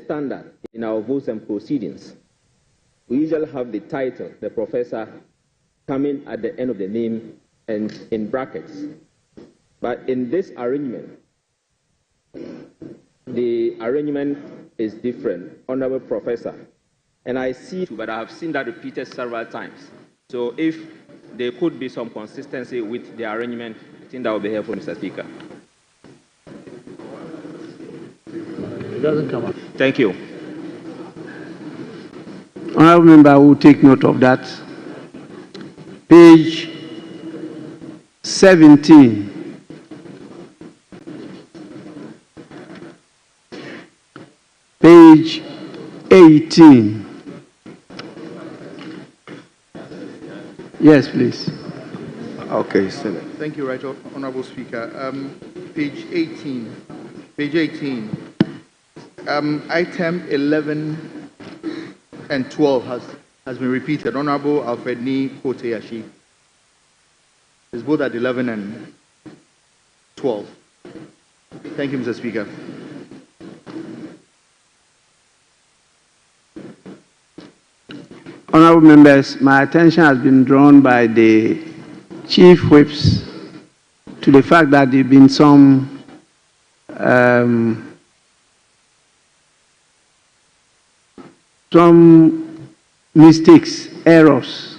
standard in our votes and proceedings, we usually have the title, the professor, coming at the end of the name and in brackets. But in this arrangement, the arrangement is different, Honorable Professor. And I see, but I have seen that repeated several times. So if there could be some consistency with the arrangement, I think that would be helpful, Mr. Speaker. It doesn't come up. Thank you. Honourable member will take note of that. Page 17. Page 18. Yes, please. Okay, Senate. Thank you, Right Honourable Speaker. Page 18. Page 18. Item 11 and 12 has been repeated. Honourable Alfred Ni Koteyashi. It's both at 11 and 12. Thank you, Mr. Speaker. Honourable members, my attention has been drawn by the chief whips to the fact that there have been some mistakes, errors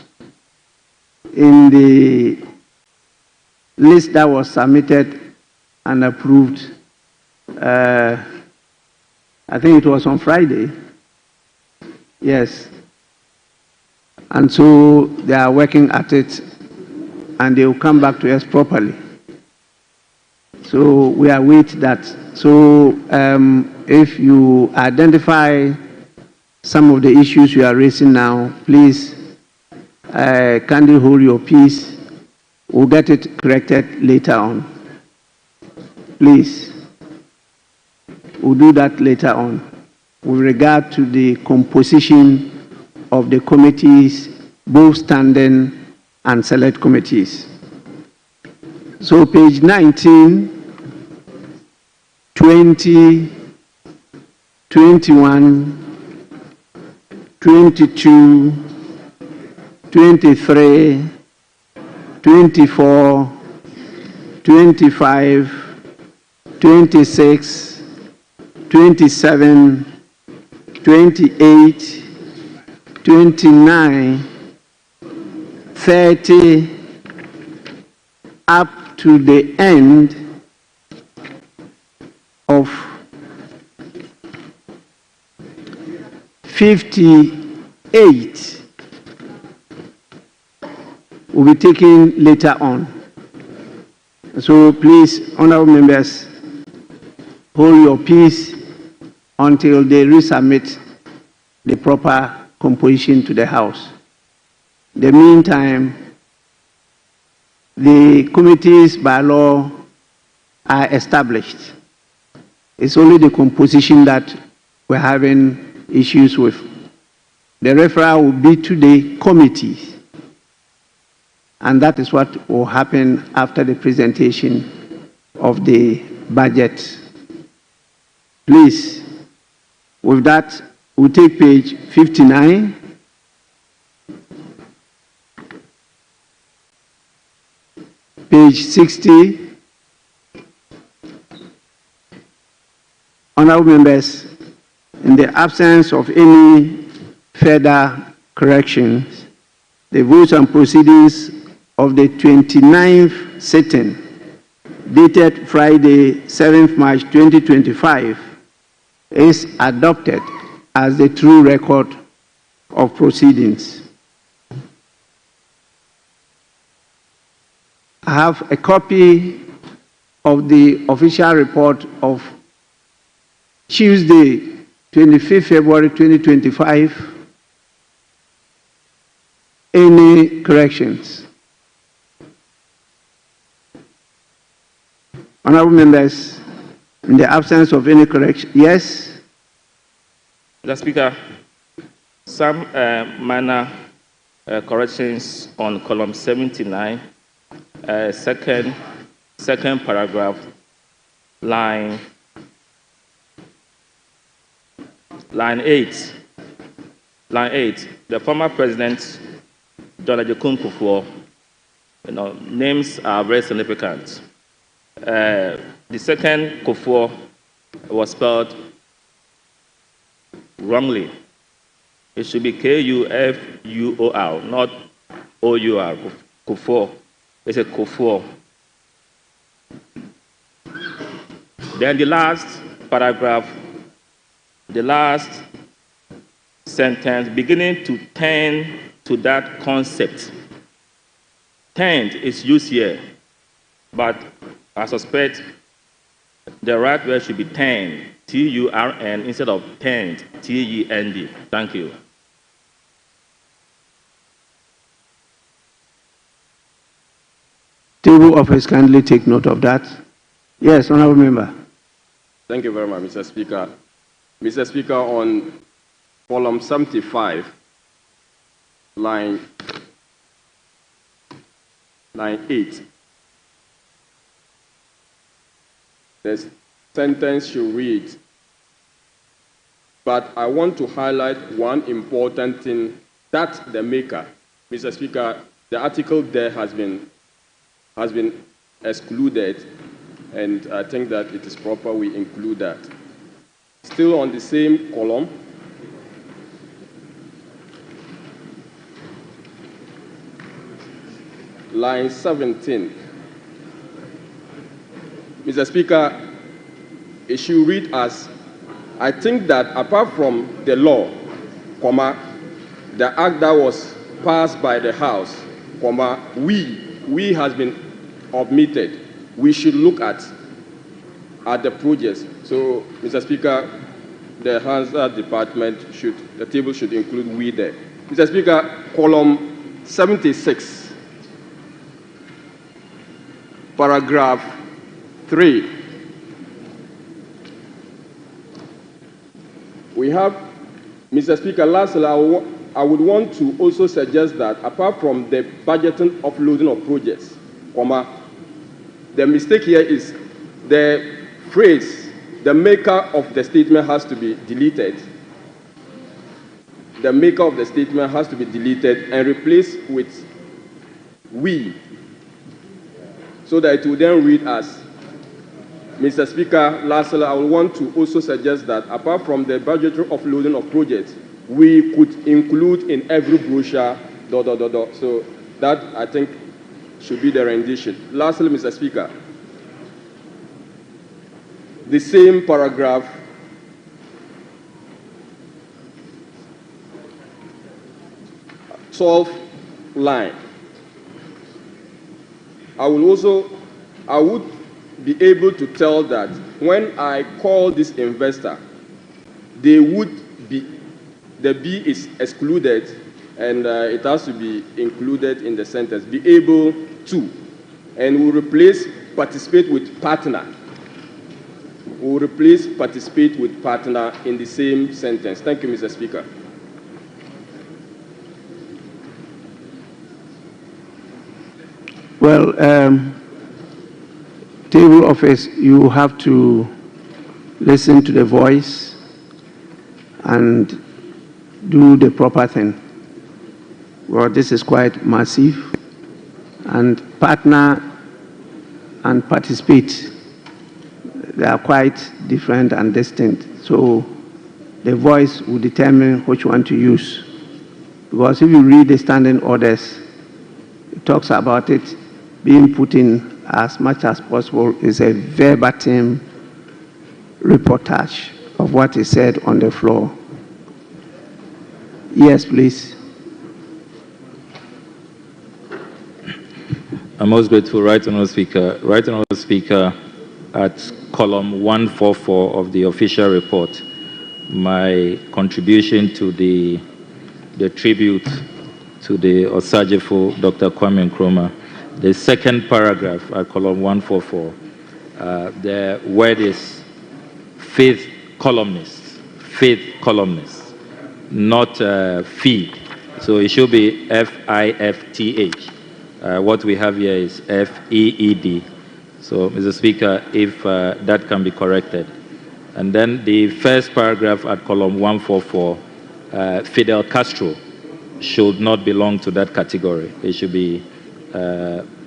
in the list that was submitted and approved. I think it was on Friday. Yes. And so they are working at it and they will come back to us properly. So we await that. So if you identify some of the issues you are raising now, please kindly hold your peace. We'll get it corrected later on. Please. We'll do that later on. With regard to the composition of the committees, both standing and select committees. So page 19, 20, 21, 22, 23, 24, 25, 26, 27, 28, 29, 30, up to the end of 58 will be taken later on. So please, honourable members, hold your peace until they resubmit the proper composition to the House. In the meantime, the committees by law are established. It's only the composition that we're having issues with. The referral will be to the committees. And that is what will happen after the presentation of the budget. Please, with that, we'll take page 59. Page 60. Honourable members, in the absence of any further corrections, the votes and proceedings of the 29th sitting, dated Friday, 7th March 2025, is adopted as the true record of proceedings. I have a copy of the official report of Tuesday, 25th February 2025. Any corrections? Honourable members, in the absence of any correction, yes? Mr. Speaker, some minor corrections on column 79, second paragraph, line Line 8. Line 8. The former president, John Ajekun Kufuor, names are very significant. The second Kufuor was spelled wrongly. It should be Kufuor, not Our. Kufuor. It's a Kufuor. Then the last paragraph, the last sentence, beginning to tend to that concept. Tend is used here, but I suspect the right word should be tend, Turn, instead of tend, Tend. Thank you. Table office kindly take note of that. Yes, honorable member. Thank you very much, Mr. Speaker. Mr. Speaker, on column 75, line 8, the sentence should read, but I want to highlight one important thing that the maker, Mr. Speaker, the article there has been excluded, and I think that it is proper we include that. Still on the same column, line 17. Mr. Speaker, it should read as, I think that apart from the law, the act that was passed by the House, we has been omitted. We should look at the projects. So, Mr. Speaker, the Hansard department the table should include we there. Mr. Speaker, column 76, paragraph 3. We have, Mr. Speaker, lastly, I would want to also suggest that apart from the budgeting offloading of projects, the mistake here is the phrase, the maker of the statement has to be deleted. The maker of the statement has to be deleted and replaced with we, so that it will then read as, Mr. Speaker, lastly, I would want to also suggest that apart from the budgetary offloading of projects, we could include in every brochure, ... So that, I think, should be the rendition. Lastly, Mr. Speaker, the same paragraph, _12 line. I would be able to tell that when I call this investor, the B is excluded, and it has to be included in the sentence, be able to, and we'll replace participate with partner. We'll replace participate with partner in the same sentence. Thank you, Mr. Speaker. Well, table office, you have to listen to the voice and do the proper thing. Well, this is quite massive, and partner and participate, they are quite different and distinct. So the voice will determine which one to use. Because if you read the standing orders, it talks about it being put in as much as possible is a verbatim reportage of what is said on the floor. Yes, please. I'm most grateful, Right Honourable Speaker. Right Honourable Speaker, at column 144 of the official report, my contribution to the tribute to the Osajefo, Dr. Kwame Nkrumah, the second paragraph at column 144, the word is faith columnists, not feed. So it should be FIFTH. What we have here is FEED. So, Mr. Speaker, if that can be corrected. And then the first paragraph at column 144, Fidel Castro should not belong to that category. It should be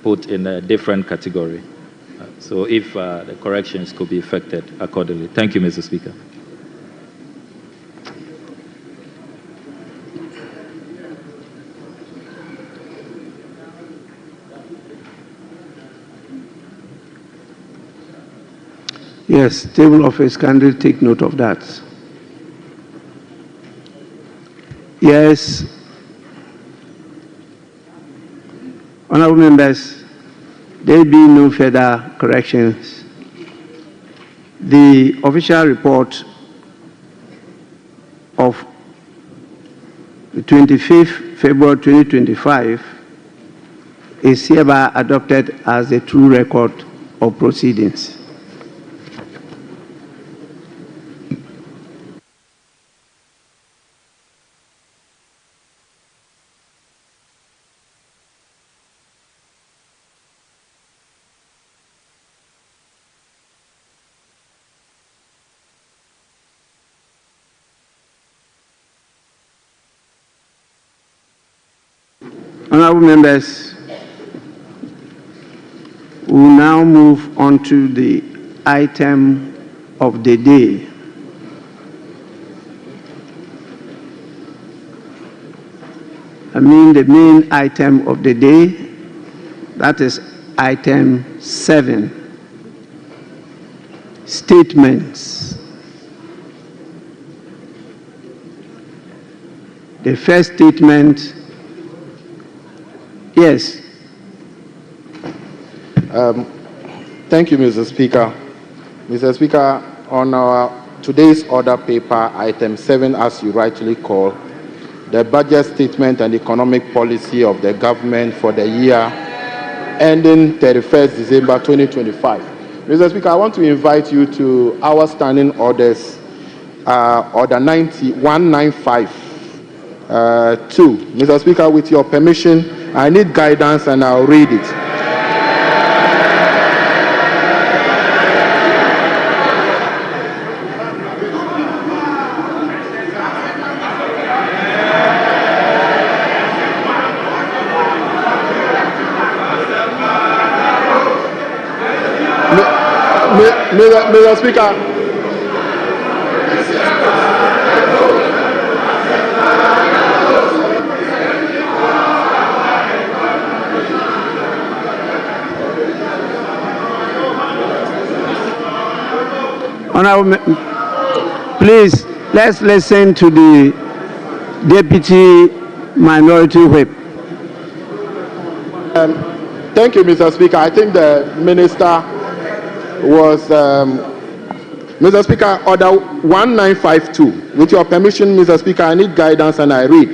put in a different category. So if the corrections could be effected accordingly. Thank you, Mr. Speaker. Yes, table office, kindly take note of that. Yes, honorable members, there be no further corrections. The official report of the 25th February 2025 is hereby adopted as the true record of proceedings. Honorable members, we will now move on to the item of the day. I mean the main item of the day, that is item 7, statements. The first statement. Yes. Thank you, Mr. Speaker. Mr. Speaker, on our today's order paper, item 7, as you rightly call, the budget statement and economic policy of the government for the year ending 31st December 2025. Mr. Speaker, I want to invite you to our standing orders, order 195. 2. Mr. Speaker, with your permission, I need guidance and I'll read it. Mr. Speaker. Honorable, please, let's listen to the Deputy Minority Whip. Thank you, Mr. Speaker. I think the Minister was, Mr. Speaker, order 1952. With your permission, Mr. Speaker, I need guidance and I read.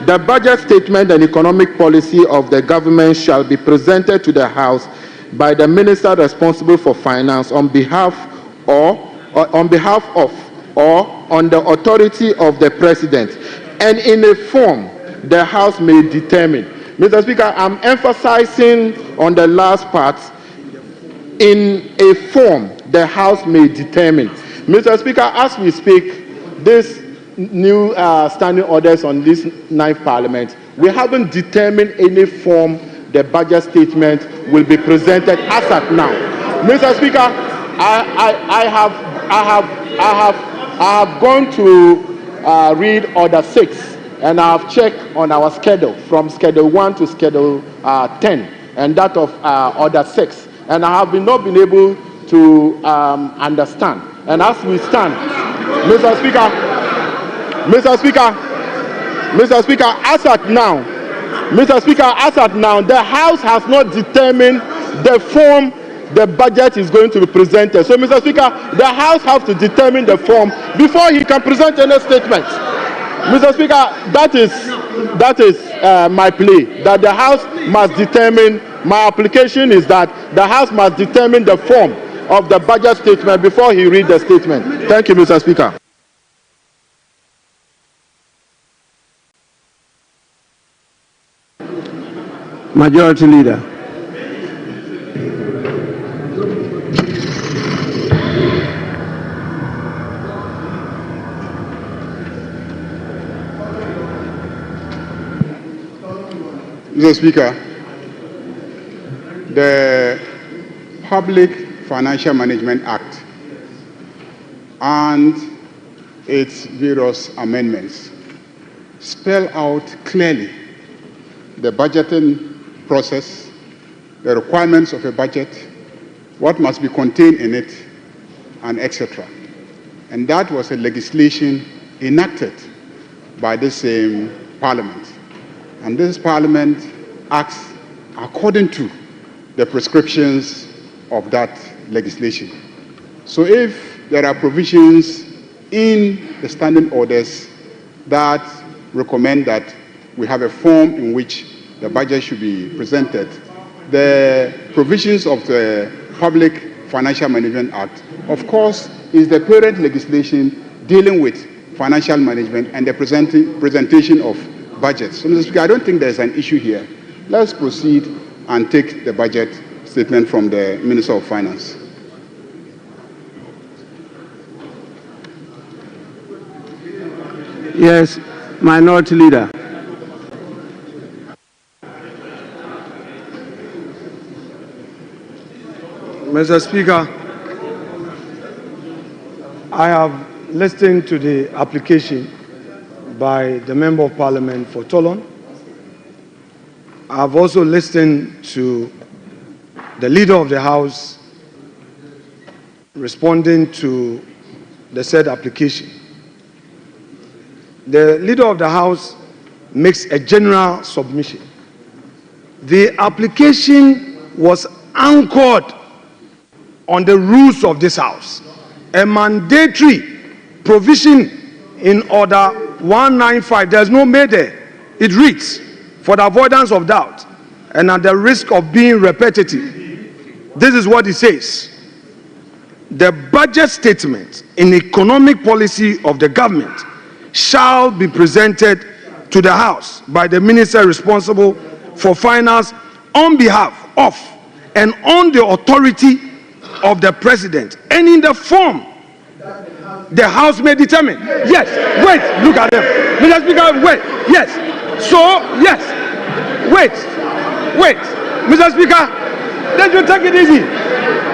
The budget statement and economic policy of the government shall be presented to the House by the Minister responsible for finance on behalf of or on the authority of the President, and in a form the House may determine. Mr. Speaker, I'm emphasizing on the last part, in a form the House may determine. Mr. Speaker, as we speak, this new standing orders on this 9th Parliament, we haven't determined any form the budget statement will be presented as at now. Mr. Speaker, I have gone to read order 6, and I have checked on our schedule from schedule 1 to schedule 10, and that of order 6, and I have not been able to understand. And as we stand, Mr. Speaker, as at now, the House has not determined the form the budget is going to be presented. So, Mr. Speaker, the House has to determine the form before he can present any statement. Mr. Speaker, that is my plea, that the House must determine. My application is that the House must determine the form of the budget statement before he reads the statement. Thank you, Mr. Speaker. Majority Leader. Mr. Speaker, the Public Financial Management Act and its various amendments spell out clearly the budgeting process, the requirements of a budget, what must be contained in it, and etc. And that was a legislation enacted by the same Parliament. And this Parliament acts according to the prescriptions of that legislation. So if there are provisions in the standing orders that recommend that we have a form in which the budget should be presented, the provisions of the Public Financial Management Act, of course, is the parent legislation dealing with financial management and the presentation of budgets. So, Mr. Speaker, I don't think there's an issue here. Let's proceed and take the budget statement from the Minister of Finance. Yes, Minority Leader. Mr. Speaker, I have listened to the application by the Member of Parliament for Tolon. I have also listened to the Leader of the House responding to the said application. The Leader of the House makes a general submission. The application was anchored on the rules of this House. A mandatory provision in Order 195, there's no may there. It reads, for the avoidance of doubt and at the risk of being repetitive, this is what it says. The budget statement in economic policy of the government shall be presented to the House by the minister responsible for finance on behalf of and on the authority of the president and in the form the House may determine. Yes, wait, look at them. Mr. Speaker, wait, yes. So, yes, wait, Mr. Speaker, they should take it easy.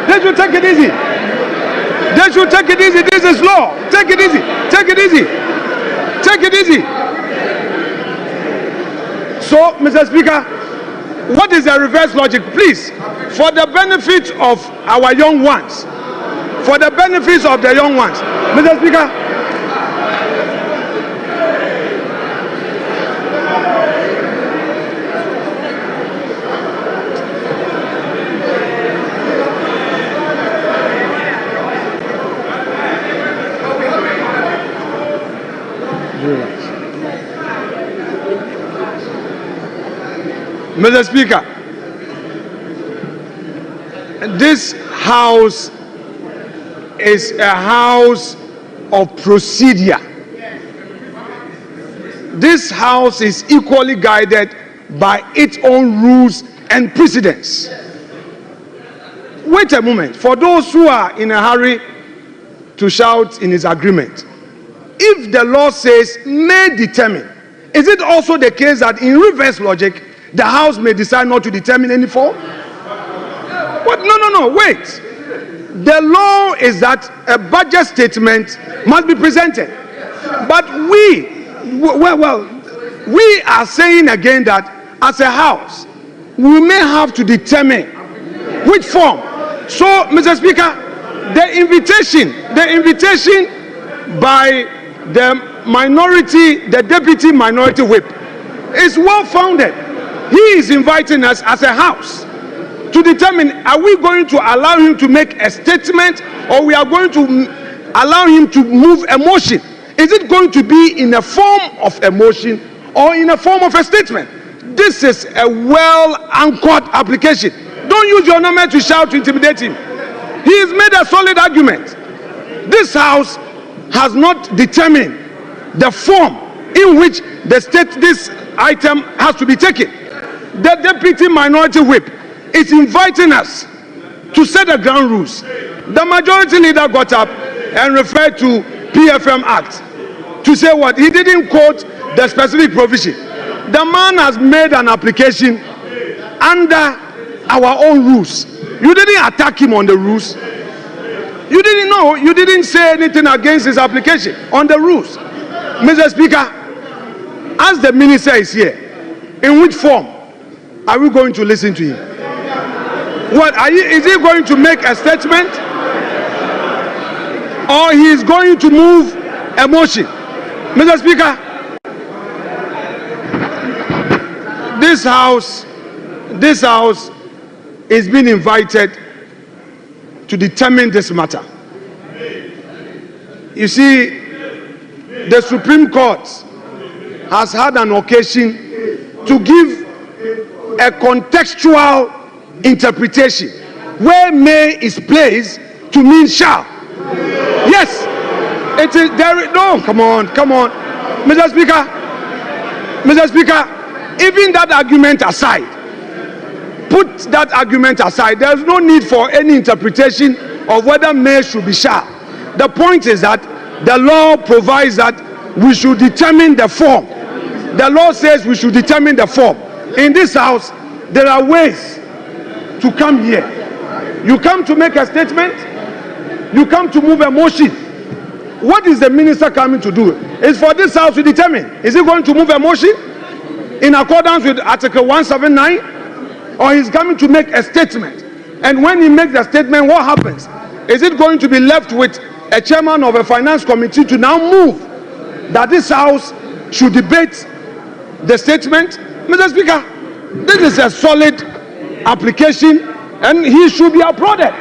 They should take it easy. They should take it easy. This is law. Take it easy. Take it easy. Take it easy. So, Mr. Speaker, what is the reverse logic? Please, for the benefit of our young ones, for the benefits of the young ones, Mr. Speaker, Mr. Speaker, this House is a house of procedure. This House is equally guided by its own rules and precedents. Wait a moment. For those who are in a hurry to shout in his agreement, if the law says may determine, is it also the case that in reverse logic, the House may decide not to determine any form? What? No, wait. The law is that a budget statement must be presented. But we are saying again that as a House, we may have to determine which form. So, Mr. Speaker, the invitation by the minority, the deputy minority whip, is well founded. He is inviting us as a House to determine, are we going to allow him to make a statement, or we are going to allow him to move a motion? Is it going to be in a form of a motion or in a form of a statement? This is a well-anchored application. Don't use your number to shout to intimidate him. He has made a solid argument. This House has not determined the form in which this item has to be taken. The deputy minority whip is inviting us to set the ground rules. The majority leader got up and referred to PFM Act to say what? He didn't quote the specific provision. The man has made an application under our own rules. You didn't attack him on the rules. You didn't know. You didn't say anything against his application on the rules. Mr. Speaker, as the minister is here, in which form are we going to listen to him? What is he going to make a statement, or he is going to move a motion? Mr. Speaker, this house is being invited to determine this matter. You see, the Supreme Court has had an occasion to give a contextual interpretation where may is placed to mean shall. Yes, it is there. No, come on, Mr. Speaker, even that argument aside, put that argument aside. There's no need for any interpretation of whether may should be shall. The point is that the law provides that we should determine the form. The law says we should determine the form. In this house, there are ways to come here. You come to make a statement, you come to move a motion. What is the minister coming to do? It's for this house to determine. Is he going to move a motion in accordance with Article 179? Or he's coming to make a statement? And when he makes the statement, what happens? Is it going to be left with a chairman of a finance committee to now move that this house should debate the statement? Mr. Speaker, this is a solid application and he should be applauded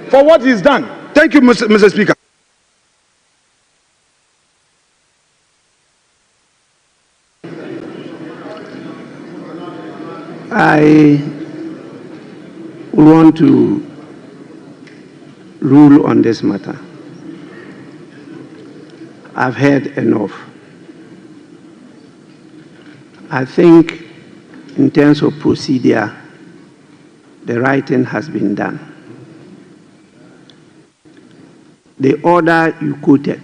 for what he's done. Thank you, Mr. Speaker. I want to rule on this matter. I've heard enough. I think in terms of procedure, the right thing has been done. The order you quoted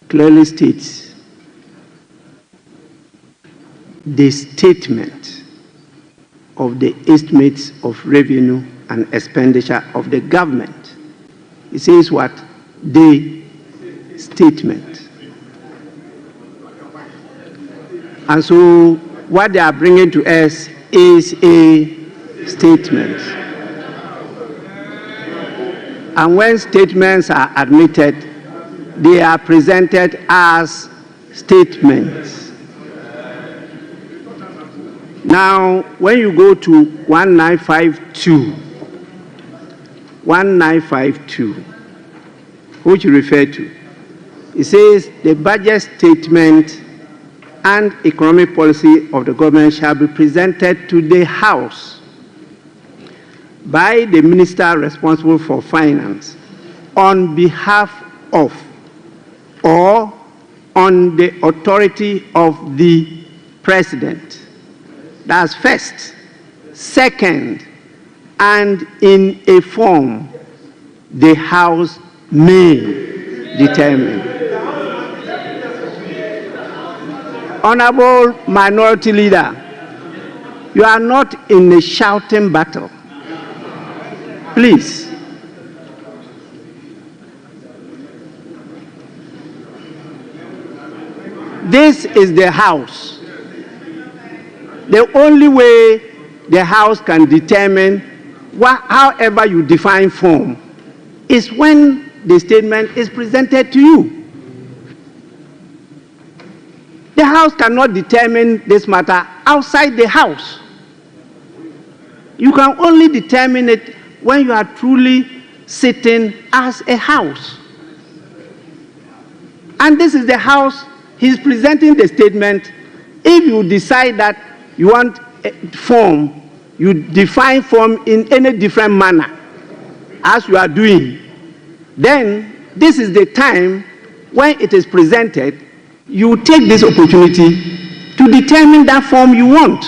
clearly states the statement of the estimates of revenue and expenditure of the government. It says what? The statement. And so what they are bringing to us is a statement. And when statements are admitted, they are presented as statements. Now, when you go to 1952, which you refer to, it says the budget statement and economic policy of the government shall be presented to the House by the minister responsible for finance on behalf of or on the authority of the president. That's first. Second, and in a form the House may determine. Honorable Minority Leader, you are not in a shouting battle. Please. This is the House. The only way the House can determine however you define form is when the statement is presented to you. The House cannot determine this matter outside the House. You can only determine it when you are truly sitting as a House. And this is the House. He's presenting the statement. If you decide that you want a form, you define form in any different manner as you are doing, then this is the time when it is presented, you take this opportunity to determine that form you want,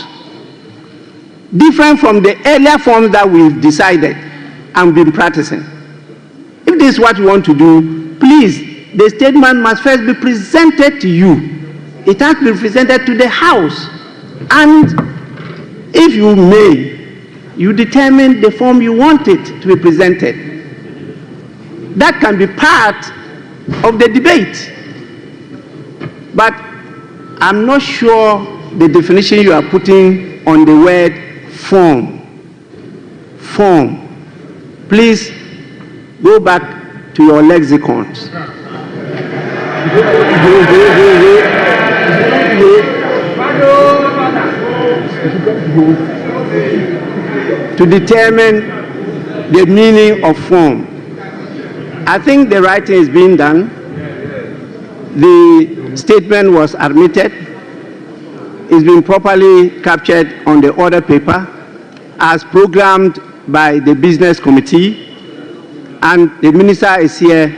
different from the earlier forms that we've decided and been practicing. If this is what you want to do, please, the statement must first be presented to you it has to be presented to the House. And if you may, you determine the form you want it to be presented. That can be part of the debate. But I'm not sure the definition you are putting on the word form. Form. Please go back to your lexicons. To determine the meaning of form. I think the writing is being done. The statement was admitted. It's been properly captured on the order paper as programmed by the business committee, and the minister is here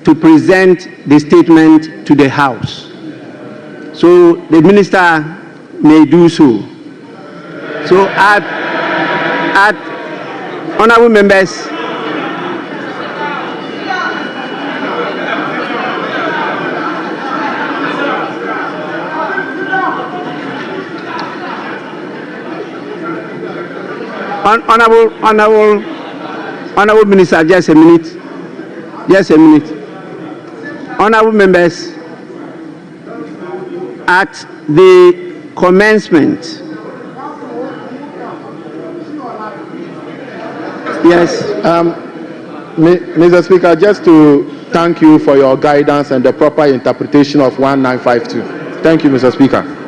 to present the statement to the House. So the minister may do so. So honorable members, honorable minister, just a minute. Just a minute. Honorable members, at the commencement. Yes. Mr. Speaker, just to thank you for your guidance and the proper interpretation of 1952. Thank you, Mr. Speaker.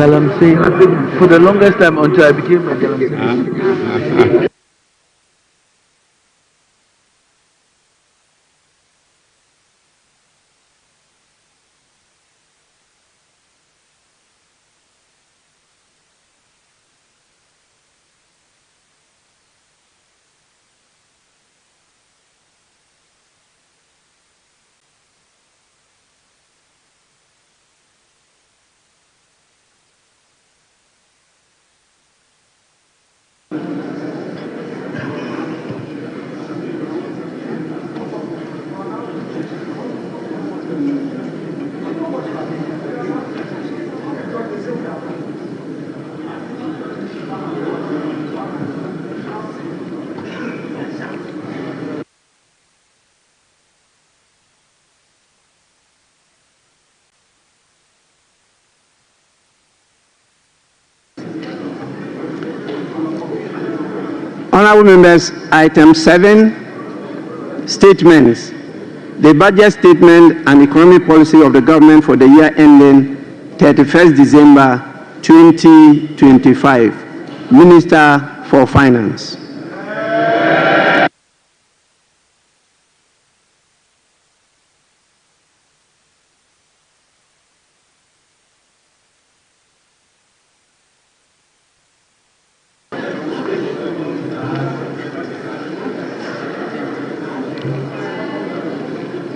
Galamsey, I think for the longest time until I became a Galamsey. Honorable members, item 7, statements. The budget statement and economic policy of the government for the year ending 31st December 2025. Minister for Finance.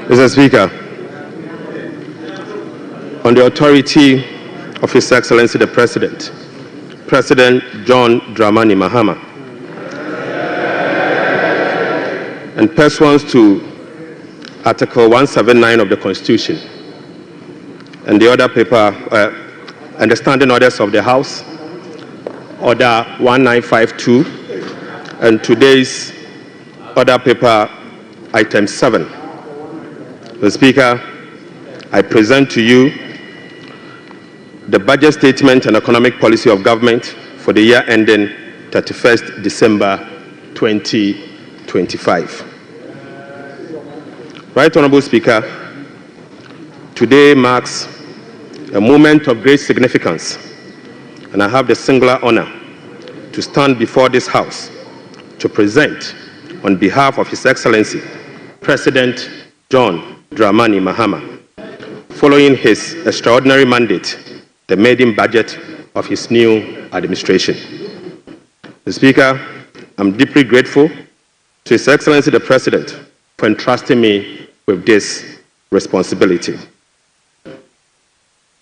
Mr. Speaker, on the authority of His Excellency the President, President John Dramani Mahama, and pursuant to Article 179 of the Constitution and the other paper and the standing orders of the House, Order 1952, and today's order paper, item 7. Mr. Speaker, I present to you the budget statement and economic policy of government for the year ending 31st December 2025. Right Honorable Speaker, today marks a moment of great significance, and I have the singular honor to stand before this House to present on behalf of His Excellency President John Dramani Mahama, following his extraordinary mandate, the maiden budget of his new administration. Mr. Speaker, I'm deeply grateful to His Excellency the President for entrusting me with this responsibility.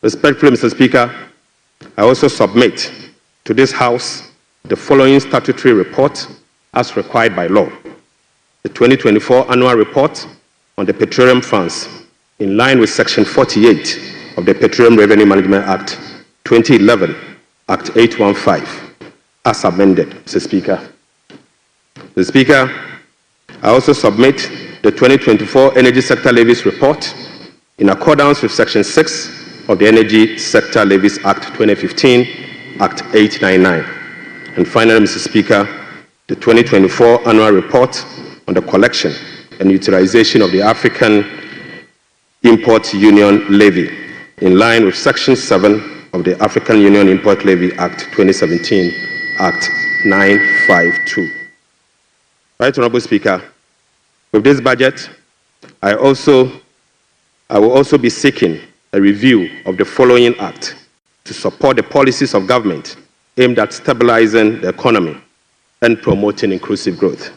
Respectfully, Mr. Speaker, I also submit to this House the following statutory report as required by law. The 2024 annual report on the petroleum funds in line with Section 48 of the Petroleum Revenue Management Act 2011, Act 815, as amended, Mr. Speaker. Mr. Speaker, I also submit the 2024 Energy Sector Levies report in accordance with Section 6 of the Energy Sector Levies Act 2015, Act 899. And finally, Mr. Speaker, the 2024 annual report on the collection and utilization of the African Import Union Levy in line with Section 7 of the African Union Import Levy Act 2017, Act 952. Right, Honorable Speaker, with this budget, I will also be seeking a review of the following act to support the policies of government aimed at stabilizing the economy and promoting inclusive growth.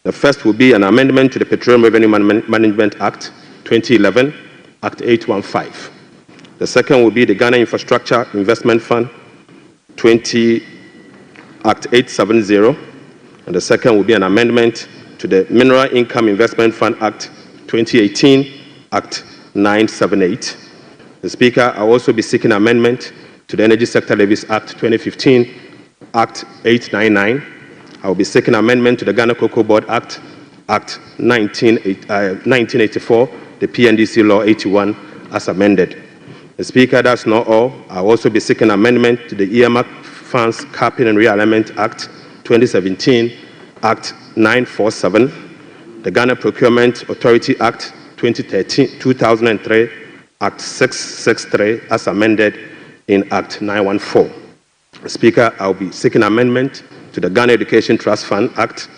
The first will be an amendment to the Petroleum Revenue Management Act 2011, Act 815. The second will be the Ghana Infrastructure Investment Fund 20, Act 870. And the second will be an amendment to the Mineral Income Investment Fund Act 2018, Act 978. The Speaker, I will also be seeking amendment to the Energy Sector Levies Act 2015, Act 899. I will be seeking amendment to the Ghana Cocoa Board Act, Act 1984, the PNDC Law 81, as amended. The Speaker, that's not all. I will also be seeking amendment to the Earmark Funds Capping and Realignment Act 2017, Act 947, the Ghana Procurement Authority Act 2003, Act 663, as amended in Act 914. Speaker, I will be seeking amendment to the Ghana Education Trust Fund Act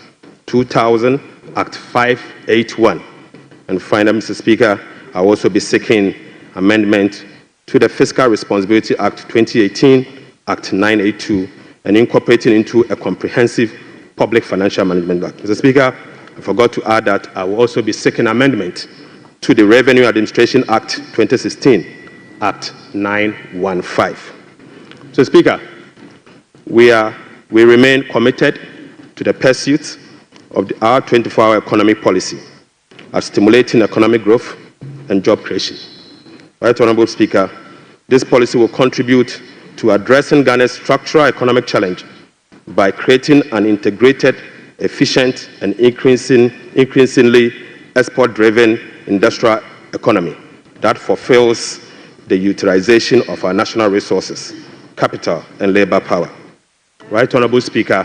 2000, Act 581. And finally, Mr. Speaker, I will also be seeking amendment to the Fiscal Responsibility Act 2018, Act 982, and incorporating into a comprehensive public financial management act. Mr. Speaker, I forgot to add that I will also be seeking amendment to the Revenue Administration Act 2016, Act 915. So, Speaker, we remain committed to the pursuit of our 24-hour economic policy of stimulating economic growth and job creation. Right, Honorable Speaker, this policy will contribute to addressing Ghana's structural economic challenge by creating an integrated, efficient, and increasingly export-driven industrial economy that fulfills the utilization of our national resources, capital, and labor power. Right, Honorable Speaker,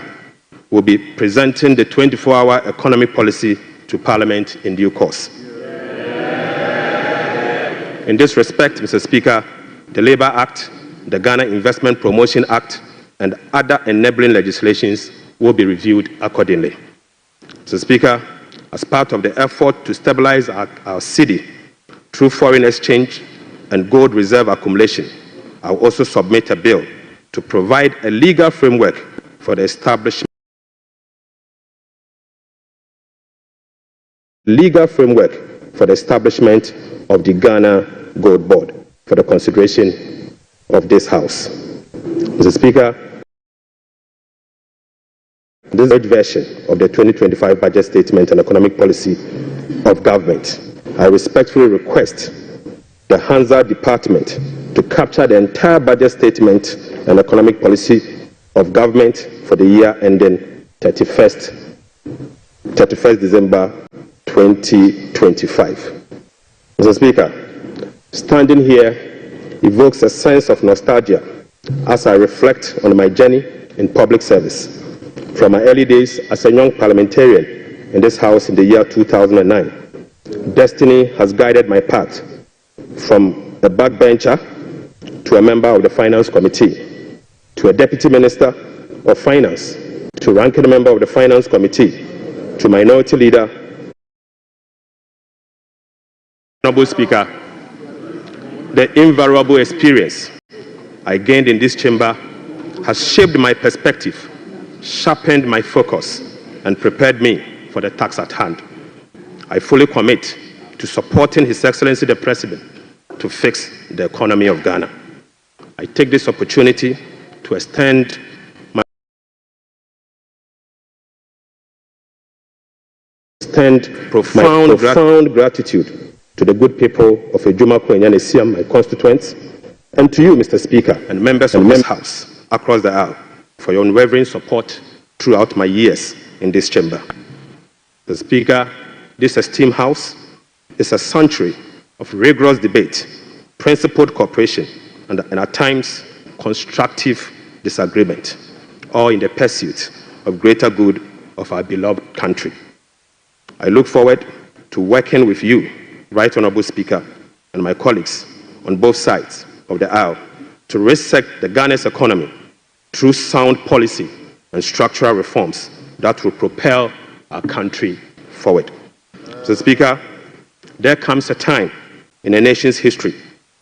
will be presenting the 24-hour economic policy to Parliament in due course. In this respect, Mr. Speaker, the Labour Act, the Ghana Investment Promotion Act, and other enabling legislations will be reviewed accordingly. Mr. Speaker, as part of the effort to stabilize our cedi through foreign exchange and gold reserve accumulation, I will also submit a bill to provide a legal framework for the establishment of the Ghana Gold Board for the consideration of this House. Mr. Speaker, this version of the 2025 budget statement and economic policy of government, I respectfully request the Hansard Department to capture the entire budget statement and economic policy of government for the year ending 31st December 2025. Mr. Speaker, standing here evokes a sense of nostalgia as I reflect on my journey in public service. From my early days as a young parliamentarian in this House in the year 2009, destiny has guided my path from a backbencher to a member of the Finance Committee, to a deputy minister, of Finance, to Ranking Member of the Finance Committee, to Minority Leader. Honorable Speaker, the invaluable experience I gained in this chamber has shaped my perspective, sharpened my focus, and prepared me for the task at hand. I fully commit to supporting His Excellency the President to fix the economy of Ghana. I take this opportunity to extend my profound gratitude to the good people of Ejuma Kwenyane, my constituents, and to you, Mr. Speaker, and members of this House across the aisle for your unwavering support throughout my years in this chamber. Mr. Speaker, this esteemed House is a sanctuary of rigorous debate, principled cooperation, and at times constructive disagreement, all in the pursuit of greater good of our beloved country. I look forward to working with you, Right Honorable Speaker, and my colleagues on both sides of the aisle to reset the Ghana's economy through sound policy and structural reforms that will propel our country forward. Mr. Speaker, there comes a time in a nation's history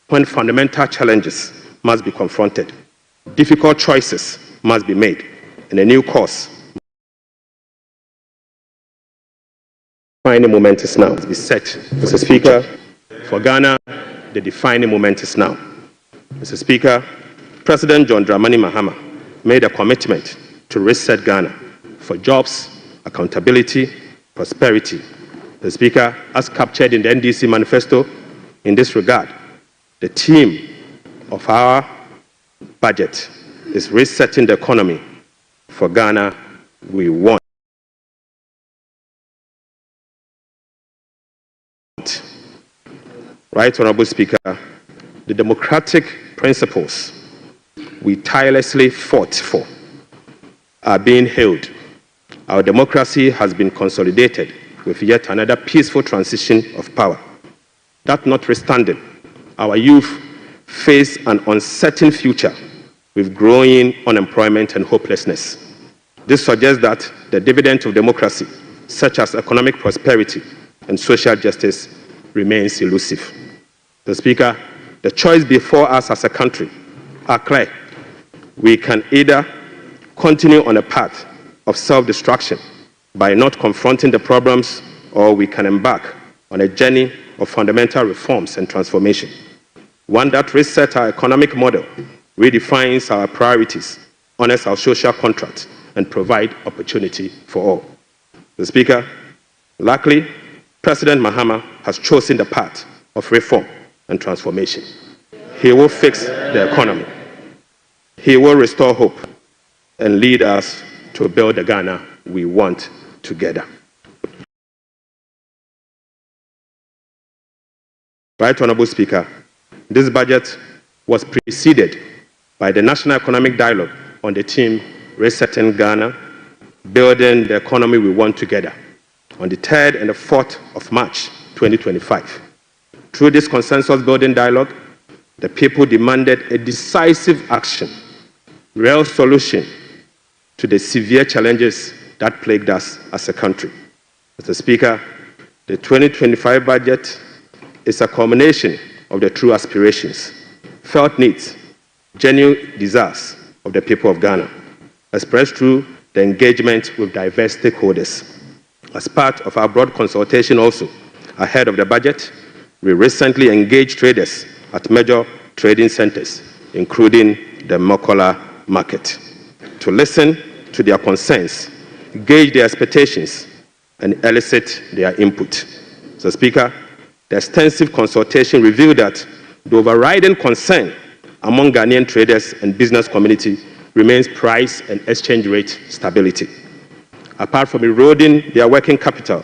when fundamental challenges must be confronted, difficult choices must be made, and a new course. Defining moment is now. Be set, Mr. Speaker. For Ghana, the defining moment is now. Mr. Speaker, President John Dramani Mahama made a commitment to reset Ghana for jobs, accountability, prosperity. Mr. Speaker, as captured in the NDC manifesto, in this regard, the theme of our budget is resetting the economy for Ghana we want. Right Honorable Speaker, the democratic principles we tirelessly fought for are being held. Our democracy has been consolidated with yet another peaceful transition of power. That notwithstanding, our youth face an uncertain future with growing unemployment and hopelessness. This suggests that the dividend of democracy, such as economic prosperity and social justice, remains elusive. Mr. Speaker, the choice before us as a country are clear. We can either continue on a path of self-destruction by not confronting the problems, or we can embark on a journey of fundamental reforms and transformation, one that resets our economic model, redefines our priorities, honors our social contract, and provides opportunity for all. Mr. Speaker, luckily, President Mahama has chosen the path of reform and transformation. He will fix the economy. He will restore hope and lead us to build the Ghana we want together. Right Honorable Speaker, this budget was preceded by the National Economic Dialogue on the theme Resetting Ghana, Building the Economy We Want Together, on the 3rd and the 4th of March 2025. Through this consensus-building dialogue, the people demanded a decisive action, real solution to the severe challenges that plagued us as a country. Mr. Speaker, the 2025 budget is a culmination of the true aspirations, felt needs, genuine desires of the people of Ghana, expressed through the engagement with diverse stakeholders. As part of our broad consultation also, ahead of the budget, we recently engaged traders at major trading centers, including the Mokola market, to listen to their concerns, gauge their expectations, and elicit their input. Mr. Speaker, the extensive consultation revealed that the overriding concern among Ghanaian traders and business community remains price and exchange rate stability. Apart from eroding their working capital,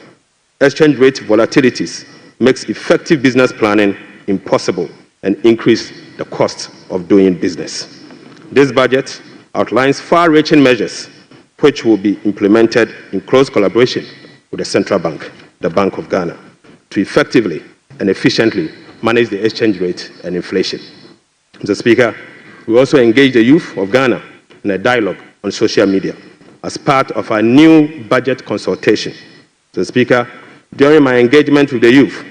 exchange rate volatilities makes effective business planning impossible and increase the cost of doing business. This budget outlines far-reaching measures which will be implemented in close collaboration with the Central Bank, the Bank of Ghana, to effectively and efficiently manage the exchange rate and inflation. Mr. Speaker, we also engage the youth of Ghana in a dialogue on social media as part of our new budget consultation. Mr. Speaker, during my engagement with the youth,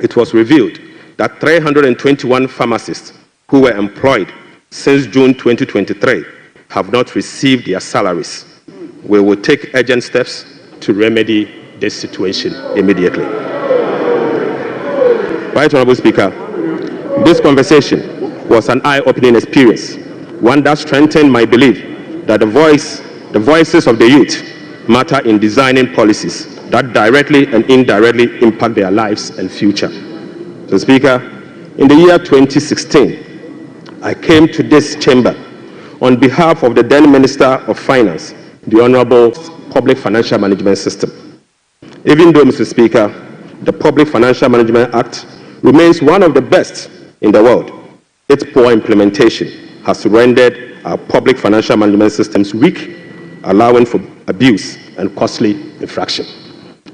it was revealed that 321 pharmacists who were employed since June 2023 have not received their salaries. We will take urgent steps to remedy this situation immediately. Right Honorable Speaker, this conversation was an eye-opening experience, one that strengthened my belief that the voices of the youth matter in designing policies that directly and indirectly impact their lives and future. So, Speaker, in the year 2016, I came to this chamber on behalf of the then Minister of Finance, the Honorable Public Financial Management System. Even though, Mr. Speaker, the Public Financial Management Act remains one of the best in the world, its poor implementation has rendered our public financial management systems weak, allowing for abuse and costly infraction.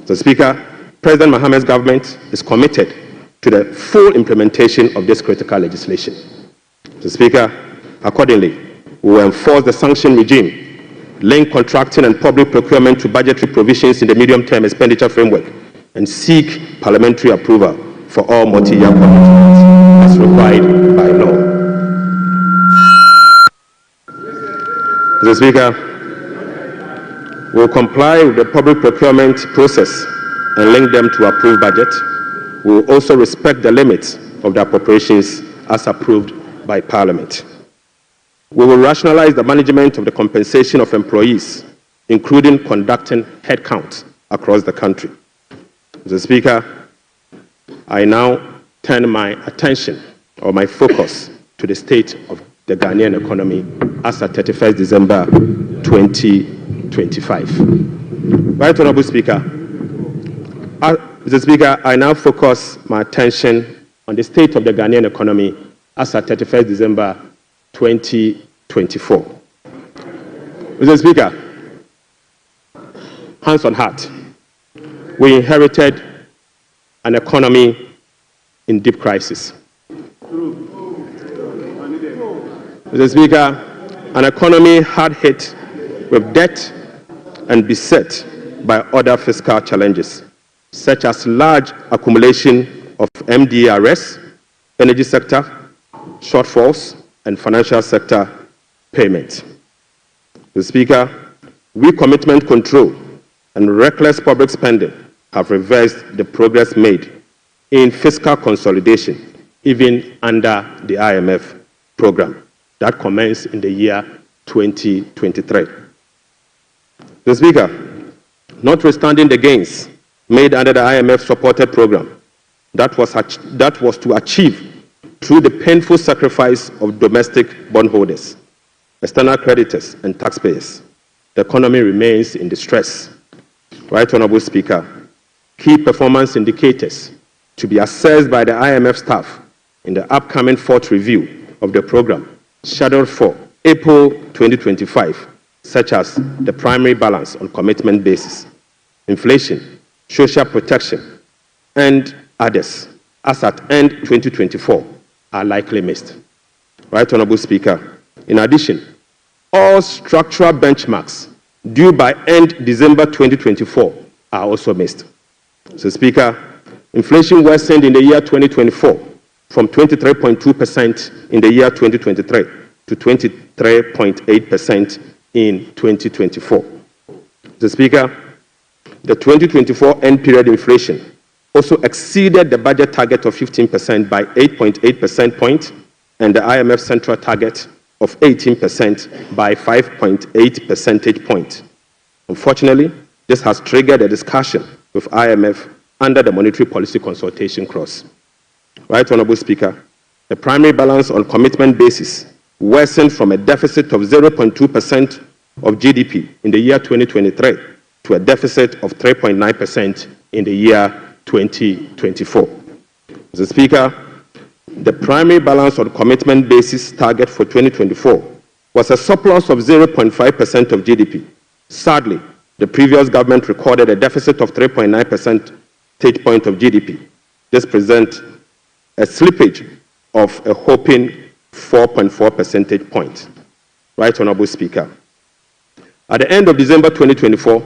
So, Speaker, President Mohammed's government is committed to the full implementation of this critical legislation. So, Speaker, accordingly, we will enforce the sanction regime, link contracting and public procurement to budgetary provisions in the medium-term expenditure framework, and seek parliamentary approval for all multi-year commitments as required by law. Mr. Speaker, we will comply with the public procurement process and link them to approved budget. We will also respect the limits of the appropriations as approved by Parliament. We will rationalize the management of the compensation of employees, including conducting headcount across the country. Mr. Speaker, I now turn my attention or my focus to the state of the Ghanaian economy as at 31st December 2025. Right Honorable Speaker, Mr. Speaker, I now focus my attention on the state of the Ghanaian economy as at 31st December 2024. Mr. Speaker, hands on heart, we inherited an economy in deep crisis. Mr. Speaker, an economy hard hit with debt and beset by other fiscal challenges, such as large accumulation of MDRS, energy sector shortfalls, and financial sector payments. Mr. Speaker, weak commitment control and reckless public spending have reversed the progress made in fiscal consolidation, even under the IMF program that commenced in the year 2023. Mr. Speaker, notwithstanding the gains made under the IMF-supported program that was to achieve through the painful sacrifice of domestic bondholders, external creditors, and taxpayers, the economy remains in distress. Right Honorable Speaker, key performance indicators to be assessed by the IMF staff in the upcoming fourth review of the program, scheduled for April 2025, such as the primary balance on commitment basis, inflation, social protection, and others, as at end 2024, are likely missed. Right Honorable Speaker, in addition, all structural benchmarks due by end December 2024 are also missed. So, Speaker, inflation worsened in the year 2024 from 23.2% in the year 2023 to 23.8% in 2024. So, Speaker, the 2024 end period inflation also exceeded the budget target of 15% by 8.8 percentage points and the IMF central target of 18% by 5.8 percentage points. Unfortunately, this has triggered a discussion with IMF under the monetary policy consultation clause. Right Honorable Speaker, the primary balance on commitment basis worsened from a deficit of 0.2% of GDP in the year 2023 to a deficit of 3.9% in the year 2024. Mr. Speaker, the primary balance on commitment basis target for 2024 was a surplus of 0.5% of GDP. Sadly, the previous government recorded a deficit of 3.9 percentage point of GDP. This presents a slippage of a whopping 4.4 percentage points. Right Honorable Speaker, At the end of December 2024,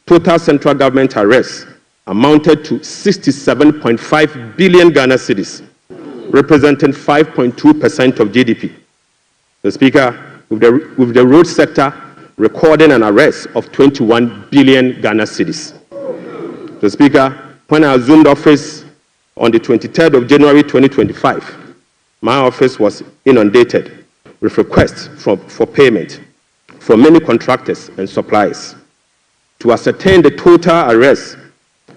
total central government arrests amounted to 67.5 billion Ghana cedis, representing 5.2% of GDP. The Speaker, with the road sector recording an arrest of 21 billion Ghana cedis. The Speaker, when I assumed office on the 23rd of January 2025, my office was inundated with requests for payment from many contractors and suppliers. To ascertain the total arrests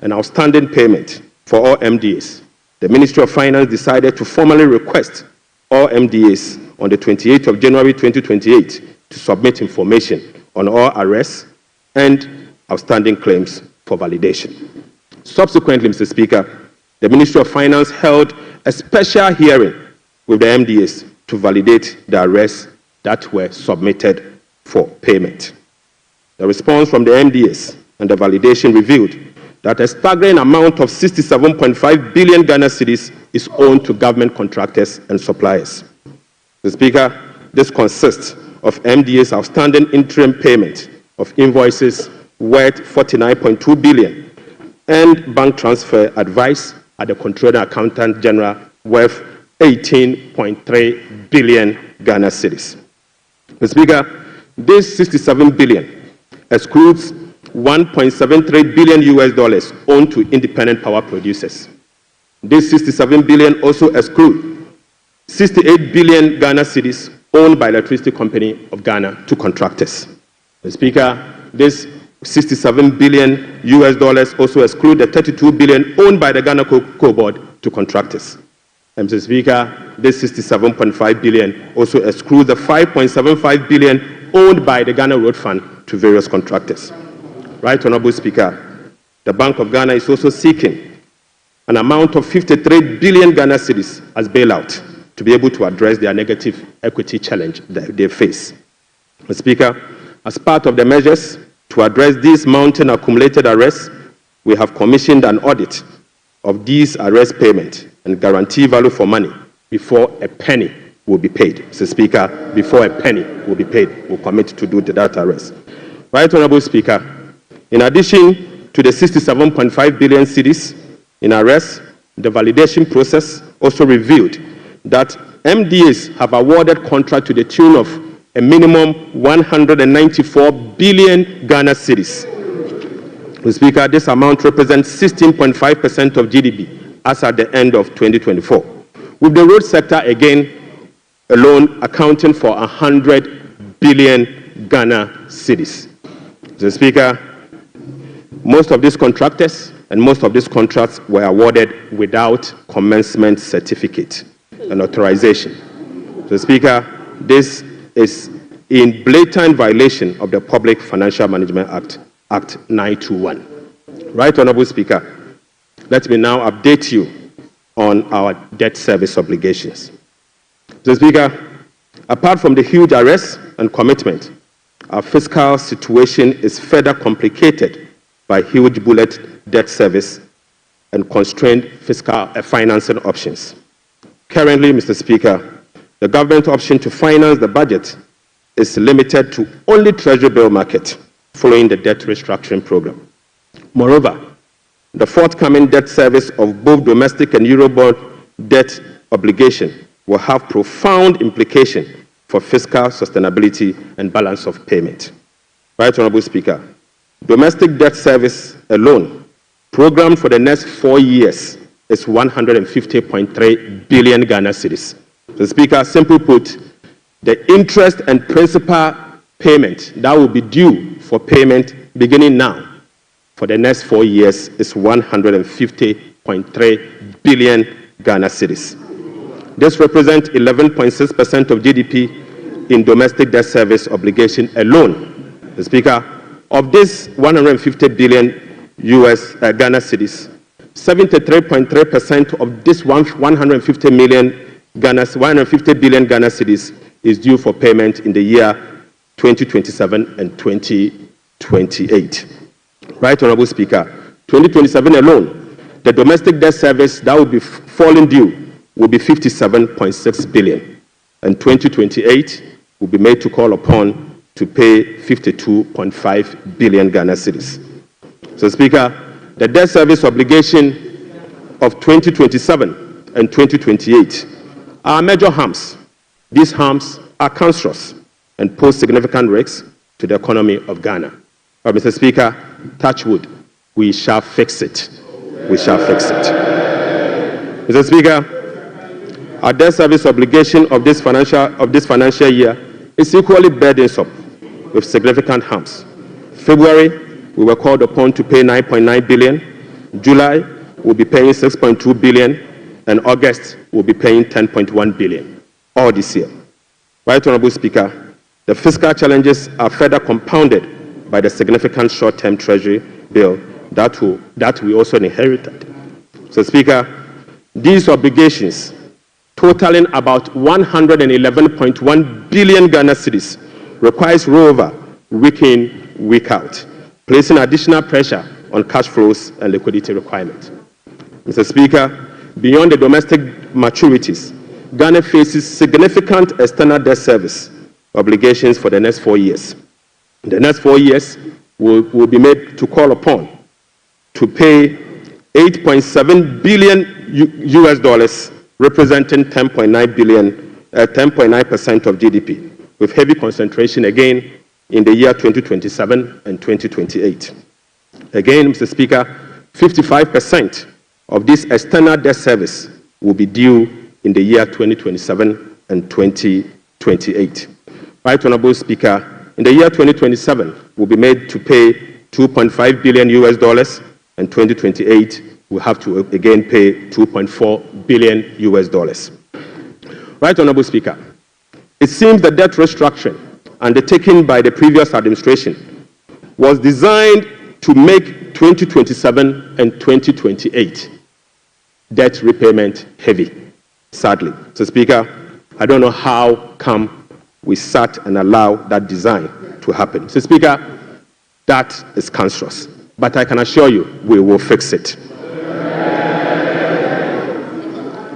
and outstanding payment for all MDAs, the Ministry of Finance decided to formally request all MDAs on the 28th of January 2028 to submit information on all arrests and outstanding claims for validation. Subsequently, Mr. Speaker, the Ministry of Finance held a special hearing with the MDAs to validate the arrests that were submitted for payment. The response from the MDAs and the validation revealed that a staggering amount of 67.5 billion Ghana cedis is owed to government contractors and suppliers. Mr. Speaker, this consists of MDA's outstanding interim payment of invoices worth 49.2 billion and bank transfer advice at the Controller Accountant General worth 18.3 billion Ghana cedis. Mr. Speaker, this 67 billion excludes 1.73 billion US dollars owed to independent power producers. This 67 billion also excludes 68 billion Ghana cedis owned by Electricity Company of Ghana to contractors. Mr. Speaker, this 67 billion US dollars also exclude the 32 billion owned by the Ghana Cocoa Board to contractors. And Mr. Speaker, this 67.5 billion also excludes the 5.75 billion owned by the Ghana Road Fund to various contractors. Right, Honorable Speaker, the Bank of Ghana is also seeking an amount of 53 billion Ghana cedis as bailout to be able to address their negative equity challenge that they face. Mr. Speaker, as part of the measures to address these mounting accumulated arrests, we have commissioned an audit of these arrest payment and guarantee value for money before a penny will be paid. Mr. Speaker, before a penny will be paid, we'll commit to do that arrest. Right, Honorable Speaker, in addition to the 67.5 billion cedis in arrests, the validation process also revealed that MDAs have awarded contract to the tune of a minimum 194 billion Ghana cedis. Mr. Speaker, this amount represents 16.5% of GDP as at the end of 2024, with the road sector again alone accounting for 100 billion Ghana cedis. Mr. Speaker, most of these contractors and most of these contracts were awarded without commencement certificate and authorization. Mr. Speaker, this is in blatant violation of the Public Financial Management Act 921. Right, Honorable Speaker, let me now update you on our debt service obligations. Mr. Speaker, apart from the huge arrests and commitment, our fiscal situation is further complicated by huge bullet debt service and constrained fiscal financing options. Currently, Mr. Speaker, the government option to finance the budget is limited to only Treasury bill market following the debt restructuring program. Moreover, the forthcoming debt service of both domestic and Eurobond debt obligation will have profound implications for fiscal sustainability and balance of payment. Right, Honorable Speaker, domestic debt service alone, programmed for the next 4 years, is 150.3 billion Ghana cedis. So, Speaker, simply put, the interest and principal payment that will be due for payment beginning now for the next 4 years is 150.3 billion Ghana cedis. This represents 11.6% of GDP in domestic debt service obligation alone. The Speaker, of this 150 billion Ghana cedis, 73.3% of this 150 billion Ghana cedis is due for payment in the year 2027 and 2028. Right, Honorable Speaker, 2027 alone, the domestic debt service that will be falling due will be 57.6 billion, and 2028 will be made to call upon to pay 52.5 billion Ghana cedis. So, Speaker, the debt service obligation of 2027 and 2028 are major harms. These harms are cancerous and pose significant risks to the economy of Ghana. But, Mr. Speaker, touch wood, we shall fix it. We shall fix it. Mr. Speaker, our debt service obligation of this financial year is equally burdensome with significant harms. February, we were called upon to pay 9.9 billion. July, we'll be paying 6.2 billion. And August, we'll be paying 10.1 billion, all this year. Right Honorable Speaker, the fiscal challenges are further compounded by the significant short-term treasury bill that we also inherited. So, Speaker, these obligations, totaling about 111.1 billion Ghana cedis, requires rollover week in, week out, placing additional pressure on cash flows and liquidity requirements. Mr. Speaker, beyond the domestic maturities, Ghana faces significant external debt service obligations for the next 4 years. The next 4 years will be made to call upon to pay $8.7 billion US dollars, representing 10.9% of GDP, with heavy concentration again in the year 2027 and 2028. Again, Mr. Speaker, 55% of this external debt service will be due in the year 2027 and 2028. Right Honorable Speaker, in the year 2027, we'll be made to pay $2.5 billion US dollars, and 2028, we'll have to again pay $2.4 billion US dollars. Right Honorable Speaker, it seems the debt restructuring undertaken by the previous administration was designed to make 2027 and 2028 debt repayment heavy, sadly. So, Speaker, I don't know how come we sat and allowed that design to happen. So, Speaker, that is cancerous. But I can assure you, we will fix it.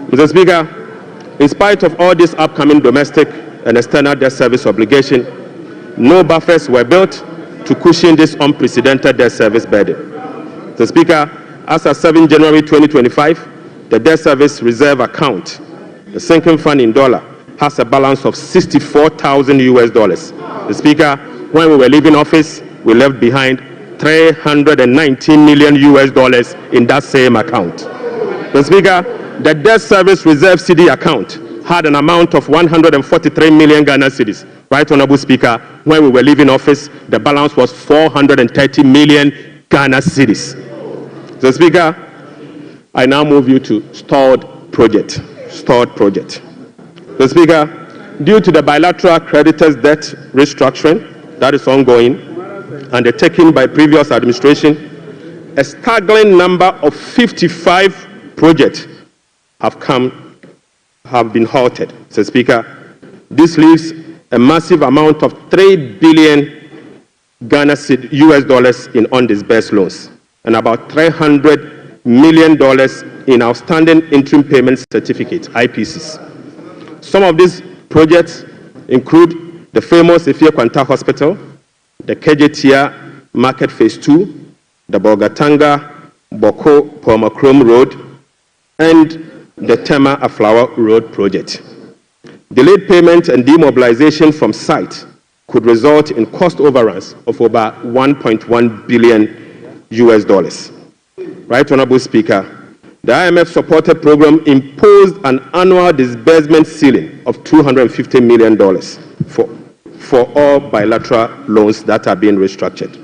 Mr. Speaker, in spite of all this upcoming domestic and external debt service obligation, no buffers were built to cushion this unprecedented debt service burden. Mr. Speaker, as of 7 January 2025, the debt service reserve account, the sinking fund in dollar, has a balance of $64,000 US dollars. Mr. Speaker, when we were leaving office, we left behind $319 million US dollars in that same account. Mr. Speaker, the debt service reserve CD account had an amount of 143 million Ghana cedis. Right Honorable Speaker, when we were leaving office, the balance was 430 million Ghana cedis. Mr. Speaker, I now move you to stalled project. Mr. Speaker, due to the bilateral creditors' debt restructuring that is ongoing, undertaken by previous administration, a staggering number of 55 projects have been halted. Mr. Speaker, this leaves a massive amount of 3 billion Ghana US dollars in undisbursed loans and about $300 million in outstanding interim payment certificates, IPCs. Some of these projects include the famous Efie Kwanta Hospital, the Kejetia Market Phase 2, the Bolgatanga Boko Pomakrom Road, and the Tema Aflawa Road project. Delayed payment and demobilization from site could result in cost overruns of over 1.1 billion US dollars. Right Honorable Speaker, the IMF supported program imposed an annual disbursement ceiling of $250 million for all bilateral loans that are being restructured.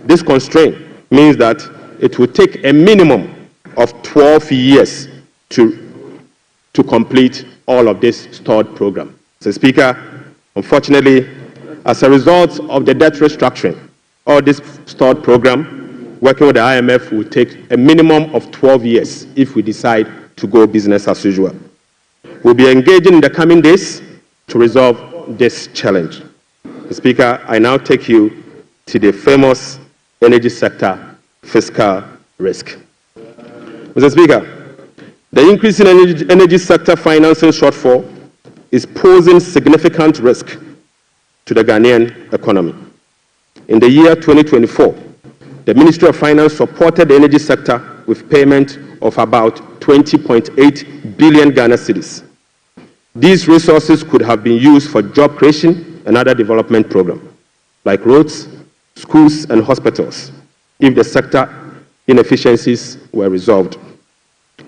This constraint means that it will take a minimum of 12 years to complete all of this stalled program. So, Speaker, unfortunately, as a result of the debt restructuring, all this stalled program, working with the IMF will take a minimum of 12 years if we decide to go business as usual. We'll be engaging in the coming days to resolve this challenge. Speaker, I now take you to the famous energy sector fiscal risk. Mr. Speaker, the increase in energy sector financing shortfall is posing significant risk to the Ghanaian economy. In the year 2024, the Ministry of Finance supported the energy sector with payment of about 20.8 billion Ghana cedis. These resources could have been used for job creation and other development programs, like roads, schools, and hospitals, if the sector inefficiencies were resolved.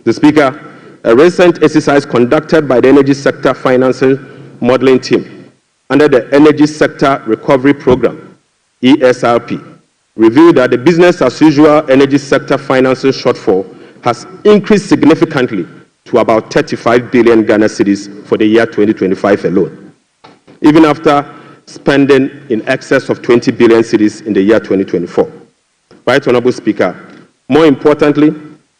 The Speaker, a recent exercise conducted by the Energy Sector Financial Modeling Team under the Energy Sector Recovery Program, ESRP, revealed that the business-as-usual energy sector financial shortfall has increased significantly to about 35 billion Ghana cedis for the year 2025 alone, even after spending in excess of 20 billion cedis in the year 2024. Right Honorable Speaker, more importantly,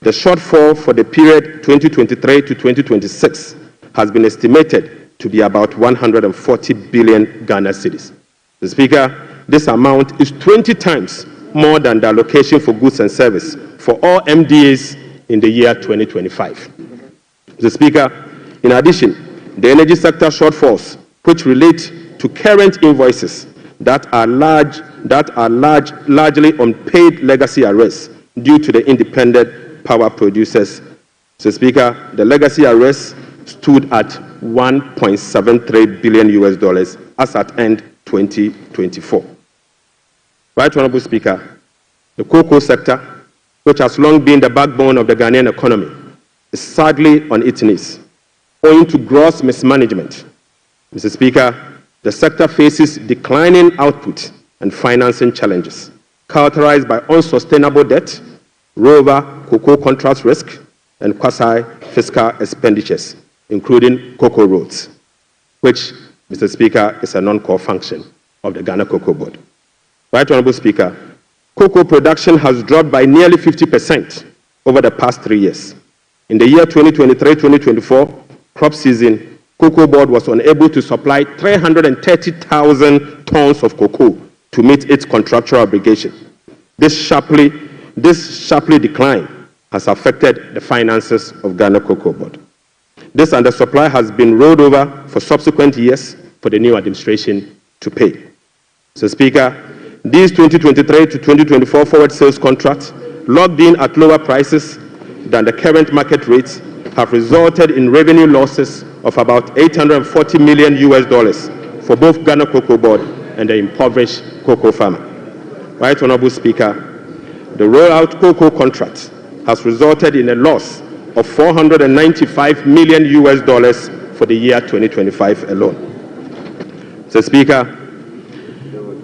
the shortfall for the period 2023 to 2026 has been estimated to be about 140 billion Ghana cedis. The Speaker, this amount is 20 times more than the allocation for goods and service for all MDAs in the year 2025. The Speaker, in addition, the energy sector shortfalls, which relate to current invoices that are largely unpaid legacy arrests due to the independent power producers. So, Speaker, the legacy arrests stood at $1.73 billion as at end 2024. Right Honorable Speaker, the cocoa sector, which has long been the backbone of the Ghanaian economy, is sadly on its knees, owing to gross mismanagement. Mr. Speaker, the sector faces declining output and financing challenges, characterized by unsustainable debt, rover cocoa contract risk, and quasi-fiscal expenditures, including cocoa roads, which, Mr. Speaker, is a non-core function of the Ghana Cocoa Board. Right Honorable Speaker, cocoa production has dropped by nearly 50% over the past 3 years. In the year 2023-2024 crop season, Cocoa Board was unable to supply 330,000 tons of cocoa to meet its contractual obligation. This sharply decline has affected the finances of Ghana Cocoa Board. This undersupply has been rolled over for subsequent years for the new administration to pay. So, Speaker, these 2023 to 2024 forward sales contracts, locked in at lower prices than the current market rates, have resulted in revenue losses of about $840 million for both Ghana Cocoa Board and the impoverished cocoa farmer. Right Honorable Speaker, the rollout cocoa contract has resulted in a loss of $495 million for the year 2025 alone. So, Speaker,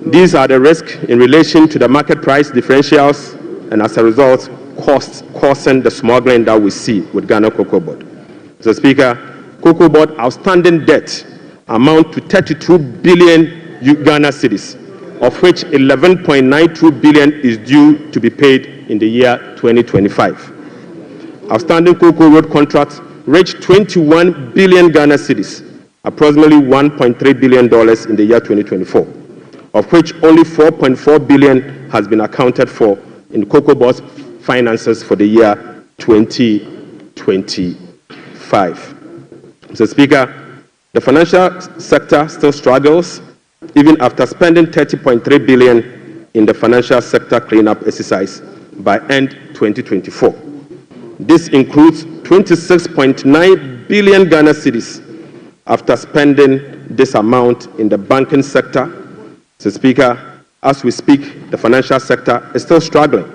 these are the risks in relation to the market price differentials and, as a result, causing the smuggling that we see with Ghana Cocoa Board. So, Speaker, Cocoa Board outstanding debt amount to 32 billion Ghana cedis, of which 11.92 billion is due to be paid in the year 2025. Outstanding cocoa road contracts reached 21 billion Ghana cedis, approximately $1.3 billion in the year 2024. Of which only 4.4 billion has been accounted for in Cocoa Board's finances for the year 2025. Mr. Speaker, the financial sector still struggles, even after spending 30.3 billion in the financial sector cleanup exercise by end 2024. This includes 26.9 billion Ghana cedis after spending this amount in the banking sector. So, Speaker, as we speak, the financial sector is still struggling,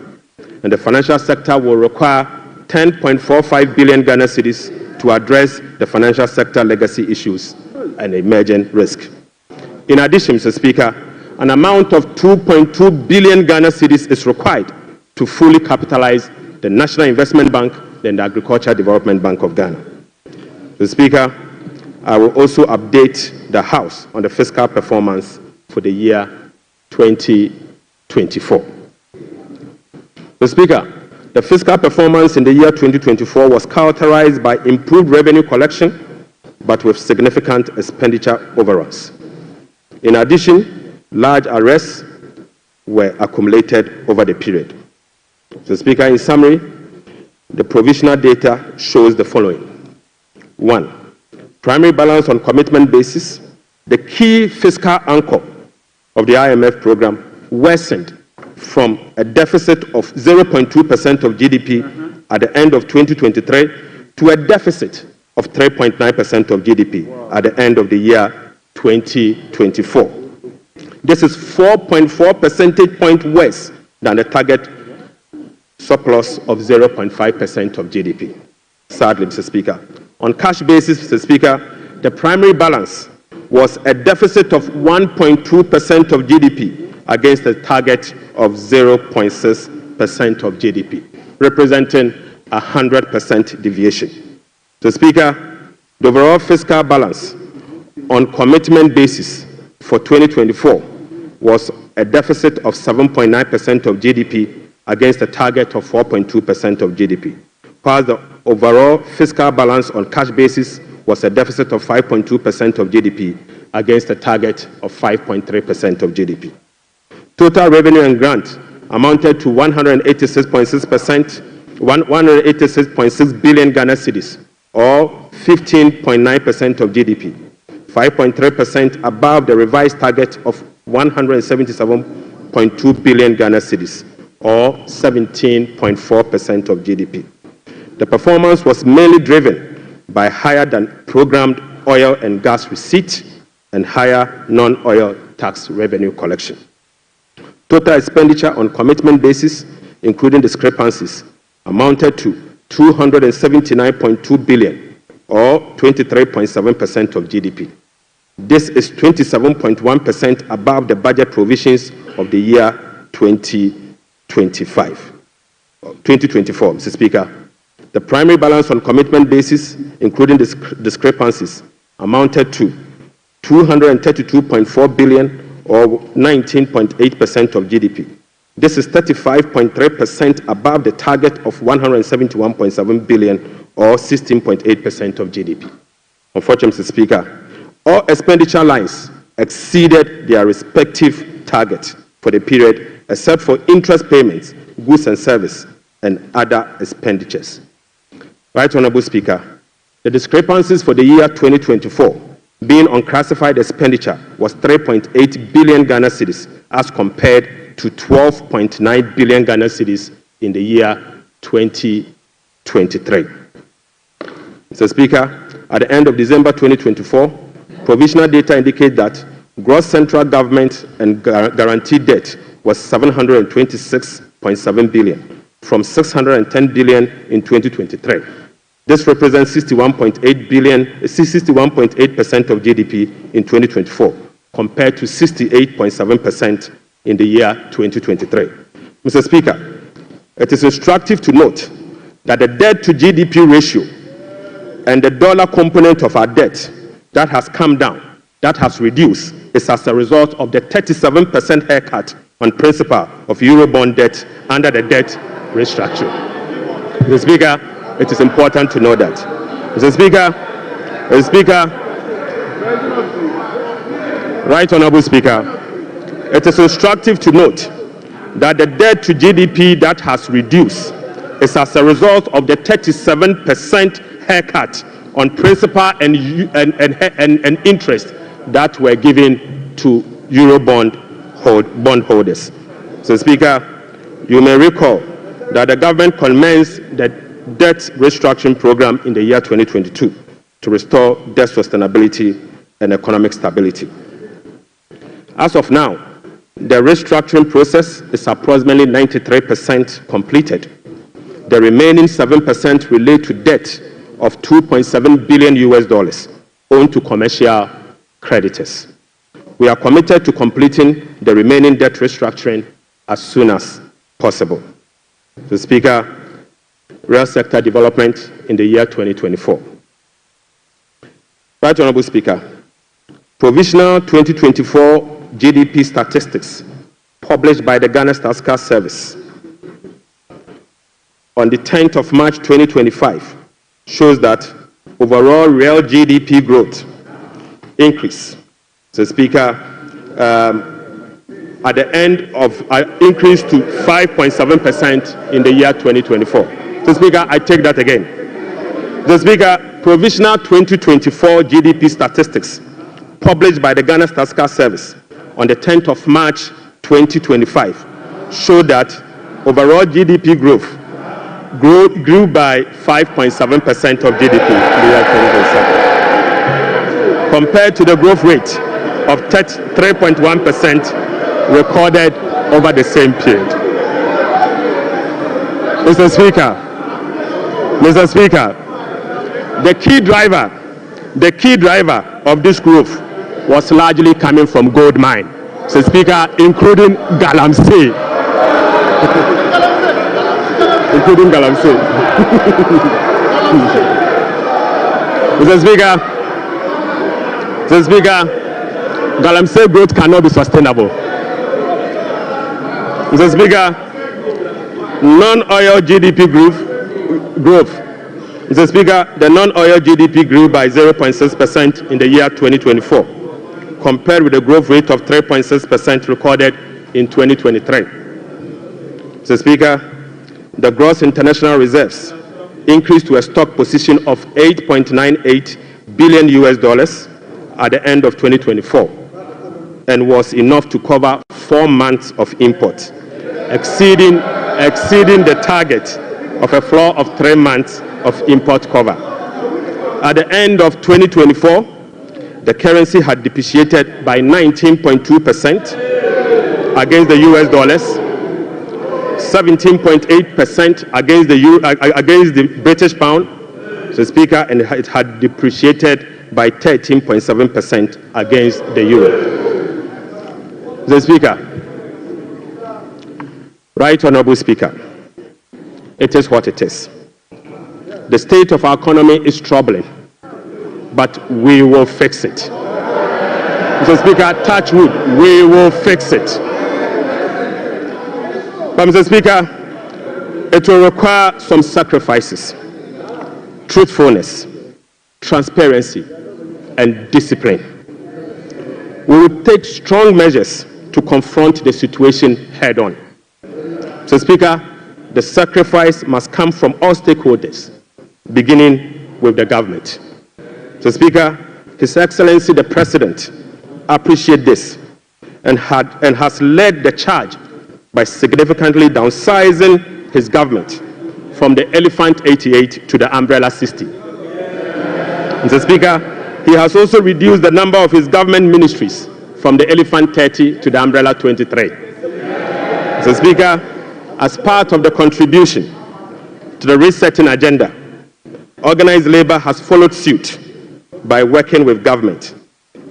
and the financial sector will require 10.45 billion Ghana cedis to address the financial sector legacy issues and emerging risk. In addition, Mr. Speaker, an amount of 2.2 billion Ghana cedis is required to fully capitalize the National Investment Bank and the Agricultural Development Bank of Ghana. Mr. Speaker, I will also update the House on the fiscal performance for the year 2024. Mr. Speaker, the fiscal performance in the year 2024 was characterized by improved revenue collection, but with significant expenditure overruns. In addition, large arrests were accumulated over the period. So, Speaker, in summary, the provisional data shows the following. 1. Primary balance on commitment basis the key fiscal anchor of the IMF program worsened from a deficit of 0.2% of GDP at the end of 2023 to a deficit of 3.9% of GDP at the end of the year 2024. This is 4.4 percentage points worse than the target surplus of 0.5% of GDP. Sadly, Mr. Speaker. On cash basis, Mr. Speaker, the primary balance was a deficit of 1.2% of GDP against a target of 0.6% of GDP, representing a 100% deviation. Mr. Speaker, the overall fiscal balance on commitment basis for 2024 was a deficit of 7.9% of GDP against a target of 4.2% of GDP, while the overall fiscal balance on cash basis was a deficit of 5.2% of GDP against a target of 5.3% of GDP. Total revenue and grant amounted to 186.6 billion Ghana cedis, or 15.9% of GDP, 5.3% above the revised target of 177.2 billion Ghana cedis, or 17.4% of GDP. The performance was mainly driven by higher than programmed oil and gas receipt and higher non-oil tax revenue collection. Total expenditure on commitment basis, including discrepancies, amounted to 279.2 billion, or 23.7% of GDP. This is 27.1% above the budget provisions of the year 2024, Mr. Speaker. The primary balance on commitment basis, including discrepancies, amounted to 232.4 billion, or 19.8% of GDP. This is 35.3% above the target of 171.7 billion, or 16.8% of GDP. Unfortunately, Mr. Speaker, all expenditure lines exceeded their respective targets for the period, except for interest payments, goods and service, and other expenditures. Right Honorable Speaker, the discrepancies for the year 2024 being unclassified expenditure was 3.8 billion Ghana cedis as compared to 12.9 billion Ghana cedis in the year 2023. Mr. Speaker, at the end of December 2024, provisional data indicate that gross central government and guaranteed debt was 726.7 billion from 610 billion in 2023. This represents 61.8% of GDP in 2024, compared to 68.7% in the year 2023. Mr. Speaker, it is instructive to note that the debt to GDP ratio and the dollar component of our debt that has come down, that has reduced, is as a result of the 37% haircut on principal of Eurobond debt under the debt restructuring. Mr. Speaker, it is important to know that. Mr. Speaker, Right Honorable Speaker, it is instructive to note that the debt to GDP that has reduced is as a result of the 37% haircut on principal and interest that were given to Eurobond bondholders. So, Speaker, you may recall that the government commenced the debt restructuring program in the year 2022 to restore debt sustainability and economic stability. As of now, the restructuring process is approximately 93% completed. The remaining 7% relate to debt of $2.7 billion owed to commercial creditors. We are committed to completing the remaining debt restructuring as soon as possible. So, Speaker, real sector development in the year 2024. Right Honorable Speaker, provisional 2024 GDP statistics published by the Ghana Statistical Service on the 10th of March 2025 shows that overall real GDP growth increase. So, Speaker, at the end of increase to 5.7% in the year 2024. So, Speaker, I take that again. The Speaker, provisional 2024 GDP statistics published by the Ghana Statistical Service on the 10th of March 2025 showed that overall GDP growth grew by 5.7% of GDP in the year 2027, compared to the growth rate of 3.1% recorded over the same period. Mr. Speaker, the key driver of this growth was largely coming from gold mine, Mr. Speaker, including Galamsey. Including Galamsey. Mr. Speaker, Galamsey growth cannot be sustainable. Mr. Speaker, non-oil GDP growth. Mr. Speaker, the non-oil GDP grew by 0.6% in the year 2024, compared with the growth rate of 3.6% recorded in 2023. Mr. Speaker, the gross international reserves increased to a stock position of $8.98 billion at the end of 2024, and was enough to cover 4 months of imports, exceeding the target of a floor of 3 months of import cover. At the end of 2024, the currency had depreciated by 19.2% against the US dollars, 17.8% against the British pound, Mr. Speaker, and it had depreciated by 13.7% against the euro. Mr. Speaker, Right Honorable Speaker, it is what it is. The state of our economy is troubling, but we will fix it. Mr. Speaker, touch wood, we will fix it. But Mr. Speaker, it will require some sacrifices, truthfulness, transparency, and discipline. We will take strong measures to confront the situation head on. Mr. Speaker, the sacrifice must come from all stakeholders, beginning with the government. Mr. Speaker, His Excellency the President appreciates this and has led the charge by significantly downsizing his government from the Elephant 88 to the Umbrella 60. Mr. Speaker, he has also reduced the number of his government ministries from the Elephant 30 to the Umbrella 23. Mr. Speaker, as part of the contribution to the resetting agenda, organized labor has followed suit by working with government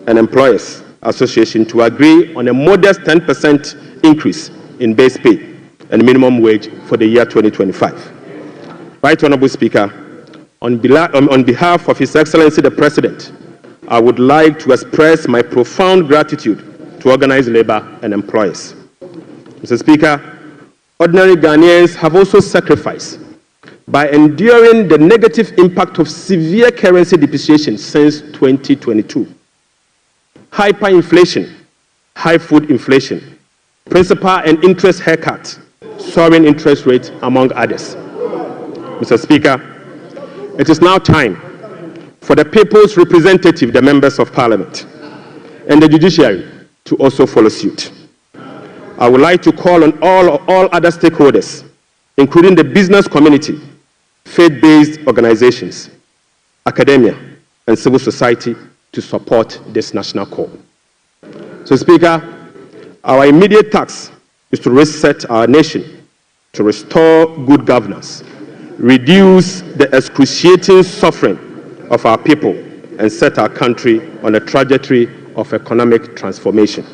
and employers association to agree on a modest 10% increase in base pay and minimum wage for the year 2025. Right Honorable Speaker, on behalf of His Excellency the President, I would like to express my profound gratitude to organized labor and employers. Mr. Speaker, ordinary Ghanaians have also sacrificed by enduring the negative impact of severe currency depreciation since 2022. Hyperinflation, high food inflation, principal and interest haircuts, soaring interest rates, among others. Mr. Speaker, it is now time for the people's representative, the members of parliament, and the judiciary to also follow suit. I would like to call on all other stakeholders, including the business community, faith-based organizations, academia, and civil society to support this national call. So, Speaker, our immediate task is to reset our nation, to restore good governance, reduce the excruciating suffering of our people, and set our country on a trajectory of economic transformation.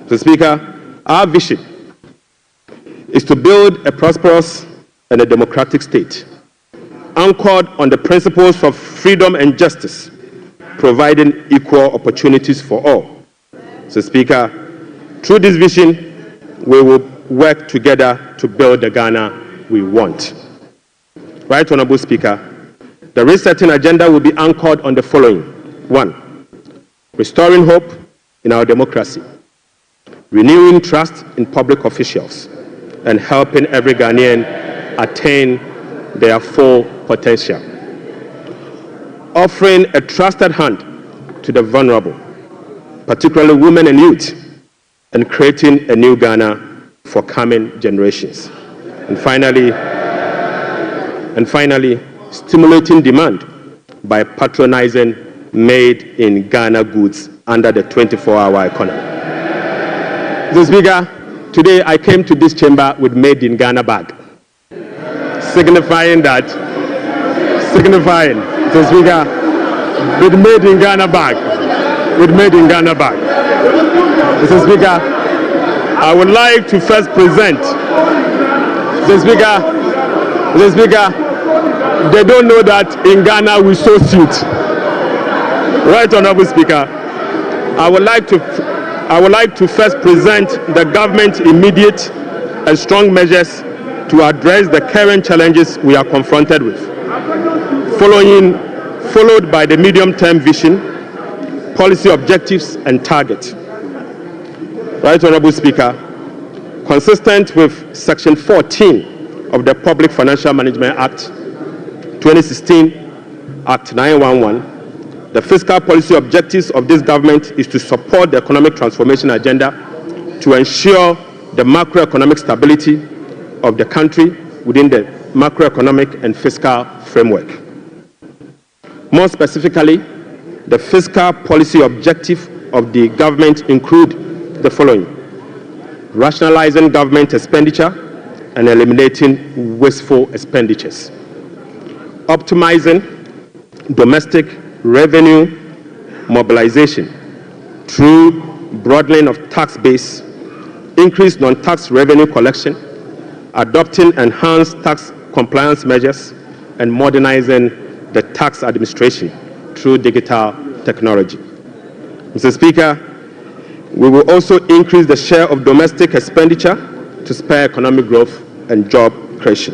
So, Speaker, our vision is to build a prosperous and a democratic state, anchored on the principles of freedom and justice, providing equal opportunities for all. So, Speaker, through this vision, we will work together to build the Ghana we want. Right Honorable Speaker, the resetting agenda will be anchored on the following. 1, restoring hope in our democracy, renewing trust in public officials, and helping every Ghanaian attain their full potential. Offering a trusted hand to the vulnerable particularly women and youth, and creating a new Ghana for coming generations. And finally, stimulating demand by patronizing made-in-Ghana goods under the 24-hour economy. Mr. Speaker, today I came to this chamber with made-in-Ghana bag, signifying, Mr. Speaker, with made-in-Ghana bag, Mr. Speaker, I would like to first present, Mr. Speaker, they don't know that in Ghana we sew suit. Right, Honorable Speaker, I would like to first present the government's immediate and strong measures to address the current challenges we are confronted with, followed by the medium-term vision, policy objectives and targets. Right, Honorable Speaker, consistent with Section 14 of the Public Financial Management Act 2016, Act 911, the fiscal policy objectives of this government is to support the economic transformation agenda to ensure the macroeconomic stability of the country within the macroeconomic and fiscal framework. More specifically, the fiscal policy objective of the government include the following: rationalizing government expenditure and eliminating wasteful expenditures, optimizing domestic revenue mobilization through broadening of tax base, increased non-tax revenue collection, adopting enhanced tax compliance measures, and modernizing the tax administration through digital technology. Mr. Speaker, we will also increase the share of domestic expenditure to spur economic growth and job creation.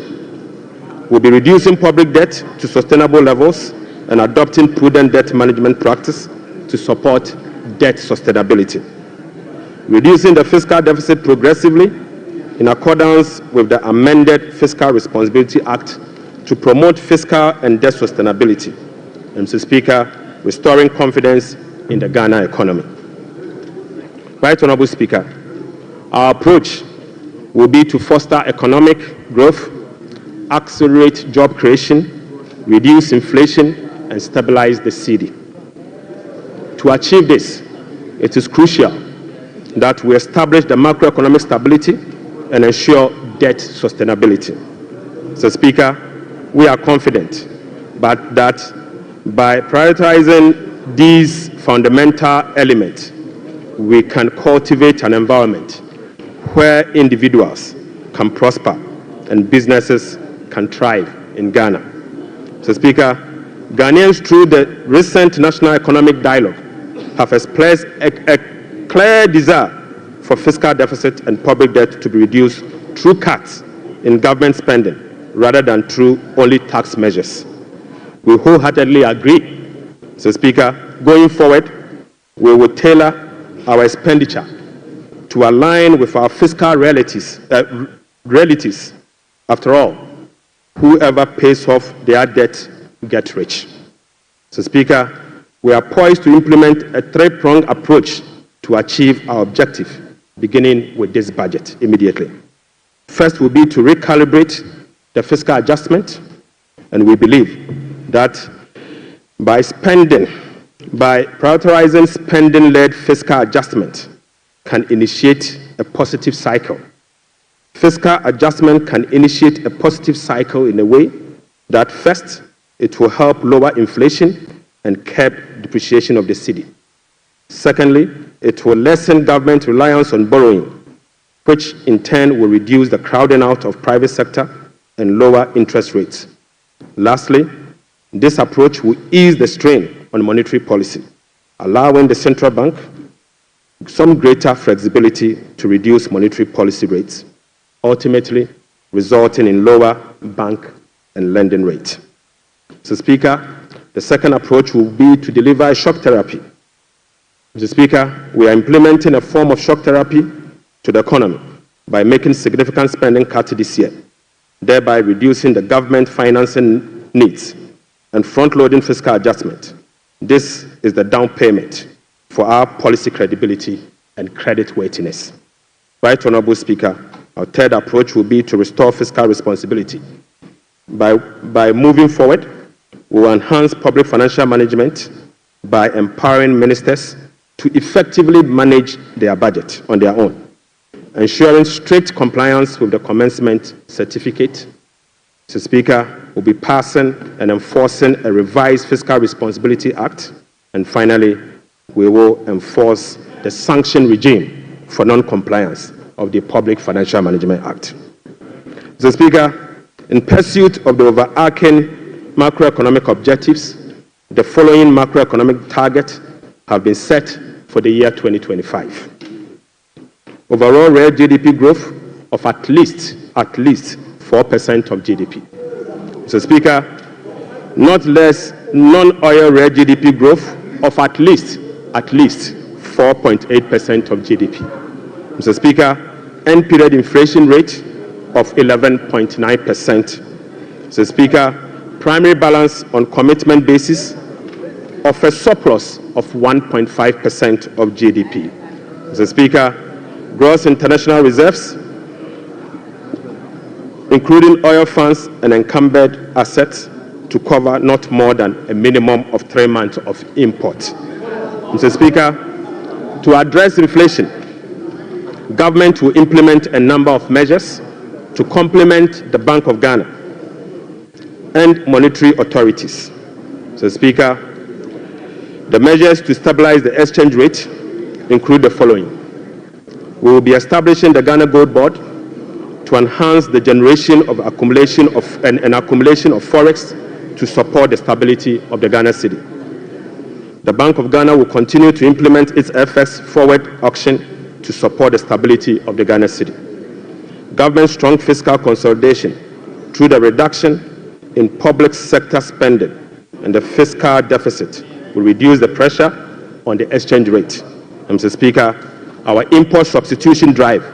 We'll be reducing public debt to sustainable levels and adopting prudent debt management practice to support debt sustainability. Reducing the fiscal deficit progressively in accordance with the amended Fiscal Responsibility Act to promote fiscal and debt sustainability. And Mr. Speaker, restoring confidence in the Ghana economy. Right, Honorable Speaker, our approach will be to foster economic growth, accelerate job creation, reduce inflation, and stabilize the cedi. To achieve this, it is crucial that we establish the macroeconomic stability and ensure debt sustainability. Mr. Speaker, we are confident that by prioritizing these fundamental elements, we can cultivate an environment where individuals can prosper and businesses can thrive in Ghana. Mr. Speaker, Ghanaians, through the recent National Economic Dialogue, have expressed a clear desire for fiscal deficit and public debt to be reduced through cuts in government spending rather than through only tax measures. We wholeheartedly agree, Mr. Speaker, going forward, we will tailor our expenditure to align with our fiscal realities. After all, whoever pays off their debt gets rich. So, Speaker, we are poised to implement a three-pronged approach to achieve our objective, beginning with this budget immediately. First will be to recalibrate the fiscal adjustment, and we believe that by prioritizing spending-led fiscal adjustment can initiate a positive cycle. Fiscal adjustment can initiate a positive cycle in a way that first, it will help lower inflation and curb depreciation of the cedi. Secondly, it will lessen government reliance on borrowing, which in turn will reduce the crowding out of private sector and lower interest rates. Lastly, this approach will ease the strain on monetary policy, allowing the central bank some greater flexibility to reduce monetary policy rates, ultimately resulting in lower bank and lending rates. Mr. Speaker, the second approach will be to deliver a shock therapy. Mr. Speaker, we are implementing a form of shock therapy to the economy by making significant spending cuts this year, thereby reducing the government financing needs and front-loading fiscal adjustment. This is the down payment for our policy credibility and creditworthiness. Right Honorable Speaker, our third approach will be to restore fiscal responsibility. By moving forward, we will enhance public financial management by empowering ministers to effectively manage their budget on their own, ensuring strict compliance with the commencement certificate. Mr. Speaker, we'll be passing and enforcing a revised Fiscal Responsibility Act, and finally, we will enforce the sanction regime for non-compliance of the Public Financial Management Act. Mr. Speaker, in pursuit of the overarching macroeconomic objectives, the following macroeconomic targets have been set for the year 2025. Overall real GDP growth of at least 4% of GDP. Mr. Speaker, not less non-oil real GDP growth of at least 4.8% of GDP. Mr. Speaker, end period inflation rate of 11.9%. Mr. Speaker, primary balance on commitment basis of a surplus of 1.5% of GDP. Mr. Speaker, gross international reserves, including oil funds and encumbered assets, to cover not more than a minimum of 3 months of import. Mr. Speaker, to address inflation, government will implement a number of measures to complement the Bank of Ghana and monetary authorities. Mr. Speaker, the measures to stabilize the exchange rate include the following. We will be establishing the Ghana Gold Board to enhance the generation of accumulation of forex to support the stability of the Ghana cedi. The Bank of Ghana will continue to implement its FX forward auction to support the stability of the Ghana cedi. Government's strong fiscal consolidation through the reduction in public sector spending and the fiscal deficit will reduce the pressure on the exchange rate. Mr. Speaker, our import substitution drive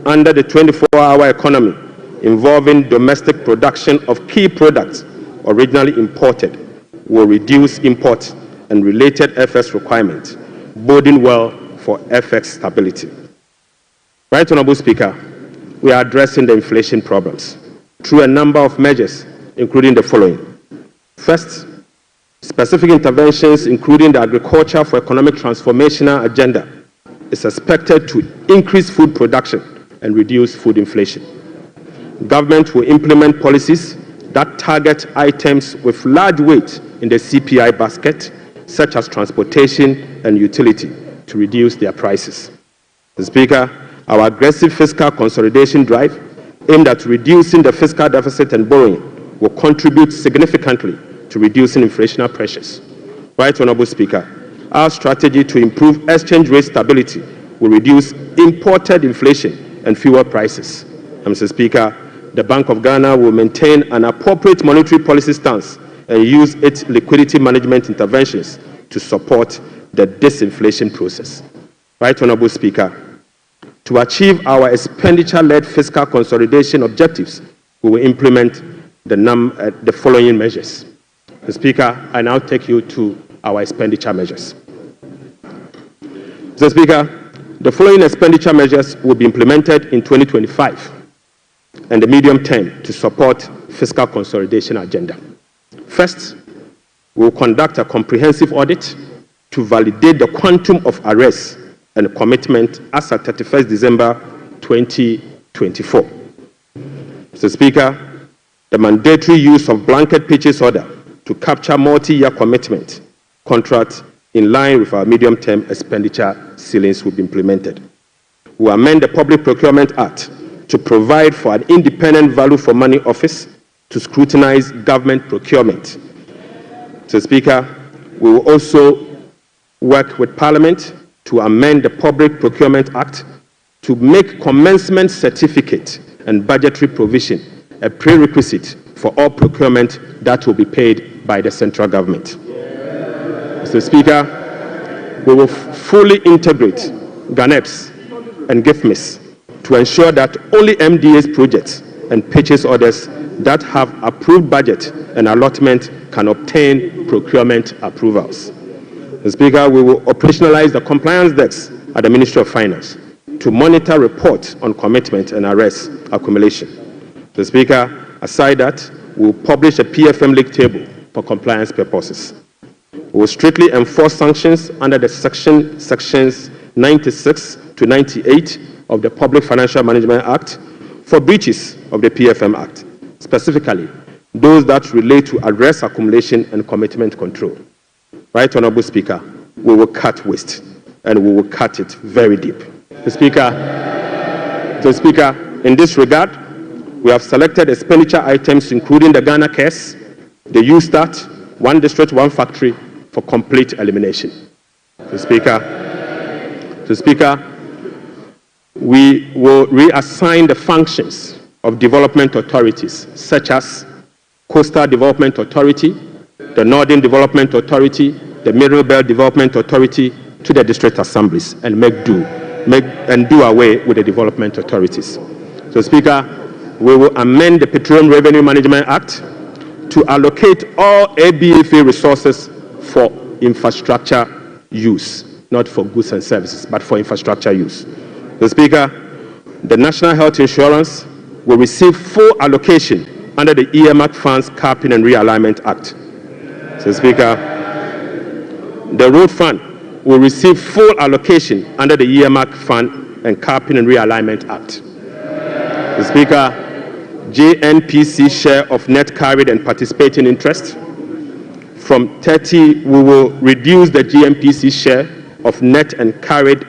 under the 24-hour economy involving domestic production of key products originally imported will reduce import and related FX requirements, boding well for FX stability. Right Honorable Speaker, we are addressing the inflation problems through a number of measures, including the following. First, specific interventions, including the Agriculture for Economic Transformational Agenda, is expected to increase food production and reduce food inflation. Government will implement policies that target items with large weight in the CPI basket, such as transportation and utility, to reduce their prices. Mr. Speaker, our aggressive fiscal consolidation drive aimed at reducing the fiscal deficit and borrowing will contribute significantly to reducing inflationary pressures. Right Honorable Speaker, our strategy to improve exchange rate stability will reduce imported inflation and fuel prices. And Mr. Speaker, the Bank of Ghana will maintain an appropriate monetary policy stance and use its liquidity management interventions to support the disinflation process. Right Honorable Speaker, to achieve our expenditure-led fiscal consolidation objectives, we will implement the following measures. Mr. Speaker, I now take you to our expenditure measures. Mr. Speaker, the following expenditure measures will be implemented in 2025 and the medium term to support fiscal consolidation agenda. First, we will conduct a comprehensive audit to validate the quantum of arrests and commitment as at 31st December 2024. Mr. Speaker, the mandatory use of blanket purchase order to capture multi-year commitment contracts in line with our medium-term expenditure ceilings will be implemented. We will amend the Public Procurement Act to provide for an independent value for money office to scrutinize government procurement. Mr. Speaker, we will also work with Parliament to amend the Public Procurement Act to make commencement certificate and budgetary provision a prerequisite for all procurement that will be paid by the central government. Mr. Speaker, we will fully integrate GANEPS and GIFMIS to ensure that only MDA's projects and purchase orders that have approved budget and allotment can obtain procurement approvals. Mr. Speaker, we will operationalize the compliance desk at the Ministry of Finance to monitor reports on commitment and arrest accumulation. Mr. Speaker, aside that, we will publish a PFM league table for compliance purposes. We will strictly enforce sanctions under the sections 96 to 98 of the Public Financial Management Act for breaches of the PFM Act, specifically those that relate to arrest accumulation and commitment control. Right, Honorable Speaker, we will cut waste, and we will cut it very deep. Mr. Speaker, in this regard, we have selected expenditure items including the Ghana Cares, the USTAT, One District, One Factory for complete elimination. Mr. Speaker, we will reassign the functions of development authorities such as Coastal Development Authority, the Northern Development Authority, the Middle Belt Development Authority to the district assemblies and do away with the development authorities. So, Speaker, we will amend the Petroleum Revenue Management Act to allocate all ABFA resources for infrastructure use, not for goods and services, but for infrastructure use. So, Speaker, the National Health Insurance will receive full allocation under the earmark funds capping and realignment act. So, Speaker, the road fund will receive full allocation under the earmark fund and capping and realignment act. So, Speaker, JNPC share of net carried and participating interest from 30, we will reduce the JNPC share of net carried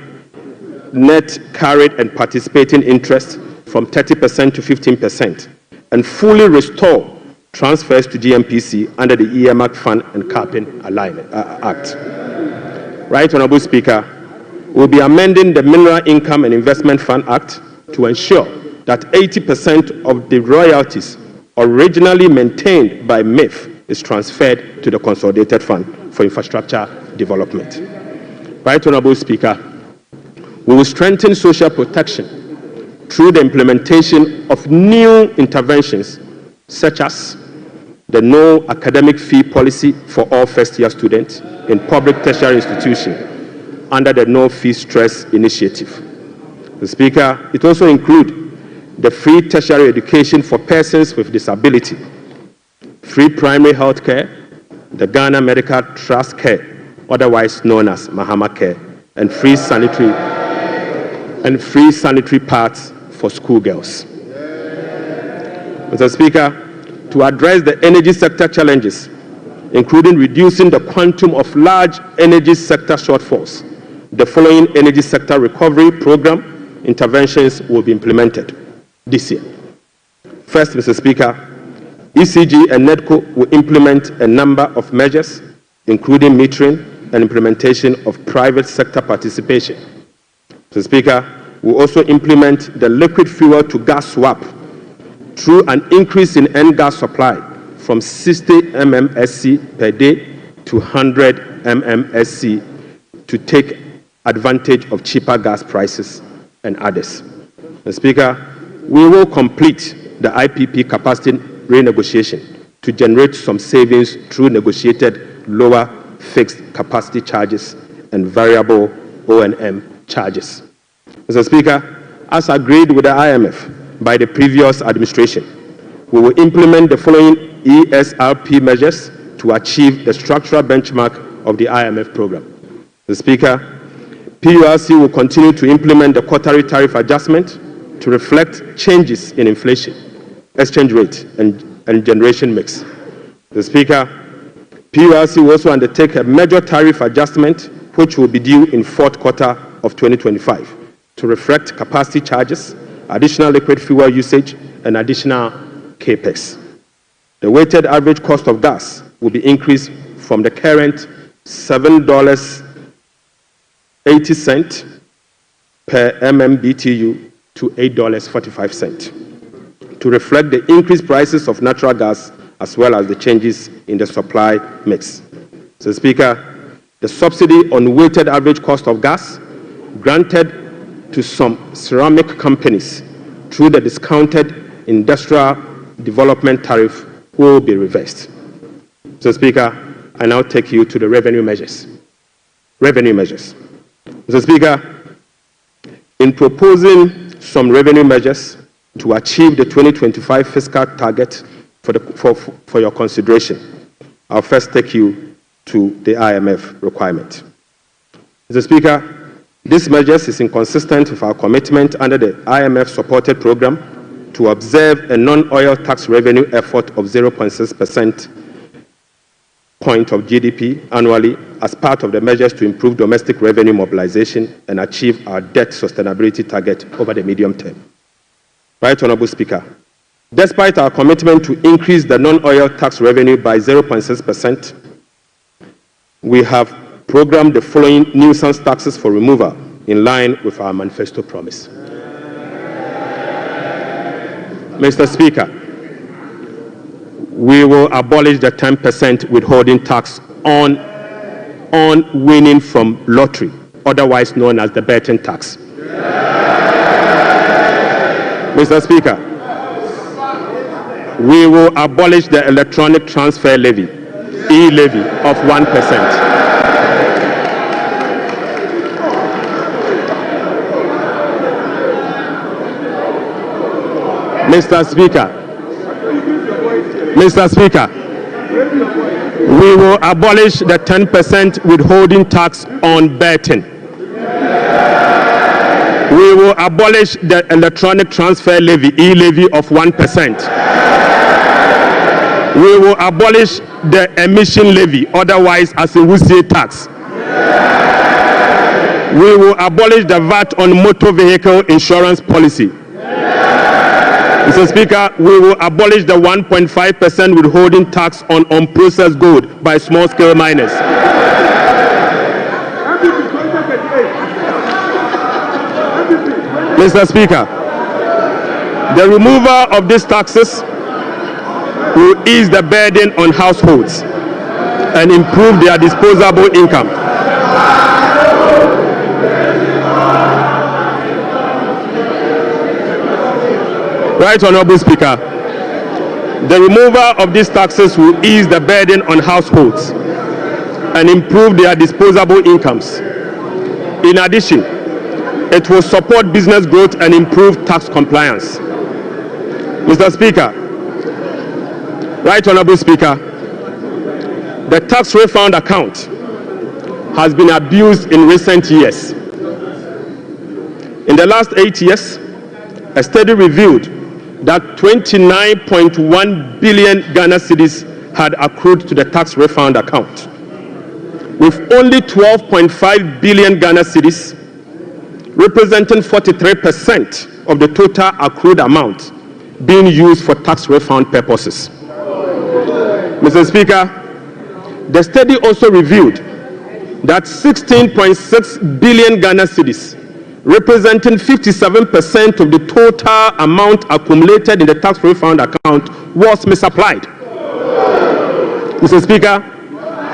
and participating interest from 30% to 15%, and fully restore transfers to GMPC under the earmark fund and capping alignment act. Right, Honorable Speaker, we'll be amending the Mineral Income and Investment Fund Act to ensure that 80% of the royalties originally maintained by MIF is transferred to the Consolidated Fund for Infrastructure Development. Right, Honorable Speaker, we will strengthen social protection through the implementation of new interventions such as the no academic fee policy for all first-year students in public tertiary institutions under the No Fee Stress initiative. The Speaker, it also includes the free tertiary education for persons with disability, free primary health care, the Ghana Medical Trust Care, otherwise known as Mahama Care, and free sanitary pads for schoolgirls. Mr. Speaker, to address the energy sector challenges, including reducing the quantum of large energy sector shortfalls, the following energy sector recovery program interventions will be implemented this year. First, Mr. Speaker, ECG and NEDCO will implement a number of measures, including metering and implementation of private sector participation. Mr. Speaker, we'll also implement the liquid fuel to gas swap through an increase in end gas supply from 60 MMSC per day to 100 MMSC to take advantage of cheaper gas prices and others. Mr. Speaker, we will complete the IPP capacity renegotiation to generate some savings through negotiated lower fixed capacity charges and variable O&M charges. Mr. Speaker, as agreed with the IMF by the previous administration, we will implement the following ESRP measures to achieve the structural benchmark of the IMF program. Mr. Speaker, PURC will continue to implement the quarterly tariff adjustment to reflect changes in inflation, exchange rate, and generation mix. Mr. Speaker, PURC will also undertake a major tariff adjustment which will be due in fourth quarter of 2025 to reflect capacity charges, additional liquid fuel usage, and additional capex. The weighted average cost of gas will be increased from the current $7.80 per MMBTU to $8.45 to reflect the increased prices of natural gas as well as the changes in the supply mix. Mr. Speaker, the subsidy on weighted average cost of gas granted to some ceramic companies through the discounted industrial development tariff will be reversed. Mr. Speaker, I now take you to the revenue measures. revenue measures. Mr. Speaker, in proposing some revenue measures to achieve the 2025 fiscal target for your consideration, I'll first take you to the IMF requirement. Mr. Speaker, this measures is inconsistent with our commitment under the IMF-supported program to observe a non-oil tax revenue effort of 0.6% point of GDP annually as part of the measures to improve domestic revenue mobilization and achieve our debt sustainability target over the medium term. Right Honorable Speaker, despite our commitment to increase the non-oil tax revenue by 0.6%, we have programmed the following nuisance taxes for removal in line with our manifesto promise. Mr. Speaker, we will abolish the 10% withholding tax on winning from lottery, otherwise known as the betting tax. Mr. Speaker, we will abolish the electronic transfer levy, e-levy of 1%. Mr. Speaker, we will abolish the 10% withholding tax on betting. We will abolish the electronic transfer levy, e-levy of 1%. We will abolish the emission levy, otherwise as a Wusie tax. We will abolish the VAT on motor vehicle insurance policy. Mr. Speaker, we will abolish the 1.5% withholding tax on unprocessed gold by small-scale miners. Mr. Speaker, the removal of these taxes will ease the burden on households and improve their disposable income. Right Honorable Speaker, the removal of these taxes will ease the burden on households and improve their disposable incomes. In addition, it will support business growth and improve tax compliance. Mr. Speaker, Right Honorable Speaker, the tax refund account has been abused in recent years. In the last 8 years, a study revealed that 29.1 billion Ghana cedis had accrued to the tax refund account, with only 12.5 billion Ghana cedis, representing 43% of the total accrued amount, being used for tax refund purposes. Mr. Speaker, the study also revealed that 16.6 billion Ghana cedis, representing 57% of the total amount accumulated in the tax refund account, was misapplied. Mr. Speaker,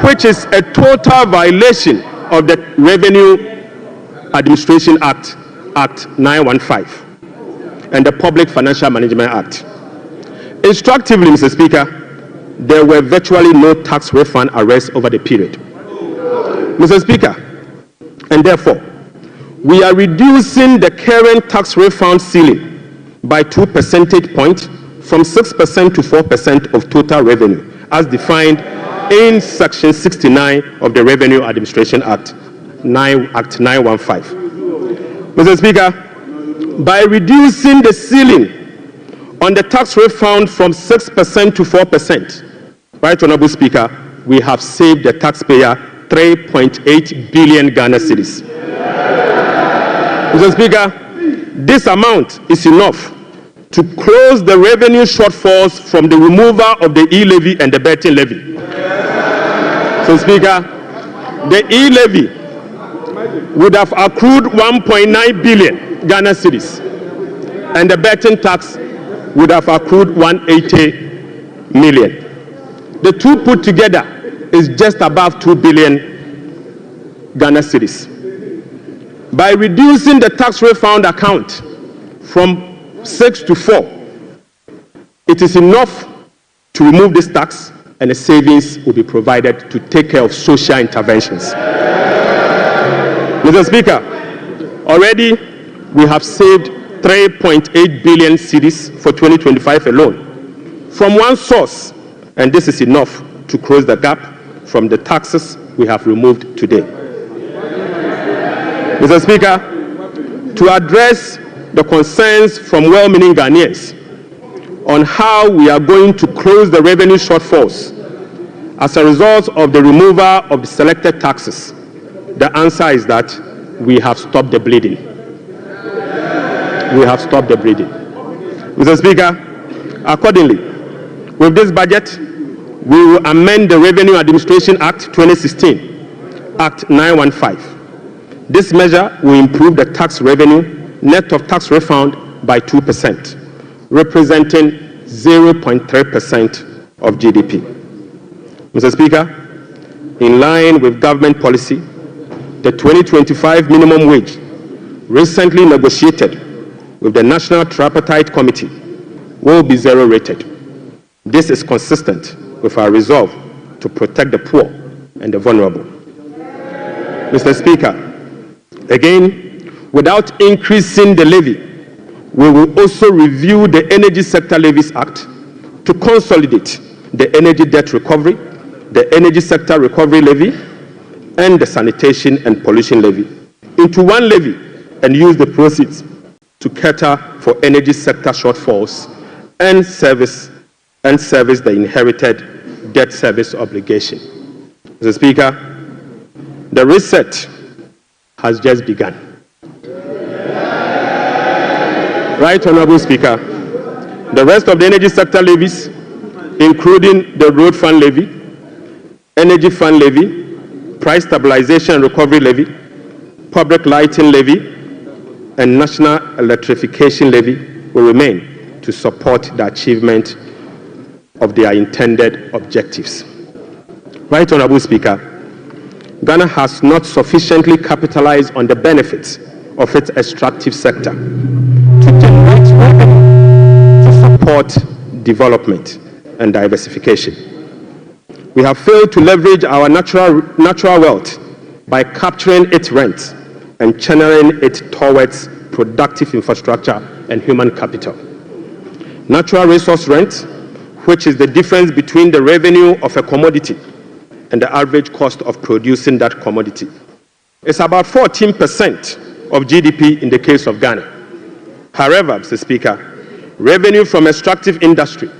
which is a total violation of the Revenue Administration Act, Act 915, and the Public Financial Management Act. Instructively, Mr. Speaker, there were virtually no tax refund arrests over the period. Mr. Speaker, and therefore, we are reducing the current tax refund ceiling by 2 percentage points from 6% to 4% of total revenue, as defined in Section 69 of the Revenue Administration Act, Act 915. Mr. Speaker, by reducing the ceiling on the tax refund from 6% to 4%, Right Honorable Speaker, we have saved the taxpayer 3.8 billion Ghana cedis. Mr. Speaker, this amount is enough to close the revenue shortfalls from the removal of the e-levy and the betting levy. Mr. Speaker, the e-levy would have accrued 1.9 billion Ghana cedis, and the betting tax would have accrued 180 million. The two put together is just above 2 billion Ghana cedis. By reducing the tax refund account from 6 to 4, it is enough to remove this tax, and a savings will be provided to take care of social interventions. Mr. Speaker, already we have saved 3.8 billion cedis for 2025 alone from one source, and this is enough to close the gap from the taxes we have removed today. Mr. Speaker, to address the concerns from well-meaning Ghanaians on how we are going to close the revenue shortfalls as a result of the removal of the selected taxes, the answer is that we have stopped the bleeding. We have stopped the bleeding. Mr. Speaker, accordingly, with this budget, we will amend the Revenue Administration Act 2016, Act 915. This measure will improve the tax revenue net of tax refund by 2%, representing 0.3% of GDP. Mr. Speaker, in line with government policy, the 2025 minimum wage recently negotiated with the National Tripartite Committee will be zero rated. This is consistent with our resolve to protect the poor and the vulnerable. Mr. Speaker, again, without increasing the levy, we will also review the Energy Sector Levies Act to consolidate the energy debt recovery, the Energy Sector Recovery Levy, and the Sanitation and Pollution Levy into one levy and use the proceeds to cater for energy sector shortfalls and service the inherited debt service obligation. Mr. Speaker, the reset has just begun. Right, Honorable Speaker, the rest of the energy sector levies, including the Road Fund Levy, Energy Fund Levy, Price Stabilization and Recovery Levy, Public Lighting Levy, and National Electrification Levy will remain to support the achievement of their intended objectives. Right, Honorable Speaker, Ghana has not sufficiently capitalized on the benefits of its extractive sector to generate revenue to support development and diversification. We have failed to leverage our natural wealth by capturing its rent and channeling it towards productive infrastructure and human capital. Natural resource rent, which is the difference between the revenue of a commodity and the average cost of producing that commodity, is about 14% of GDP in the case of Ghana. However, Mr. Speaker, revenue from extractive industry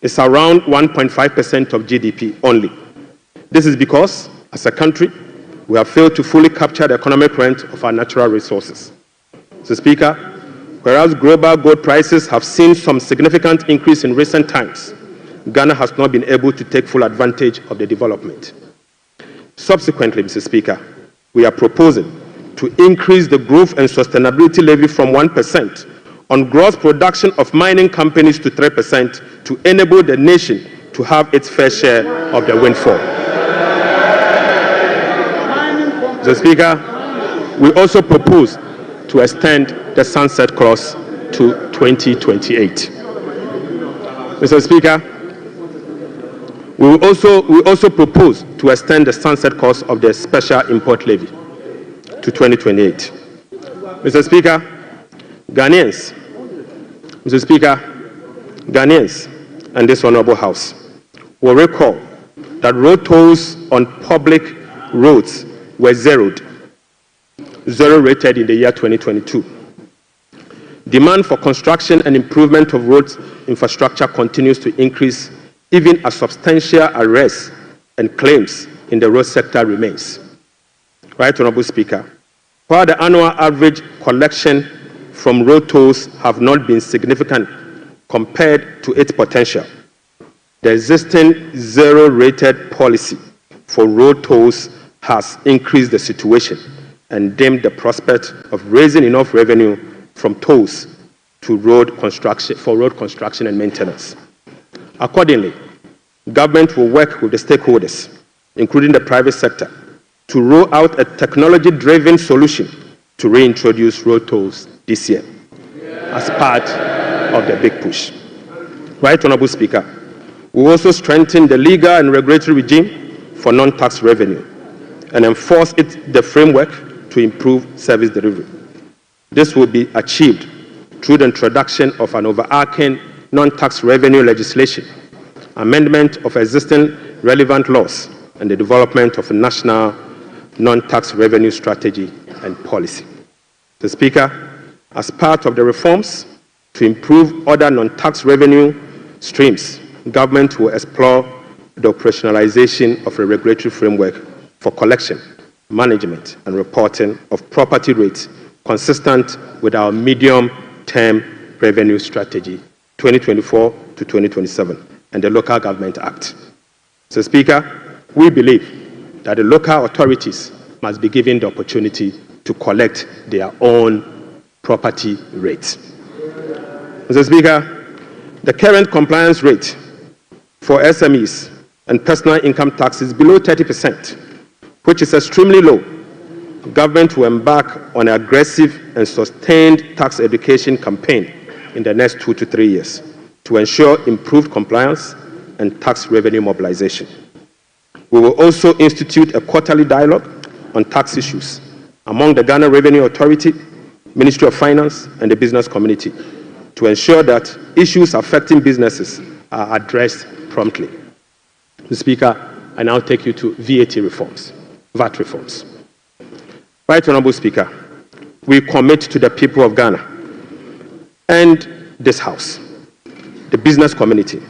is around 1.5% of GDP only. This is because, as a country, we have failed to fully capture the economic rent of our natural resources. Mr. Speaker, whereas global gold prices have seen some significant increase in recent times, Ghana has not been able to take full advantage of the development. Subsequently, Mr. Speaker, we are proposing to increase the Growth and Sustainability Levy from 1% on gross production of mining companies to 3% to enable the nation to have its fair share of the windfall. Mr. Speaker, we also propose to extend the sunset clause to 2028. Mr. Speaker, we also propose to extend the sunset clause of the special import levy to 2028. Mr. Speaker, Ghanaians, and this Honorable House will recall that road tolls on public roads were zero rated in the year 2022. Demand for construction and improvement of road infrastructure continues to increase, even as substantial arrests and claims in the road sector remains. Right, Honorable Speaker, while the annual average collection from road tolls have not been significant compared to its potential, the existing zero-rated policy for road tolls has increased the situation and dimmed the prospect of raising enough revenue from tolls to road construction and maintenance. Accordingly, government will work with the stakeholders, including the private sector, to roll out a technology-driven solution to reintroduce road tolls this year as part of the big push. Right, Honorable Speaker, we will also strengthen the legal and regulatory regime for non-tax revenue and enforce the framework to to improve service delivery. This will be achieved through the introduction of an overarching non-tax revenue legislation, amendment of existing relevant laws, and the development of a national non-tax revenue strategy and policy. Mr. Speaker, as part of the reforms to improve other non-tax revenue streams, government will explore the operationalization of a regulatory framework for collection, management, and reporting of property rates consistent with our medium-term revenue strategy 2024 to 2027 and the Local Government Act. Mr. Speaker, we believe that the local authorities must be given the opportunity to collect their own property rates. Mr. Speaker, the current compliance rate for SMEs and personal income tax is below 30%, which is extremely low. Government will embark on an aggressive and sustained tax education campaign in the next 2 to 3 years to ensure improved compliance and tax revenue mobilization. We will also institute a quarterly dialogue on tax issues among the Ghana Revenue Authority, Ministry of Finance, and the business community to ensure that issues affecting businesses are addressed promptly. Mr. Speaker, I now take you to VAT reforms, VAT reforms. Right Honorable Speaker, we commit to the people of Ghana and this House, the business community,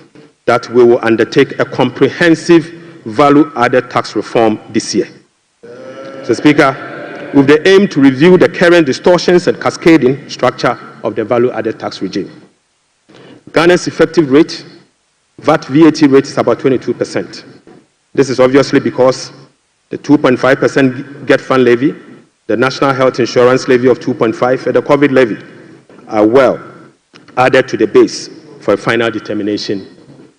that we will undertake a comprehensive value-added tax reform this year. Mr. Speaker, with the aim to review the current distortions and cascading structure of the value-added tax regime. Ghana's effective rate, VAT rate is about 22%. This is obviously because the 2.5% Get Fund levy, the National Health Insurance levy of 2.5%, and the COVID levy are well added to the base for a final determination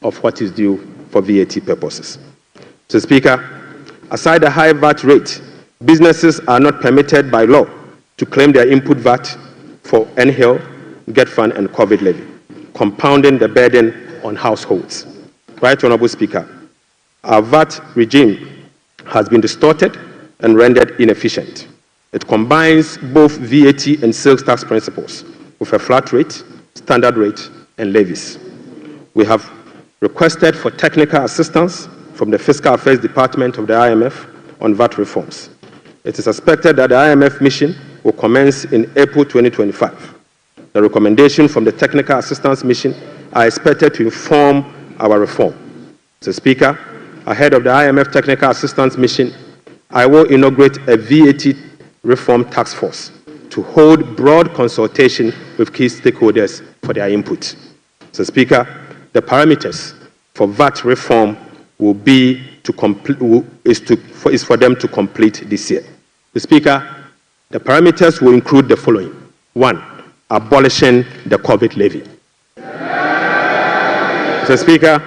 of what is due for VAT purposes. Mr. Speaker, aside the high VAT rate, businesses are not permitted by law to claim their input VAT for NHIL, Get Fund, and COVID levy, compounding the burden on households. Right Honorable Speaker, our VAT regime has been distorted and rendered inefficient. It combines both VAT and sales tax principles with a flat rate, standard rate, and levies. We have requested for technical assistance from the Fiscal Affairs Department of the IMF on VAT reforms. It is expected that the IMF mission will commence in April 2025. The recommendations from the Technical Assistance Mission are expected to inform our reform. Mr. Speaker, ahead of the IMF Technical Assistance Mission, I will inaugurate a VAT reform task force to hold broad consultation with key stakeholders for their input. Mr. Speaker, the parameters for VAT reform will be is for them to complete this year. Mr. Speaker, the parameters will include the following. 1, abolishing the COVID levy. Mr. Speaker,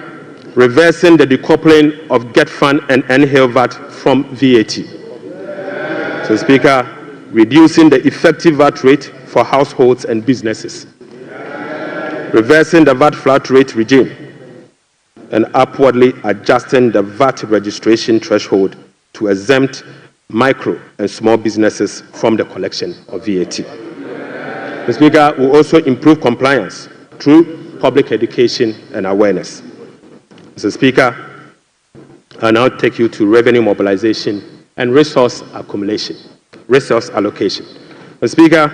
reversing the decoupling of Get Fund and NHIL VAT from VAT. Mr. Speaker, reducing the effective VAT rate for households and businesses. Reversing the VAT flat rate regime and upwardly adjusting the VAT registration threshold to exempt micro and small businesses from the collection of VAT. Mr. Speaker, will also improve compliance through public education and awareness. Mr. Speaker, I now take you to revenue mobilization and resource accumulation, resource allocation. Mr. Speaker,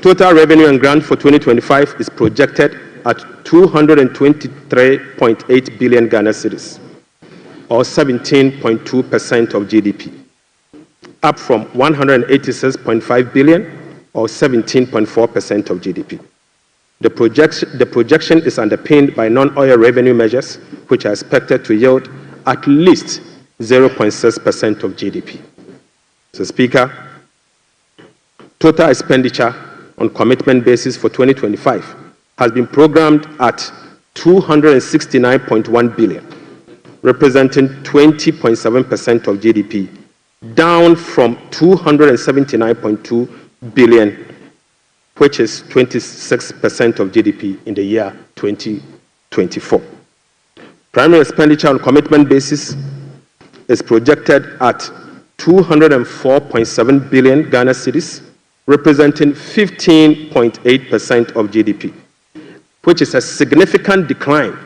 total revenue and grant for 2025 is projected at 223.8 billion Ghana cedis, or 17.2% of GDP, up from 186.5 billion, or 17.4% of GDP. The projection is underpinned by non-oil revenue measures, which are expected to yield at least 0.6% of GDP. Mr. Speaker, total expenditure on commitment basis for 2025 has been programmed at 269.1 billion, representing 20.7% of GDP, down from 279.2 billion, which is 26% of GDP in the year 2024. Primary expenditure on commitment basis is projected at 204.7 billion Ghana cedis, representing 15.8% of GDP, which is a significant decline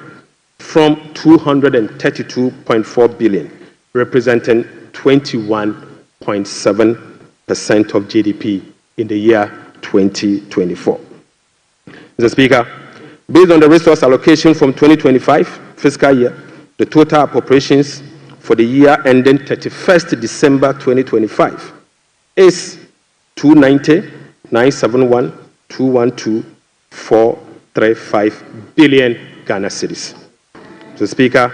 from 232.4 billion, representing 21.7% of GDP in the year 2024. Mr. Speaker, based on the resource allocation from 2025 fiscal year, the total appropriations for the year ending 31st December 2025 is 290,971,212,435 billion Ghana cedis. Mr. Speaker,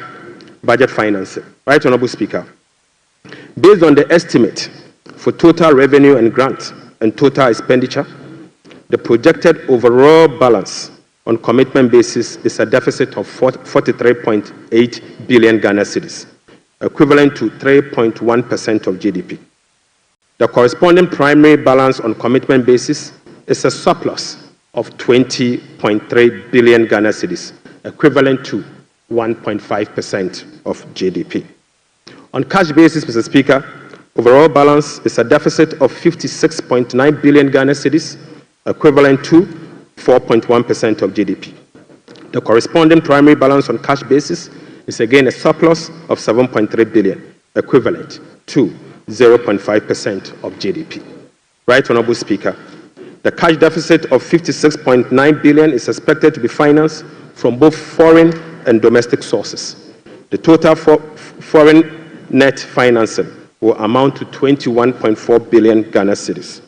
budget financing. Right Honorable Speaker, based on the estimate for total revenue and grant and total expenditure, the projected overall balance on commitment basis is a deficit of 43.8 billion Ghana cedis, equivalent to 3.1% of GDP. The corresponding primary balance on commitment basis is a surplus of 20.3 billion Ghana cedis, equivalent to 1.5% of GDP. On cash basis, Mr. Speaker, overall balance is a deficit of 56.9 billion Ghana cedis, equivalent to 4.1% of GDP. The corresponding primary balance on cash basis is again a surplus of 7.3 billion, equivalent to 0.5% of GDP. Right Honorable Speaker, the cash deficit of 56.9 billion is expected to be financed from both foreign and domestic sources. The total foreign net financing will amount to 21.4 billion Ghana cedis.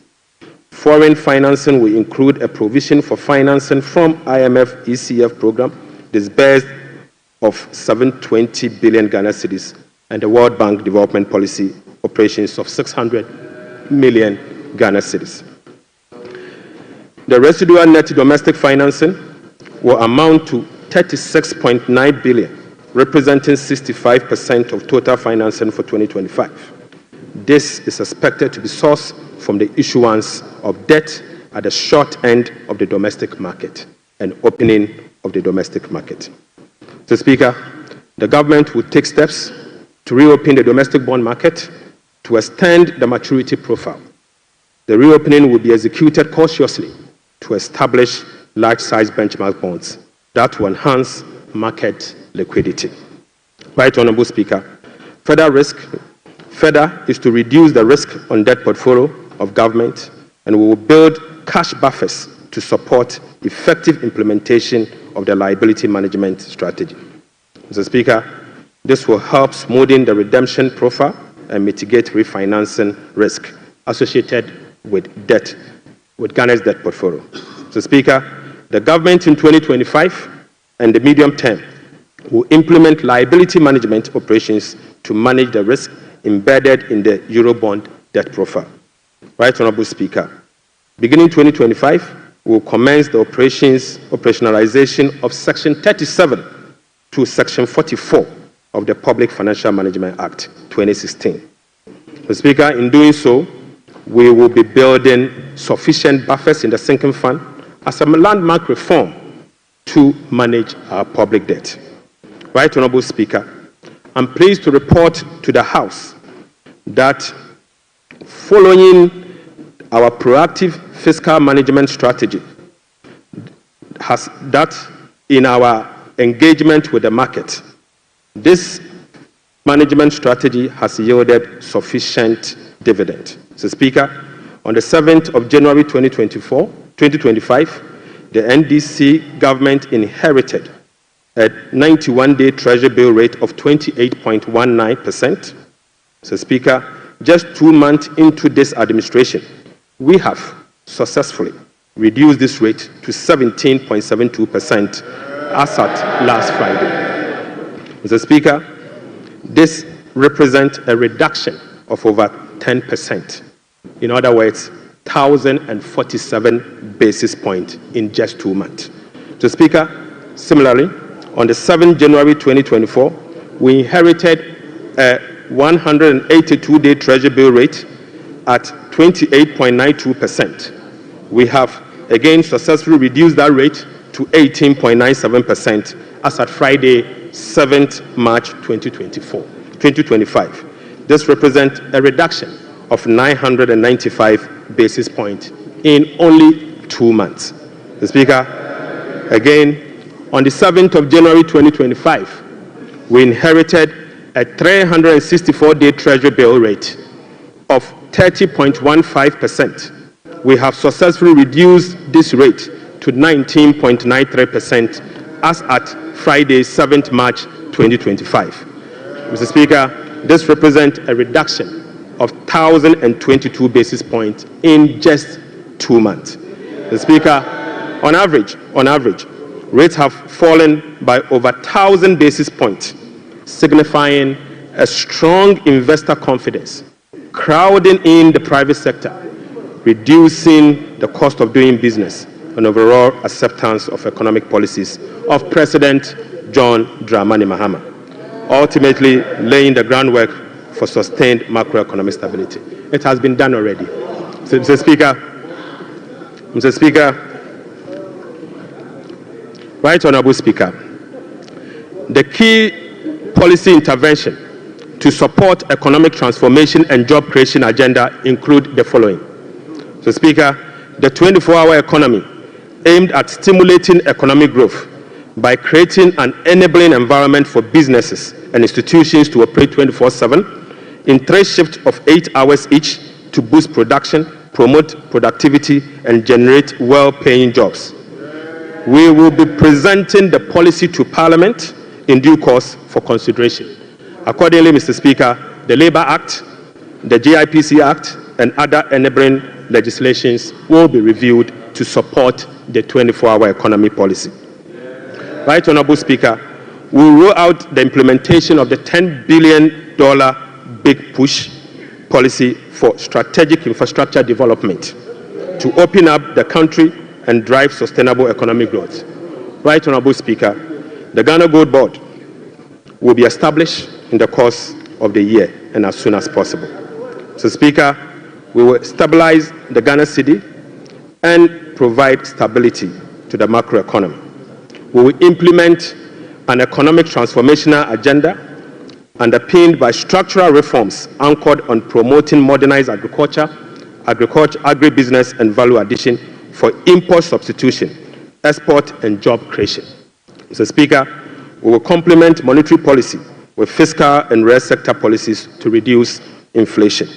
Foreign financing will include a provision for financing from IMF ECF program disbursed of 720 billion Ghana cedis and the World Bank Development Policy operations of 600 million Ghana cedis. The residual net domestic financing will amount to 36.9 billion, representing 65% of total financing for 2025. This is expected to be sourced from the issuance of debt at the short end of the domestic market and opening of the domestic market. Mr. Speaker, the government will take steps to reopen the domestic bond market to extend the maturity profile. The reopening will be executed cautiously to establish large-size benchmark bonds that will enhance market liquidity. Right Honorable Speaker, further is to reduce the risk on debt portfolio of government, and we will build cash buffers to support effective implementation of the liability management strategy. Mr. Speaker, this will help smoothing the redemption profile and mitigate refinancing risk associated with Ghana's debt portfolio. Mr. Speaker, the government in 2025 and the medium term will implement liability management operations to manage the risk embedded in the Eurobond debt profile. Right Honorable Speaker, beginning 2025, we will commence the operationalization of Section 37 to Section 44 of the Public Financial Management Act 2016. Mr. Speaker, in doing so, we will be building sufficient buffers in the sinking fund as a landmark reform to manage our public debt. Right Honorable Speaker, I'm pleased to report to the House that following our proactive fiscal management strategy, in our engagement with the market, this management strategy has yielded sufficient dividend. Mr. Speaker, on the 7th of January 2025, the NDC government inherited a 91-day Treasury bill rate of 28.19%. Mr. Speaker, just 2 months into this administration, we have successfully reduced this rate to 17.72% as at last Friday. Mr. Speaker, this represents a reduction of over 10%. In other words, 1,047 basis points in just 2 months. Mr. Speaker, similarly, on the 7th January 2024, we inherited a 182-day Treasury bill rate at 28.92%. We have again successfully reduced that rate to 18.97% as at Friday, 7th March 2025. This represents a reduction of 995 basis points in only 2 months. Mr. Speaker, again, on the 7th of January 2025, we inherited a 364-day Treasury bill rate of 30.15%. We have successfully reduced this rate to 19.93% as at Friday, 7th March 2025. Mr. Speaker, this represents a reduction of 1,022 basis points in just 2 months. Mr. Speaker, on average, rates have fallen by over 1,000 basis points, signifying a strong investor confidence, crowding in the private sector, reducing the cost of doing business, and overall acceptance of economic policies of President John Dramani Mahama, ultimately laying the groundwork for sustained macroeconomic stability. It has been done already. So, Mr. Speaker, Right Honorable Speaker, the key policy intervention to support economic transformation and job creation agenda include the following. So, Speaker, the 24-hour economy aimed at stimulating economic growth by creating an enabling environment for businesses and institutions to operate 24/7 in 3 shifts of 8 hours each to boost production, promote productivity, and generate well-paying jobs. We will be presenting the policy to Parliament in due course for consideration. Accordingly, Mr. Speaker, the Labour Act, the GIPC Act, and other enabling legislations will be reviewed to support the 24-hour economy policy. Right Honorable Speaker, we will roll out the implementation of the $10 billion Big Push policy for strategic infrastructure development to open up the country and drive sustainable economic growth. Right Honorable Speaker, the Ghana Gold Board will be established in the course of the year and as soon as possible. So, Speaker, we will stabilize the Ghana cedi and provide stability to the macroeconomy. We will implement an economic transformational agenda underpinned by structural reforms anchored on promoting modernized agriculture, agribusiness, and value addition for import substitution, export, and job creation. Mr. Speaker, we will complement monetary policy with fiscal and rare sector policies to reduce inflation.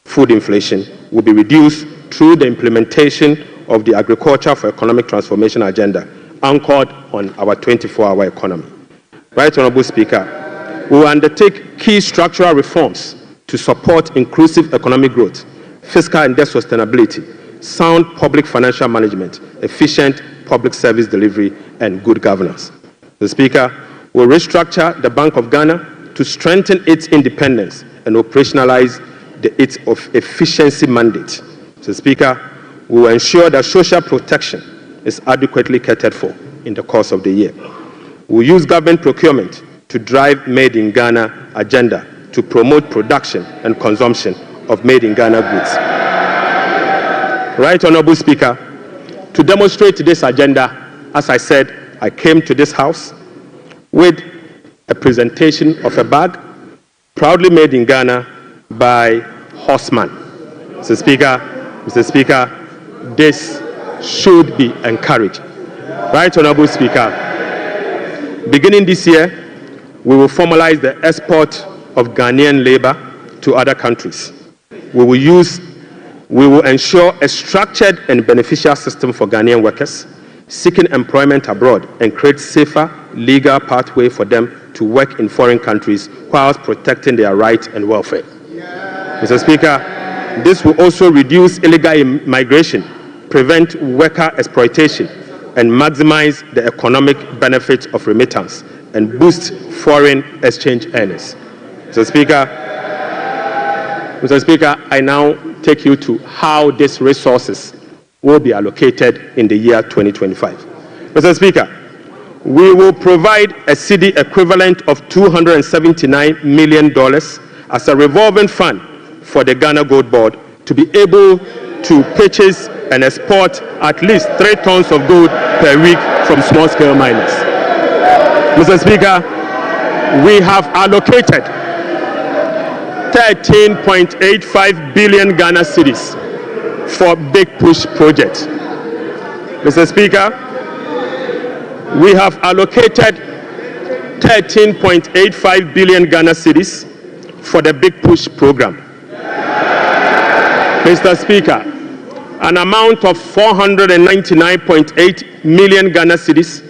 Food inflation will be reduced through the implementation of the Agriculture for Economic Transformation agenda, anchored on our 24-hour economy. Right Honorable Speaker, we will undertake key structural reforms to support inclusive economic growth, fiscal and debt sustainability, sound public financial management, efficient public service delivery, and good governance. The Speaker will restructure the Bank of Ghana to strengthen its independence and operationalize its efficiency mandate. So, Speaker, we will ensure that social protection is adequately catered for in the course of the year. We will use government procurement to drive Made in Ghana agenda to promote production and consumption of Made in Ghana goods. Right Honorable Speaker, to demonstrate this agenda, as I said, I came to this House with a presentation of a bag proudly made in Ghana by Horseman. Mr. Speaker, this should be encouraged. Right Honorable Speaker, beginning this year, we will formalize the export of Ghanaian labor to other countries. We will ensure a structured and beneficial system for Ghanaian workers seeking employment abroad and create safer legal pathway for them to work in foreign countries whilst protecting their rights and welfare. Mr. Speaker, this will also reduce illegal migration, prevent worker exploitation, and maximize the economic benefits of remittance and boost foreign exchange earners. Mr. Speaker, I now take you to how these resources will be allocated in the year 2025. Mr. Speaker, we will provide a cedi equivalent of $279 million as a revolving fund for the Ghana Gold Board to be able to purchase and export at least 3 tons of gold per week from small-scale miners. Mr. Speaker, we have allocated 13.85 billion Ghana cedis for Big Push project. Mr. Speaker, we have allocated 13.85 billion Ghana cedis for the Big Push program. Mr. Speaker, an amount of 499.8 million Ghana cedis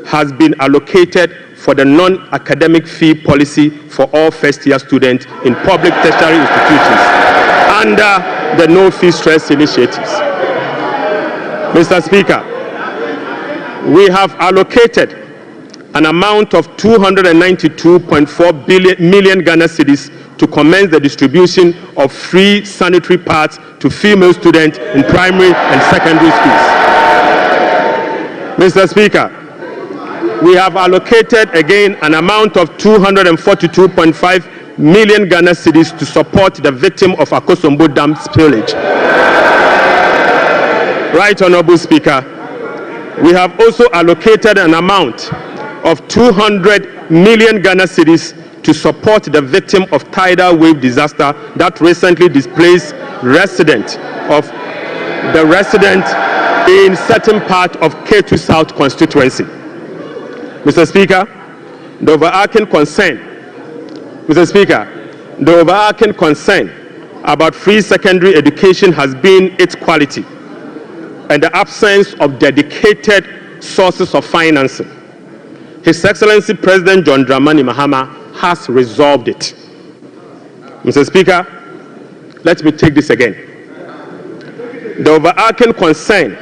has been allocated for the non-academic fee policy for all first-year students in public tertiary institutions under the No Fee Stress initiatives. Mr. Speaker, we have allocated an amount of 292.4 million Ghana cedis to commence the distribution of free sanitary pads to female students in primary and secondary schools. Mr. Speaker, we have allocated again an amount of 242.5 million Ghana cedis to support the victim of Akosombo Dam spillage. Right, Honorable Speaker, we have also allocated an amount of 200 million Ghana cedis to support the victim of tidal wave disaster that recently displaced resident in certain part of K2 South constituency. Mr. Speaker, the overarching concern about free secondary education has been its quality and the absence of dedicated sources of financing. His Excellency President John Dramani Mahama has resolved it. Mr. Speaker, let me take this again. The overarching concern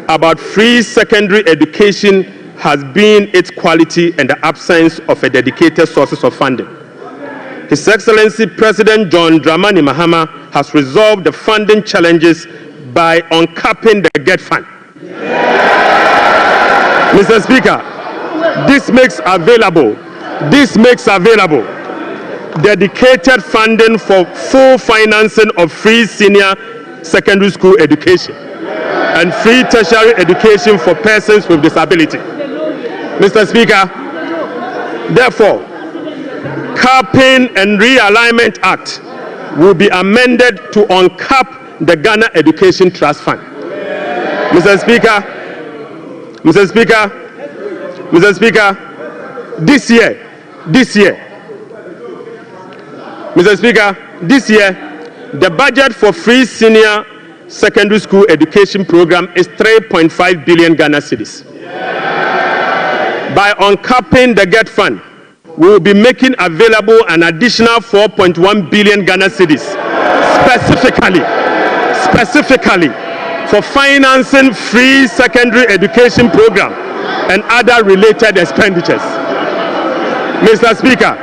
about free secondary education has been its quality and the absence of a dedicated sources of funding. His Excellency President John Dramani Mahama has resolved the funding challenges by uncapping the GET fund. Mr. Speaker, this makes available dedicated funding for full financing of free senior secondary school education and free tertiary education for persons with disability. Mr. Speaker, therefore, Capping and Realignment Act will be amended to uncap the Ghana Education Trust Fund. Mr. Speaker, this year, the budget for free senior secondary school education program is 3.5 billion Ghana cedis. By uncapping the GET fund, we will be making available an additional 4.1 billion Ghana cedis specifically for financing free secondary education program and other related expenditures. Mr. Speaker,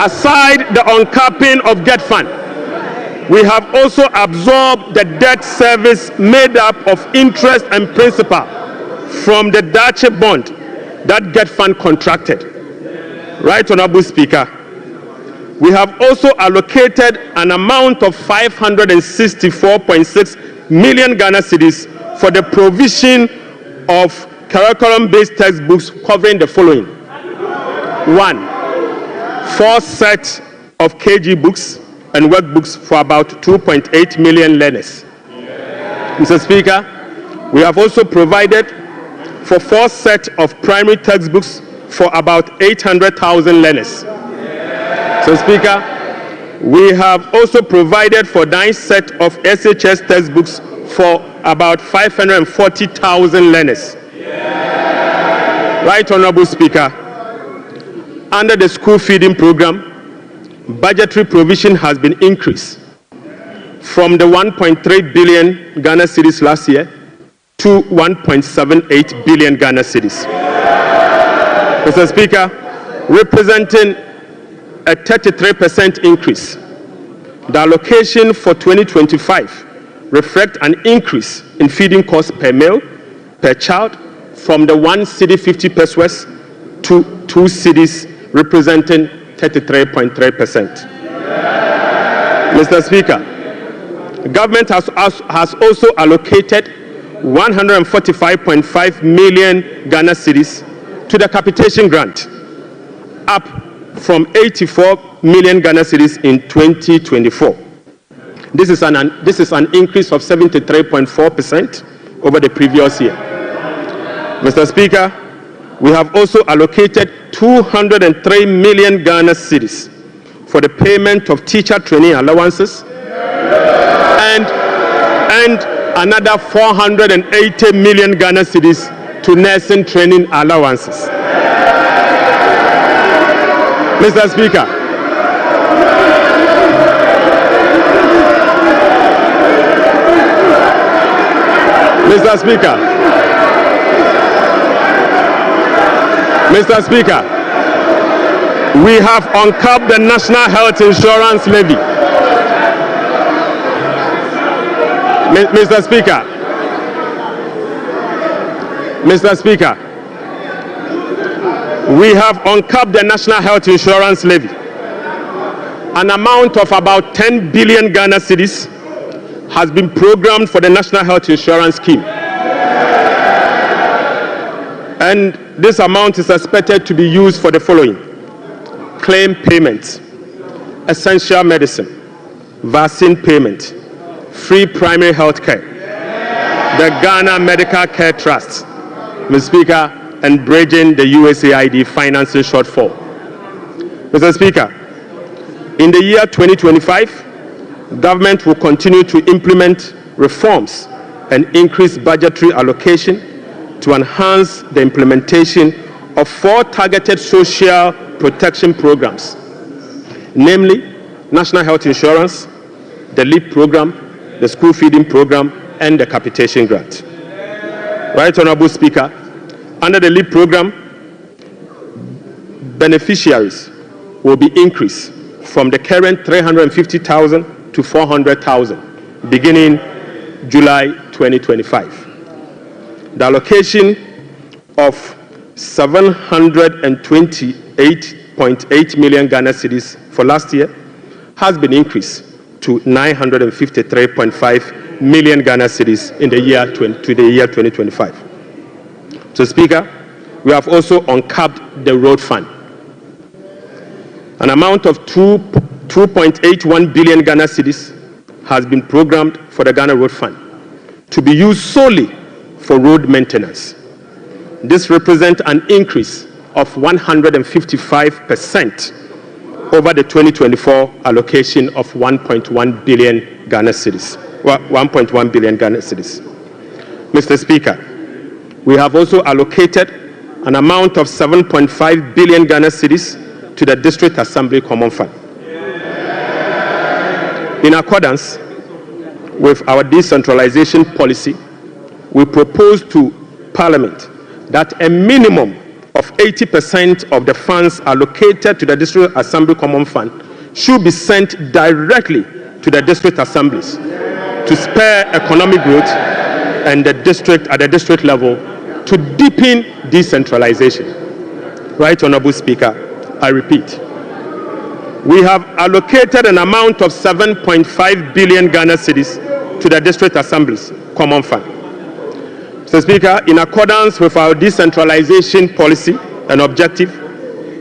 aside the uncapping of GET fund, we have also absorbed the debt service made up of interest and principal from the Dache bond that GET fund contracted. Right, Honorable Speaker, we have also allocated an amount of 564.6 million Ghana cedis for the provision of curriculum-based textbooks covering the following. 1, 4 sets of KG books and workbooks for about 2.8 million learners. Mr. Speaker, we have also provided for 4 sets of primary textbooks for about 800,000 learners. So, Speaker, we have also provided for 9 sets of SHS textbooks for about 540,000 learners. Right, Honorable Speaker, under the school feeding program, budgetary provision has been increased from the 1.3 billion Ghana cedis last year to 1.78 billion Ghana cedis. Mr. Speaker, representing a 33% increase. The allocation for 2025 reflects an increase in feeding costs per meal, per child, from the 1 cedi 50 pesos to 2 cedis, representing 33.3%. Mr. Speaker, the government has also allocated 145.5 million Ghana cedis to the capitation grant, up from 84 million Ghana cedis in 2024. This is an increase of 73.4% over the previous year. Mr. Speaker, we have also allocated 203 million Ghana cedis for the payment of teacher training allowances and another 480 million Ghana cedis to nursing training allowances. Mr. Speaker, Mr. Speaker, we have uncapped the National Health Insurance Levy. Mr. Speaker, we have uncapped the National Health Insurance Levy. An amount of about 10 billion Ghana cedis has been programmed for the National Health Insurance Scheme. And this amount is expected to be used for the following: claim payments, essential medicine, vaccine payment, free primary health care, the Ghana Medical Care Trust, Mr. Speaker, and bridging the USAID financing shortfall. Mr. Speaker, in the year 2025, government will continue to implement reforms and increase budgetary allocation to enhance the implementation of 4 targeted social protection programs, namely National Health Insurance, the LEAP program, the school feeding program, and the capitation grant. Right Honorable Speaker, under the LEAP program, beneficiaries will be increased from the current 350,000 to 400,000 beginning July 2025. The allocation of 728.8 million Ghana cedis for last year has been increased to 953.5 million Ghana cedis in the year 2025. So, Speaker, we have also uncapped the road fund. An amount of 2.81 billion Ghana cedis has been programmed for the Ghana Road Fund to be used solely for road maintenance. This represents an increase of 155% over the 2024 allocation of 1.1 billion Ghana cedis. 1.1 billion Ghana cedis. Mr. Speaker, we have also allocated an amount of 7.5 billion Ghana cedis to the District Assembly Common Fund. In accordance with our decentralization policy, we propose to Parliament that a minimum of 80% of the funds allocated to the District Assembly Common Fund should be sent directly to the district assemblies to spur economic growth and at the district level to deepen decentralization. Right Honorable Speaker, I repeat, we have allocated an amount of 7.5 billion Ghana cedis to the district assemblies common fund. Mr. Speaker, in accordance with our decentralization policy and objective,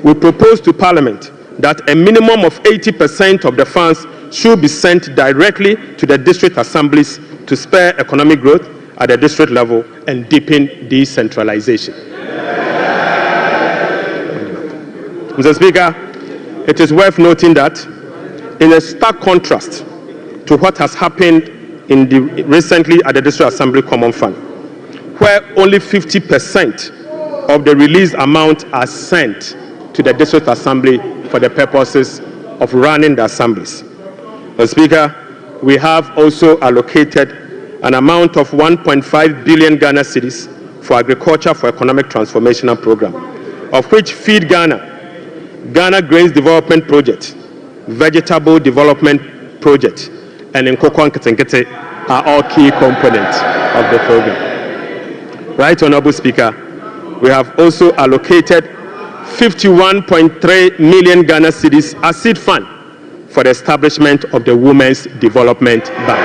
we propose to Parliament that a minimum of 80% of the funds should be sent directly to the district assemblies to spur economic growth at the district level and deepen decentralization. Mr. Speaker, it is worth noting that in a stark contrast to what has happened recently at the District Assembly Common Fund, where only 50% of the released amount are sent to the District Assembly for the purposes of running the assemblies. Mr. Speaker, we have also allocated an amount of 1.5 billion Ghana cedis for Agriculture for Economic Transformation Program, of which Feed Ghana, Ghana Grains Development Project, Vegetable Development Project, and Nkoko Nketenkete are all key components of the program. Right Honorable Speaker, we have also allocated 51.3 million Ghana cedis as seed fund for the establishment of the Women's Development Bank.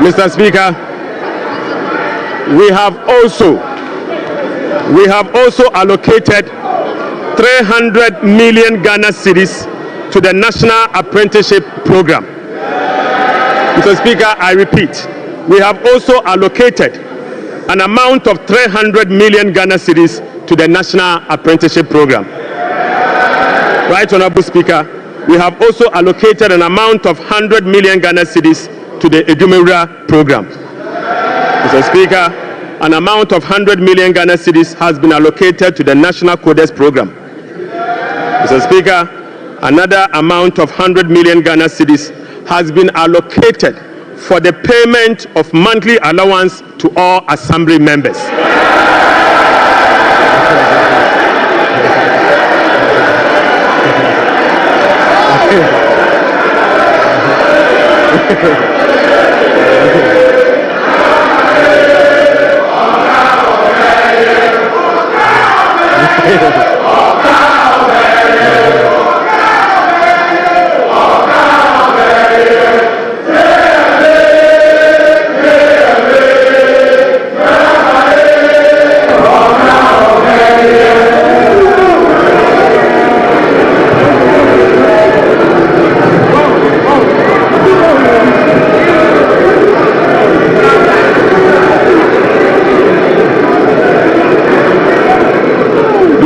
Mr. Speaker, we have also we have also allocated 300 million Ghana cedis to the National Apprenticeship Program. Mr. Speaker, I repeat, we have also allocated an amount of 300 million Ghana cedis to the National Apprenticeship Program. Right, Honorable Speaker, we have also allocated an amount of 100 million Ghana cedis to the Edumewura Program. Mr. Speaker, an amount of 100 million Ghana cedis has been allocated to the National Codes Program. Mr. Speaker, another amount of 100 million Ghana cedis has been allocated for the payment of monthly allowance to all assembly members.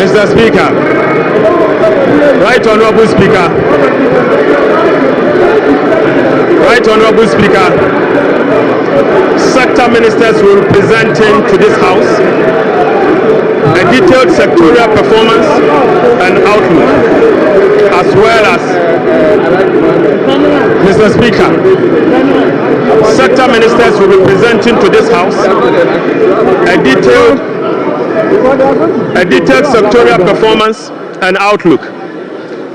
Mr. Speaker, Right Honorable Speaker, Right Honorable Speaker, sector ministers will be presenting to this House a detailed sectorial performance and outlook, as well as, Mr. Speaker, sector ministers will be presenting to this House a detailed sectorial performance and outlook,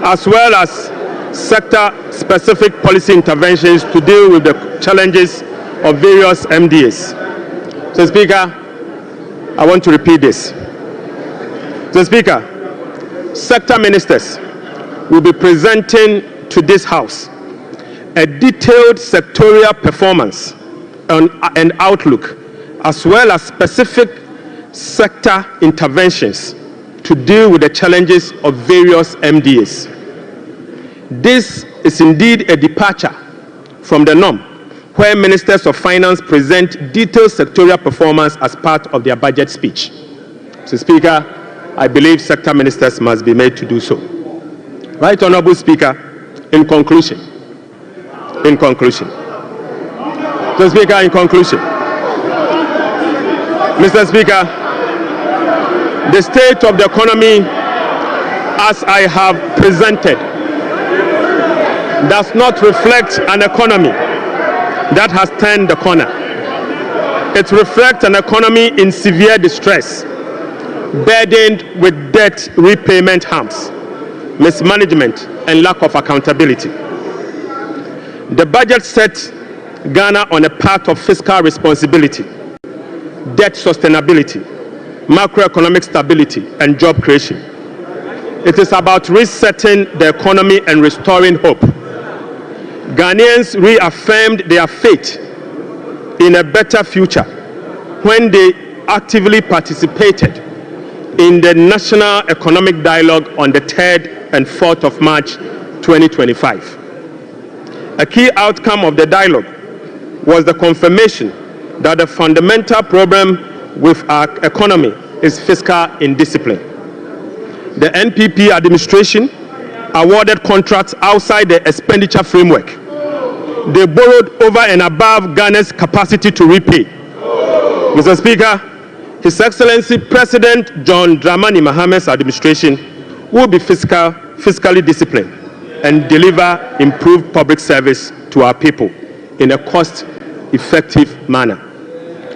as well as sector-specific policy interventions to deal with the challenges of various MDAs. Mr. Speaker, I want to repeat this. Mr. Speaker, sector ministers will be presenting to this House a detailed sectorial performance and outlook, as well as specific sector interventions to deal with the challenges of various MDAs. This is indeed a departure from the norm, where ministers of finance present detailed sectorial performance as part of their budget speech. Mr. Speaker, I believe sector ministers must be made to do so. Right Honorable Speaker, in conclusion, Mr. Speaker, in conclusion, Mr. Speaker, the state of the economy, as I have presented, does not reflect an economy that has turned the corner. It reflects an economy in severe distress, burdened with debt repayment harms, mismanagement, and lack of accountability. The budget set Ghana on a path of fiscal responsibility, debt sustainability, macroeconomic stability, and job creation. It is about resetting the economy and restoring hope. Ghanaians reaffirmed their faith in a better future when they actively participated in the National Economic Dialogue on the 3rd and 4th of March 2025. A key outcome of the dialogue was the confirmation that the fundamental problem with our economy is fiscal indiscipline. The NPP administration awarded contracts outside the expenditure framework. They borrowed over and above Ghana's capacity to repay. Mr. Speaker, His Excellency President John Dramani Mahamad's administration will be fiscally disciplined and deliver improved public service to our people in a cost-effective manner.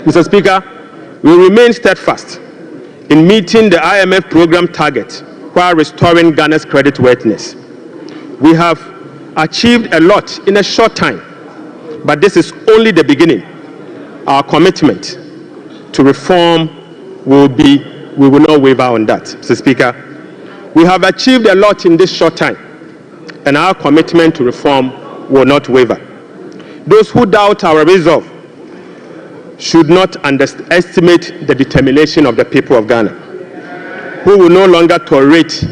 Mr. Speaker, we remain steadfast in meeting the IMF program target while restoring Ghana's creditworthiness. We have achieved a lot in a short time, but this is only the beginning. Our commitment to reform we will not waver on that. Mr. Speaker, we have achieved a lot in this short time, and our commitment to reform will not waver. Those who doubt our resolve should not underestimate the determination of the people of Ghana, who will no longer tolerate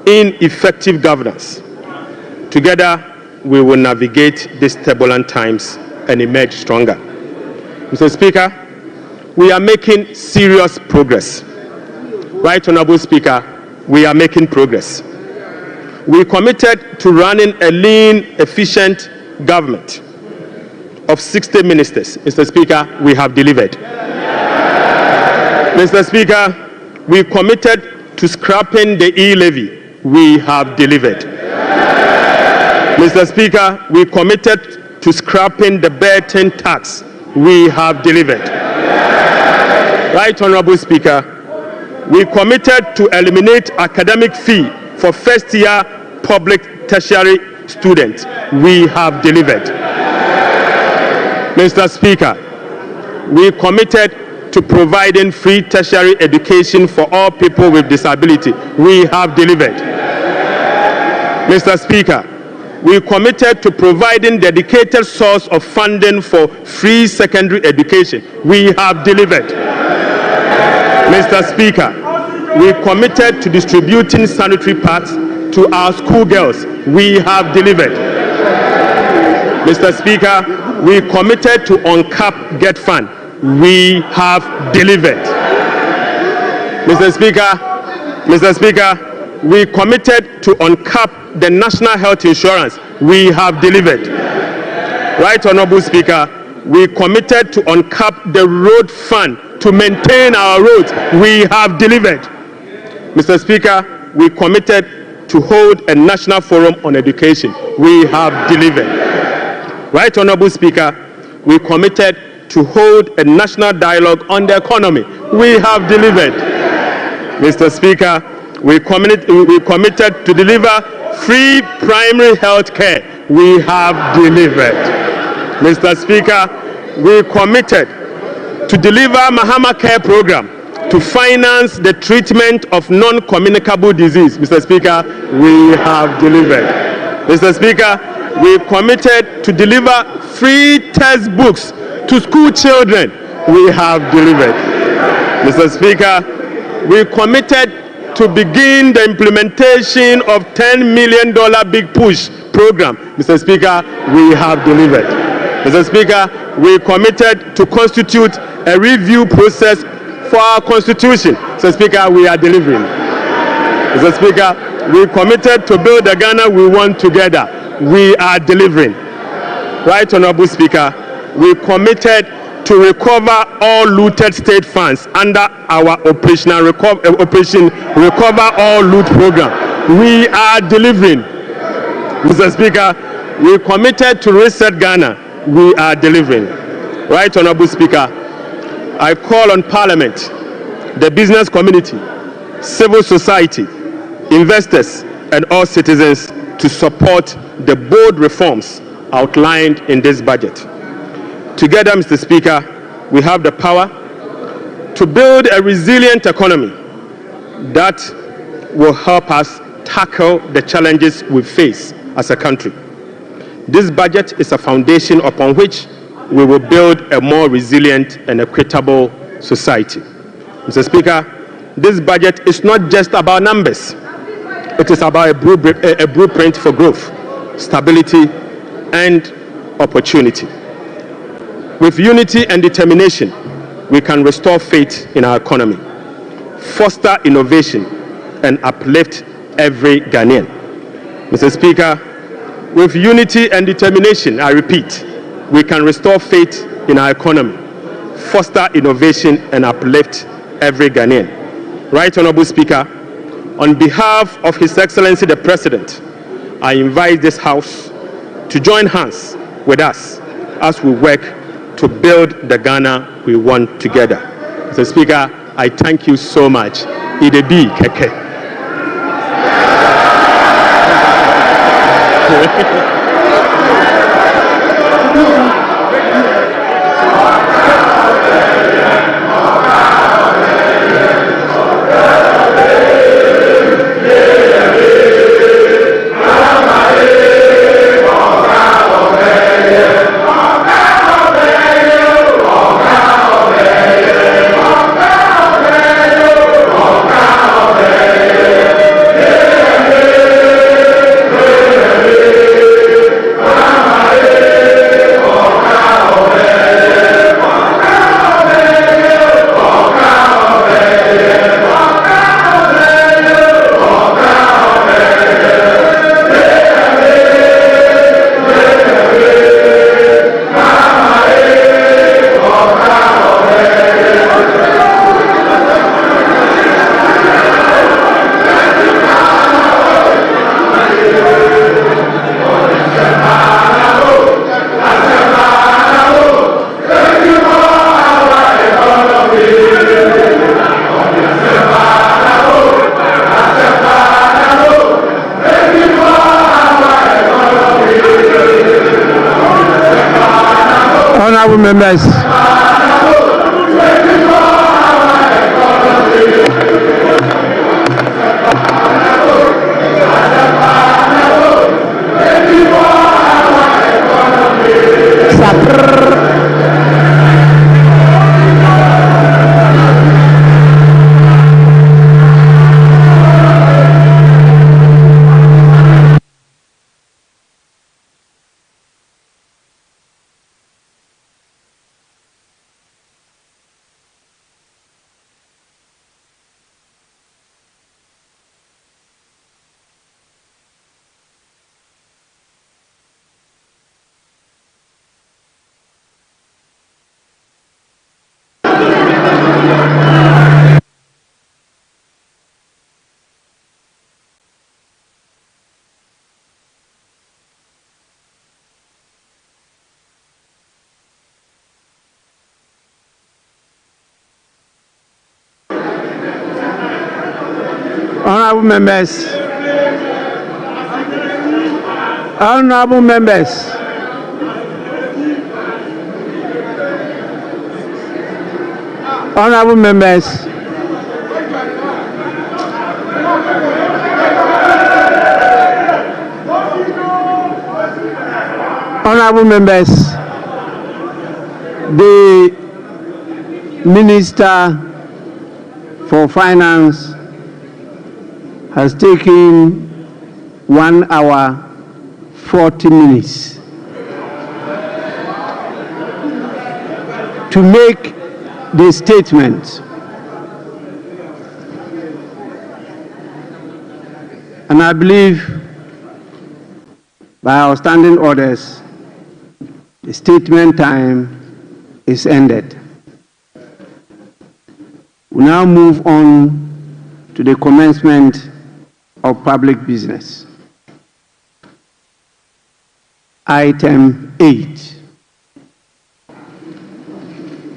ineffective governance. Together, we will navigate these turbulent times and emerge stronger. Mr. Speaker, we are making serious progress. Right, Honorable Speaker, we are making progress. We committed to running a lean, efficient government of 60 ministers. Mr. Speaker, we have delivered. Mr. Speaker, we committed to scrapping the e-levy. We have delivered. Mr. Speaker, we committed to scrapping the burden tax. We have delivered. Right, Honorable Speaker, we committed to eliminate academic fee for first-year public tertiary students. We have delivered. Mr. Speaker, we committed to providing free tertiary education for all people with disability. We have delivered. Mr. Speaker, we committed to providing dedicated source of funding for free secondary education. We have delivered. Mr. Speaker, we committed to distributing sanitary pads to our schoolgirls. We have delivered. Mr. Speaker, we committed to uncap Get Fund. We have delivered. Mr. Speaker, we committed to uncap the national health insurance. We have delivered. Right, Honorable Speaker, we committed to uncap the road fund to maintain our roads. We have delivered. Mr. Speaker, we committed to hold a national forum on education. We have delivered. Right, Honorable Speaker, we committed to hold a national dialogue on the economy. We have delivered. Mr. Speaker, we committed to deliver free primary health care. We have delivered. Mr. Speaker, we committed to deliver Mahama Care Program to finance the treatment of non-communicable disease. Mr. Speaker, we have delivered. Mr. Speaker, we committed to deliver free textbooks to school children. We have delivered. Mr. Speaker, we committed to begin the implementation of $10 million Big Push program. Mr. Speaker, we have delivered. Mr. Speaker, we committed to constitute a review process for our constitution. Mr. Speaker, we are delivering. Mr. Speaker, we committed to build the Ghana we want together. We are delivering. Right, Honorable Speaker, we committed to recover all looted state funds under our Operation Recover All Loot program. We are delivering. Mr. Speaker, we committed to reset Ghana. We are delivering. Right, Honorable Speaker, I call on Parliament, the business community, civil society, investors, and all citizens to support the bold reforms outlined in this budget. Together, Mr. Speaker, we have the power to build a resilient economy that will help us tackle the challenges we face as a country. This budget is a foundation upon which we will build a more resilient and equitable society. Mr. Speaker, this budget is not just about numbers. It is about a blueprint for growth, stability, and opportunity. With unity and determination, we can restore faith in our economy, foster innovation, and uplift every Ghanaian. Mr. Speaker, with unity and determination, I repeat, we can restore faith in our economy, foster innovation, and uplift every Ghanaian. Right, Honorable Speaker, on behalf of His Excellency the President, I invite this House to join hands with us as we work to build the Ghana we want together. Mr. Speaker, I thank you so much. Idebi Keke. Honorable members. Honorable members. Honorable members. Honorable members. Honorable members. The Minister for Finance has taken 1 hour 40 minutes to make the statement. And I believe by our standing orders, the statement time is ended. We now move on to the commencement of public business. Item 8,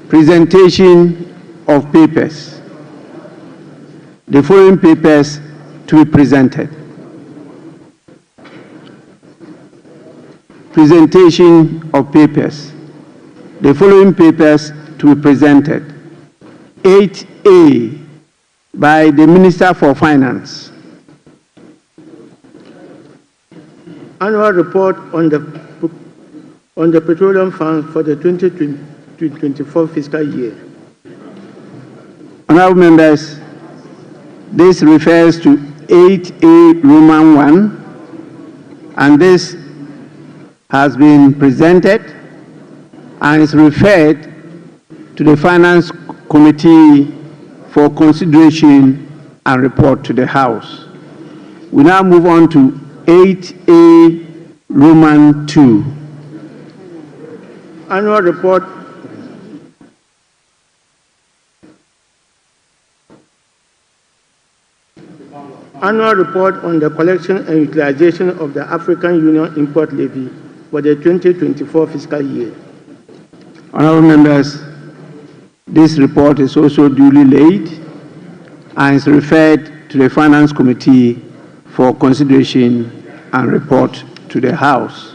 presentation of papers. The following papers to be presented. Presentation of papers. The following papers to be presented. 8A by the Minister for Finance. Annual report on the petroleum fund for the 2024 fiscal year. Honorable members, this refers to 8A Roman 1, and this has been presented and is referred to the Finance Committee for consideration and report to the House. We now move on to 8A Roman 2. Annual report on the collection and utilization of the African Union import levy for the 2024 fiscal year. Honorable members, this report is also duly laid and is referred to the Finance Committee for consideration and report to the House.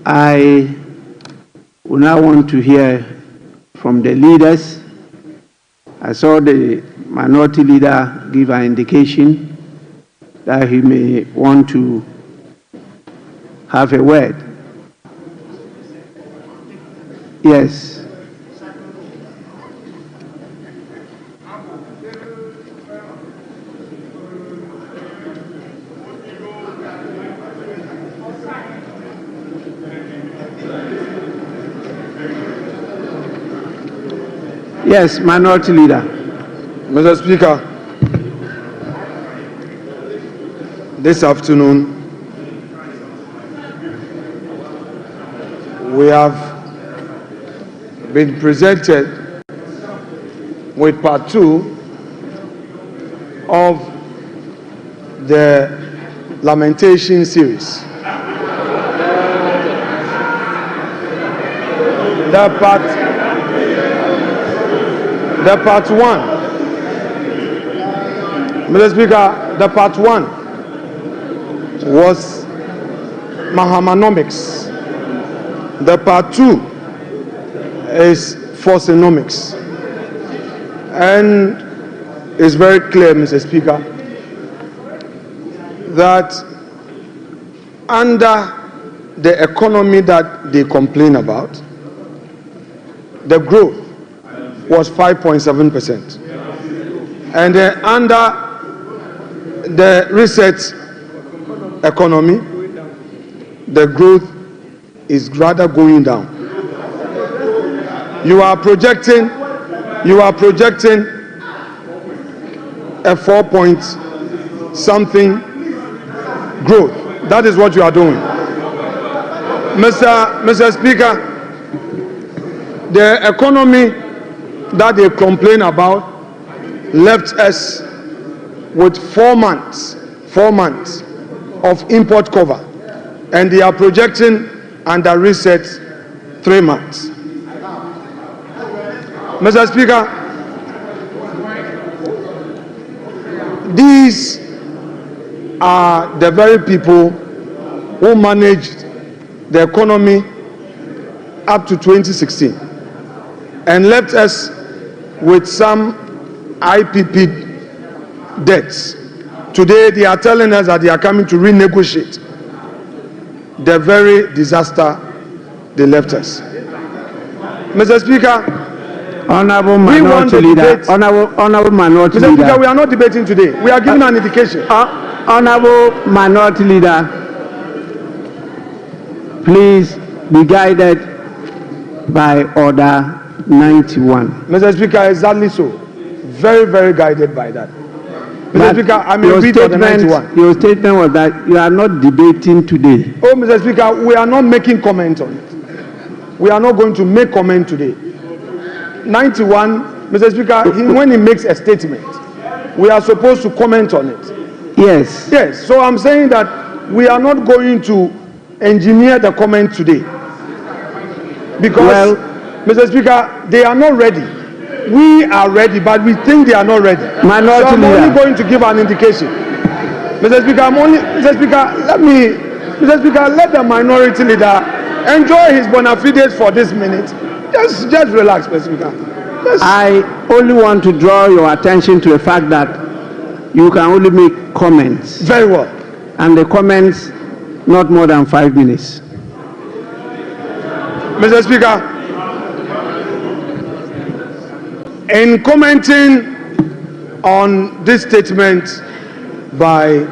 I would now want to hear from the leaders. I saw the minority leader give an indication that he may want to have a word. Yes. Yes, minority leader. Mr. Speaker, this afternoon we have been presented with part 2 of the lamentation series. The part 1, Mr. Speaker, the part 1 was Mahamanomics. The part 2 is forcenomics. And it's very clear, Mr. Speaker, that under the economy that they complain about, the growth was 5.7%. And under the research economy, the growth is rather going down. You are projecting a 4-point-something growth. That is what you are doing. Mr. Speaker, the economy that they complain about left us with 4 months of import cover, and they are projecting under reset 3 months. Mr. Speaker, these are the very people who managed the economy up to 2016 and left us with some IPP debts. Today they are telling us that they are coming to renegotiate the very disaster they left us. Mr. Speaker, Honorable Minority Leader, Honorable Minority Leader. Mr. Speaker, we are not debating today. We are giving an indication. Honorable Minority Leader, please be guided by Order 91. Mr. Speaker, exactly so. Very, very guided by that. Mr. Speaker, I may repeat Order 91. Your statement was that you are not debating today. Oh, Mr. Speaker, we are not making comment on it. We are not going to make comment today. 91, Mr. Speaker, when he makes a statement, we are supposed to comment on it. Yes. Yes, so I'm saying that we are not going to engineer the comment today. Because, Mr. Speaker, they are not ready. We are ready, but we think they are not ready. So I'm only going to give an indication. Mr. Speaker, let the minority leader enjoy his bona fides for this minute. Just relax, Mr. Speaker. I only want to draw your attention to the fact that you can only make comments. Very well. And the comments not more than 5 minutes. Mr. Speaker, in commenting on this statement by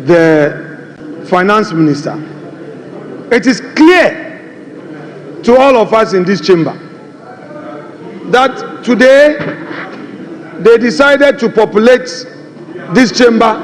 the finance minister, it is clear to all of us in this chamber that today they decided to populate this chamber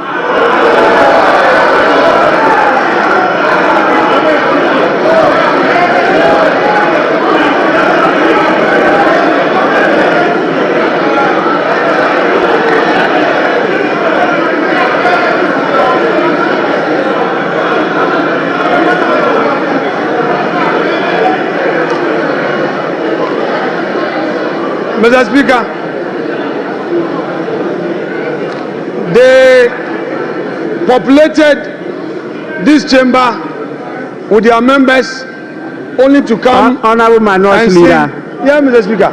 Mr. Speaker, they populated this chamber with their members only to come. Honorable Minority Leader. Yeah, Mr. Speaker.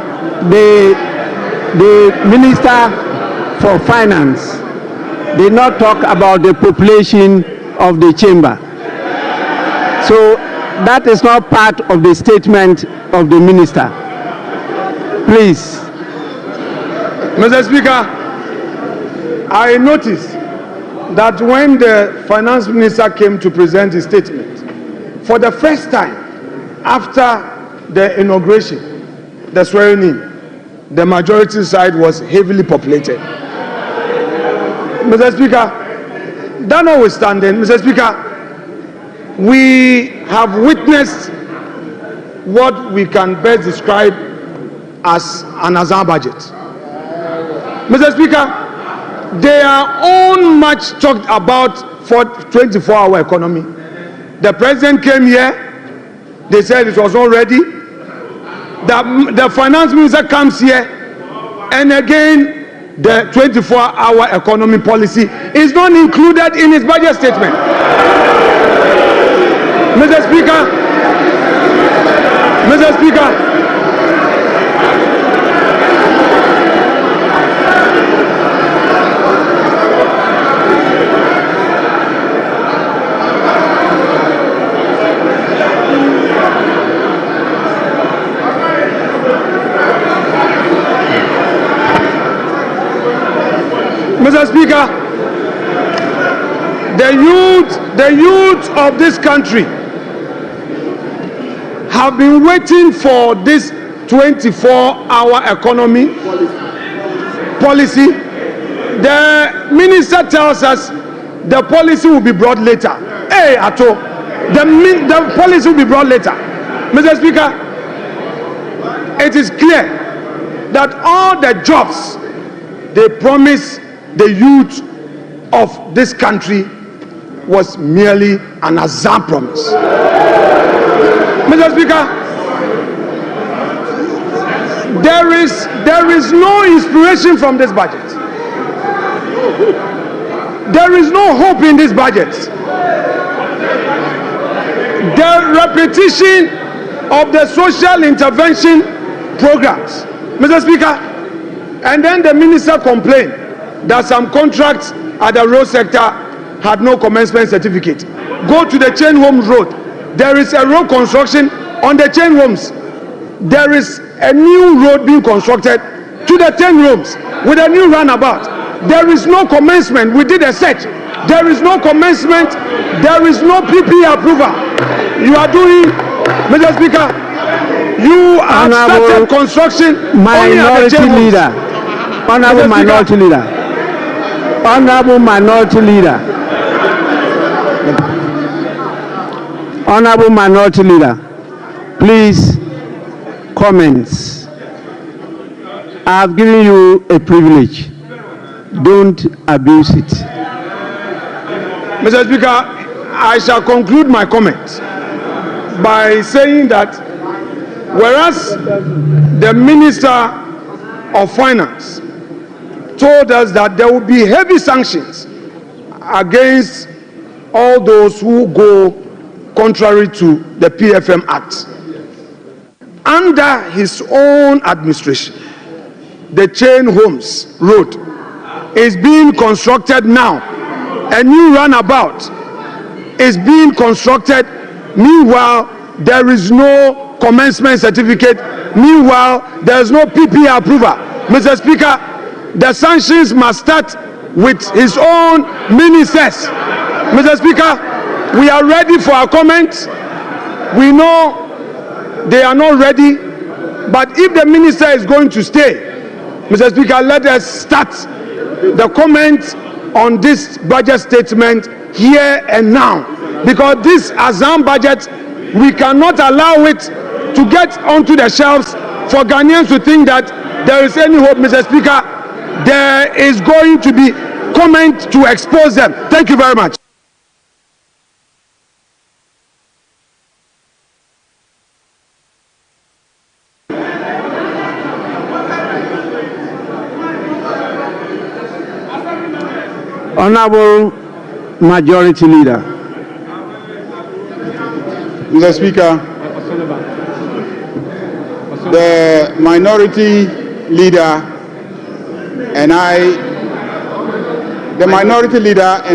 The Minister for Finance did not talk about the population of the chamber. So that is not part of the statement of the minister. Please. Mr. Speaker, I noticed that when the finance minister came to present his statement, for the first time after the inauguration, the swearing in, the majority side was heavily populated. Mr. Speaker, that notwithstanding, Mr. Speaker, we have witnessed what we can best describe as an Azar budget. Mr. Speaker, they are all much talked about for 24-hour economy. The president came here, they said it was not ready. The finance minister comes here, and again, the 24-hour economy policy is not included in his budget statement. Mr. Speaker, Mr. Speaker, Mr. Speaker, the youth of this country have been waiting for this 24-hour economy policy. The minister tells us the policy will be brought later. Hey, Ato, the policy will be brought later. Mr. Speaker, it is clear that all the jobs they promised the youth of this country was merely an Azam promise. Mr. Speaker, there is no inspiration from this budget. There is no hope in this budget. The repetition of the social intervention programs, Mr. Speaker, and then the minister complained that some contracts at the road sector had no commencement certificate. Go to the Chain Homes Road. There is a road construction on the Chain Homes. There is a new road being constructed to the 10 rooms with a new runabout. There is no commencement. We did a search. There is no commencement. There is no PP approval. You are doing, Mr. Speaker, you have started construction. Minority Leader. Honorable Minority Leader. Honorable Minority Leader. Honorable Minority Leader, please, comments. I have given you a privilege. Don't abuse it. Mr. Speaker, I shall conclude my comments by saying that whereas the Minister of Finance told us that there will be heavy sanctions against all those who go contrary to the PFM Act. Under his own administration, the Chain Homes Road is being constructed now. A new runabout is being constructed. Meanwhile, there is no commencement certificate. Meanwhile, there is no PP approval. Mr. Speaker, the sanctions must start with his own ministers. Mr. Speaker, we are ready for our comments. We know they are not ready, but if the minister is going to stay, Mr. Speaker, let us start the comments on this budget statement here and now, because this Azam budget, we cannot allow it to get onto the shelves for Ghanaians to think that there is any hope. Mr. Speaker, there is going to be comment to expose them. Thank you very much. Honorable Majority Leader. Mr. Speaker, the Minority Leader and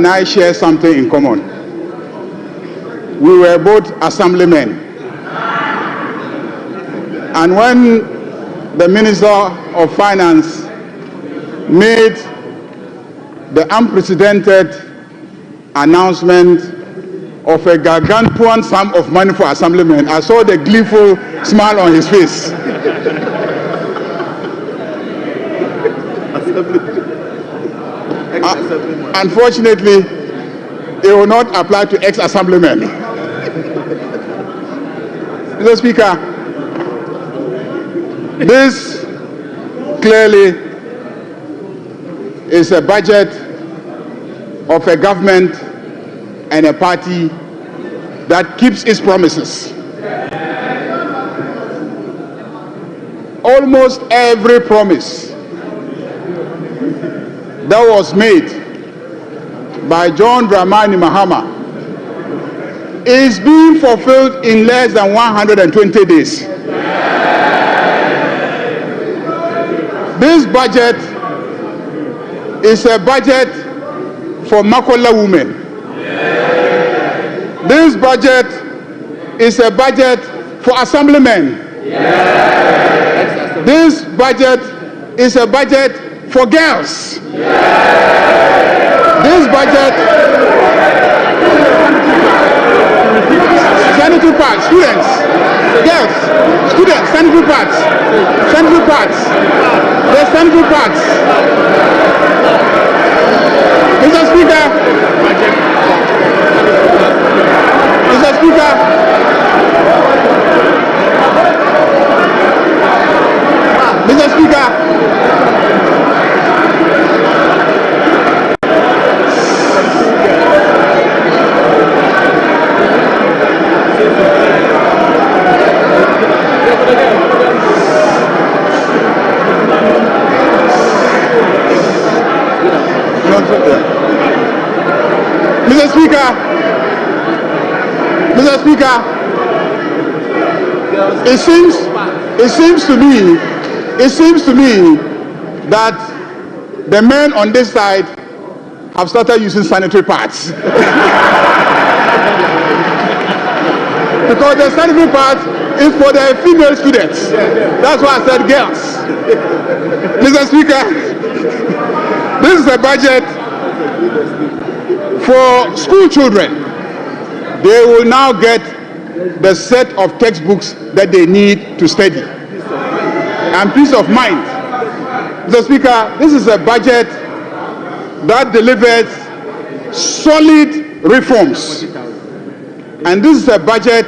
I share something in common. We were both assemblymen. And when the Minister of Finance made the unprecedented announcement of a gargantuan sum of money for assemblymen, I saw the gleeful smile on his face. Unfortunately, it will not apply to ex-assemblymen. Mr. Speaker, this clearly is a budget of a government and a party that keeps its promises. Almost every promise that was made by John Dramani Mahama is being fulfilled in less than 120 days. This budget is a budget for Makola women. This budget is a budget for assemblymen. This budget is a budget for girls. This budget, sanitary pads, students, girls, students, sanitary pads, the sanitary pads. Mr. Speaker, Mr. Speaker, Mr. Speaker, Mr. Speaker, it seems to me that the men on this side have started using sanitary pads. Because the sanitary pads is for the female students. That's why I said girls. Mr. Speaker, this is a budget for school children. They will now get the set of textbooks that they need to study. And peace of mind. Mr. Speaker, this is a budget that delivers solid reforms. And this is a budget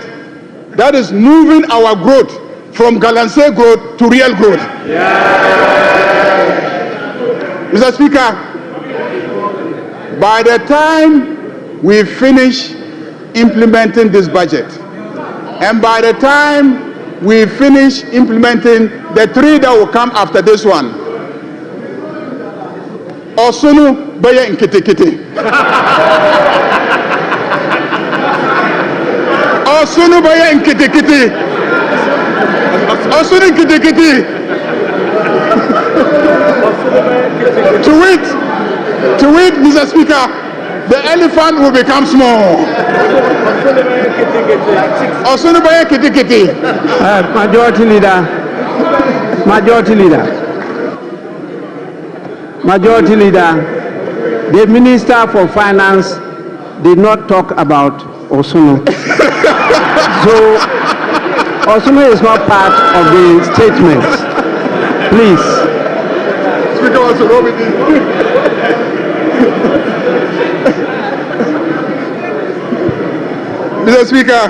that is moving our growth from Galamsey growth to real growth. Mr. Speaker, by the time we finish implementing this budget, and by the time we finish implementing the three that will come after this one, Osunu Baya Nkitikiti. Osunu Baya Nkitikiti. Osunu Nkitikiti. To wit, Mr. Speaker, the elephant will become small. Osunu Baya Nkitikiti. Majority Leader, the Minister for Finance did not talk about Osunu. So, Osunu is not part of the statements. Please. Speaker wants to roll with you. Mr. Speaker,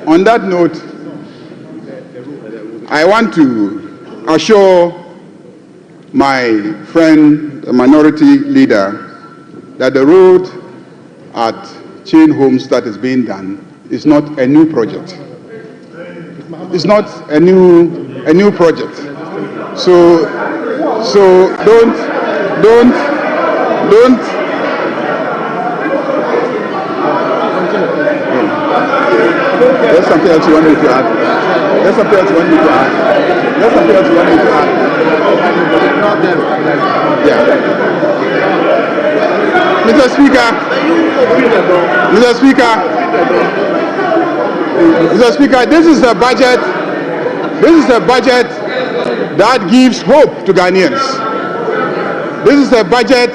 on that note, I want to assure my friend, the minority leader, that the road at Chain Homes that is being done is not a new project. It's not a new project. So don't. There's something else you want me to add. Yeah. Mr. Speaker, this is a budget that gives hope to Ghanaians. This is a budget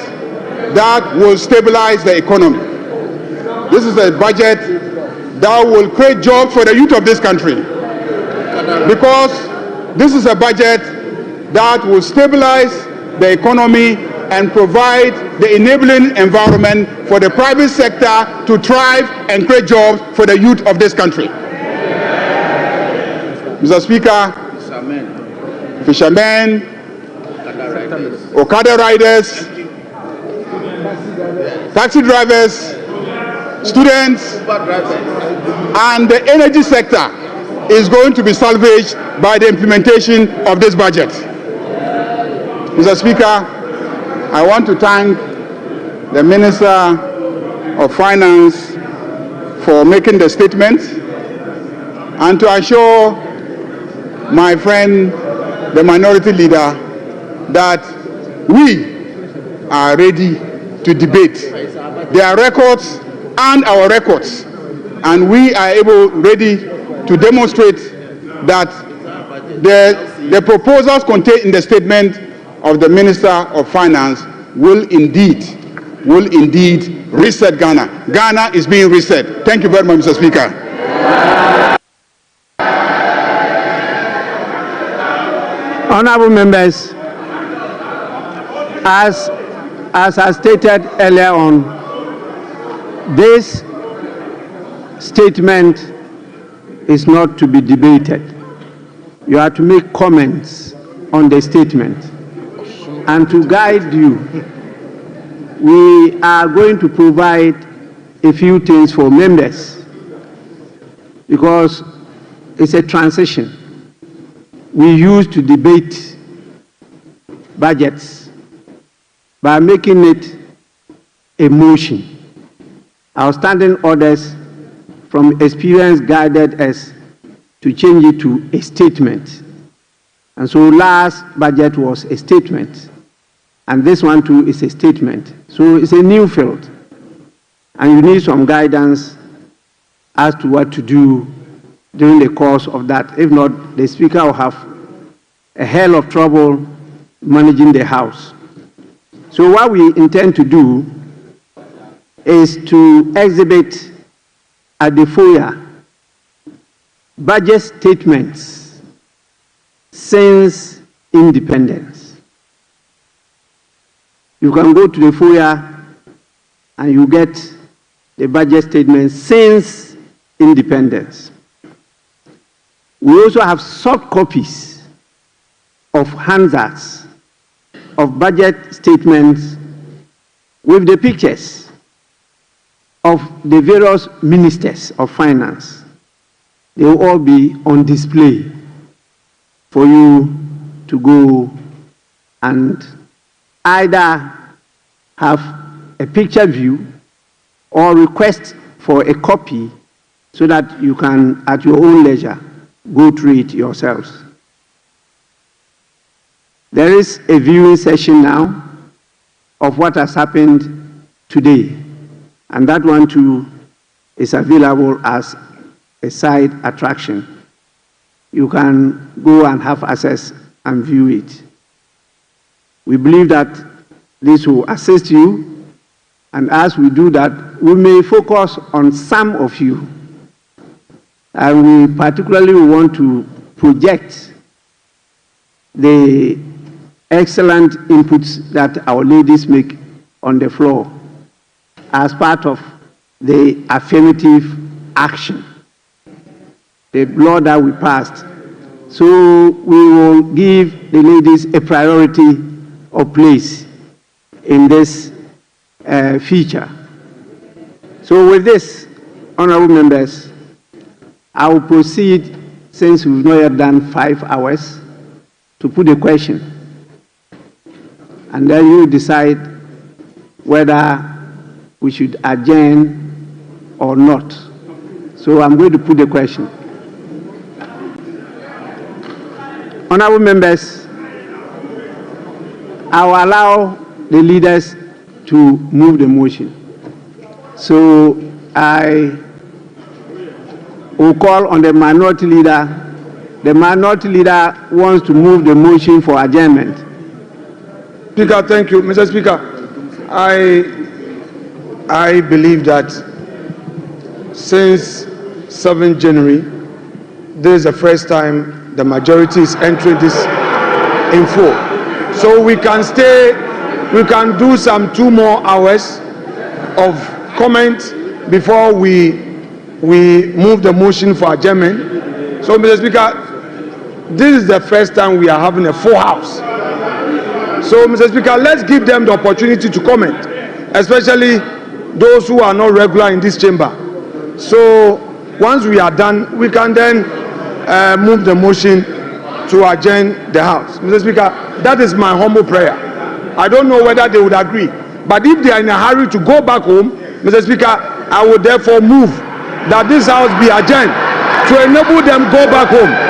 that will stabilize the economy. This is a budget that will create jobs for the youth of this country. Because this is a budget that will stabilize the economy and provide the enabling environment for the private sector to thrive and create jobs for the youth of this country. Mr. Speaker, fishermen, Okada riders, taxi drivers, students, and the energy sector is going to be salvaged by the implementation of this budget. Mr. Speaker, I want to thank the Minister of Finance for making the statement and to assure my friend, the minority leader, that we are ready to debate their records and our records, and we are ready to demonstrate that the proposals contained in the statement of the Minister of Finance will indeed reset Ghana. Ghana is being reset. Thank you very much, Mr. Speaker. Honorable members, as I stated earlier on, this statement is not to be debated. You are to make comments on the statement. And to guide you, we are going to provide a few things for members because it's a transition. We used to debate budgets by making it a motion. Our standing orders from experience guided us to change it to a statement. And so last budget was a statement. And this one too is a statement. So it's a new field. And you need some guidance as to what to do during the course of that. If not, the Speaker will have a hell of trouble managing the House. So what we intend to do is to exhibit at the foyer budget statements since independence. You can go to the foyer and you get the budget statements since independence. We also have soft copies of handouts of budget statements with the pictures of the various ministers of finance. They will all be on display for you to go and either have a picture view or request for a copy so that you can, at your own leisure, go through it yourselves. There is a viewing session now of what has happened today, and that one too is available as a side attraction. You can go and have access and view it. We believe that this will assist you, and as we do that, we may focus on some of you, and we particularly want to project the excellent inputs that our ladies make on the floor as part of the affirmative action, the law that we passed. So we will give the ladies a priority of place in this feature. So with this, honorable members, I will proceed, since we've not yet done 5 hours, to put a question. And then you decide whether we should adjourn or not. So I'm going to put the question. Honorable members, I will allow the leaders to move the motion. So I will call on the minority leader. The minority leader wants to move the motion for adjournment. Speaker, thank you. Mr. Speaker, I believe that since 7th January, this is the first time the majority is entering this in full. So we can do some 2 more hours of comment before we move the motion for adjournment. So, Mr. Speaker, this is the first time we are having a full House. So, Mr. Speaker, let's give them the opportunity to comment, especially those who are not regular in this chamber. So, once we are done, we can then move the motion to adjourn the House. Mr. Speaker, that is my humble prayer. I don't know whether they would agree, but if they are in a hurry to go back home, Mr. Speaker, I would therefore move that this house be adjourned to enable them go back home.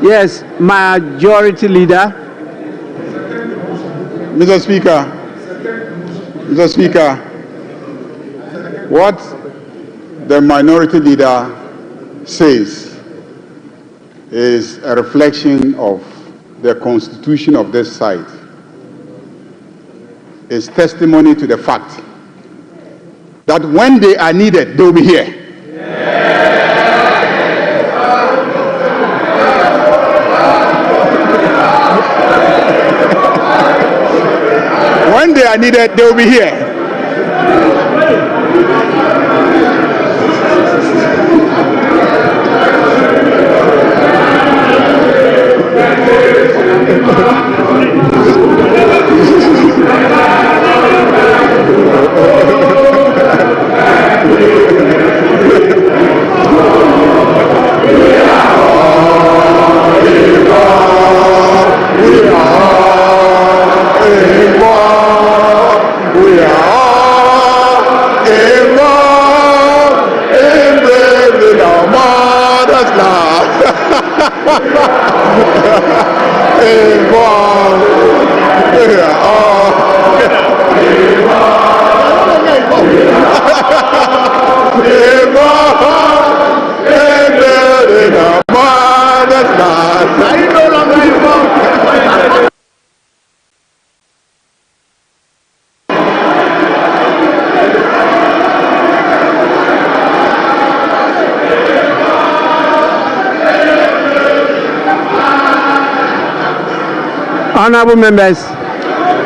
Yes, Majority Leader. Mr. Speaker, what the Minority Leader says is a reflection of the constitution of this site. It's testimony to the fact that when they are needed, they will be here. When they are needed, they will be here.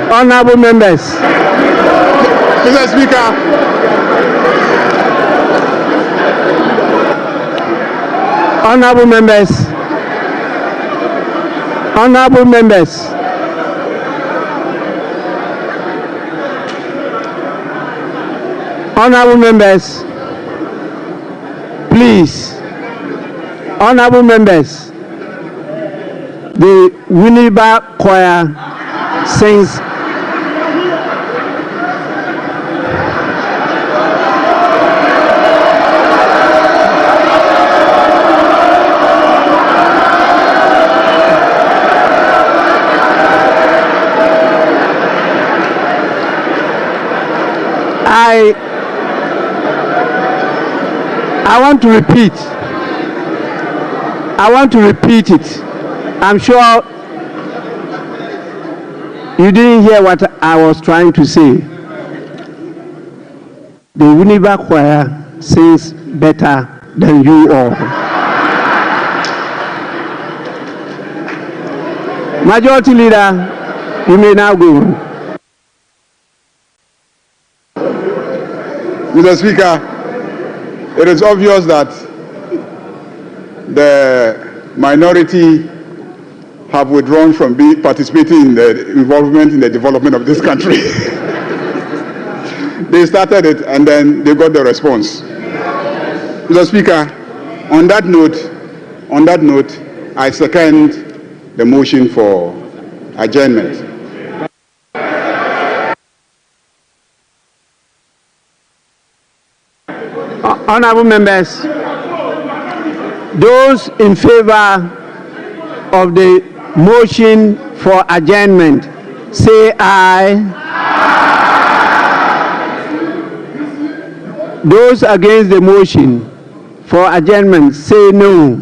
Honorable members, Mr. Speaker, honorable members, please, honorable members, the Winneba Choir sings I want to repeat it. I'm sure you didn't hear what I was trying to say. The Winneba Choir sings better than you all. Majority Leader, you may now go. Mr. Speaker, it is obvious that the minority have withdrawn from participating in the involvement in the development of this country. They started it and then they got the response. Mr. Speaker, on that note, I second the motion for adjournment. Honorable members, those in favor of the motion for adjournment, say aye. Those against the motion for adjournment, say no.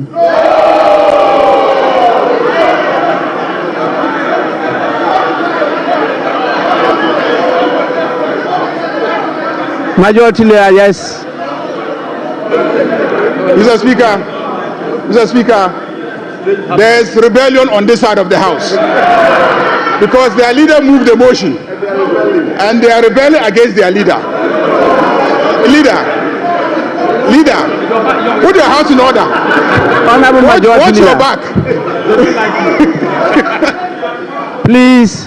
Majority Leader, yes. Mr. Speaker, there is rebellion on this side of the House because their leader moved the motion and they are rebelling against their leader. Leader, put your house in order. Honorable Majority Watch Leader. your back. Please,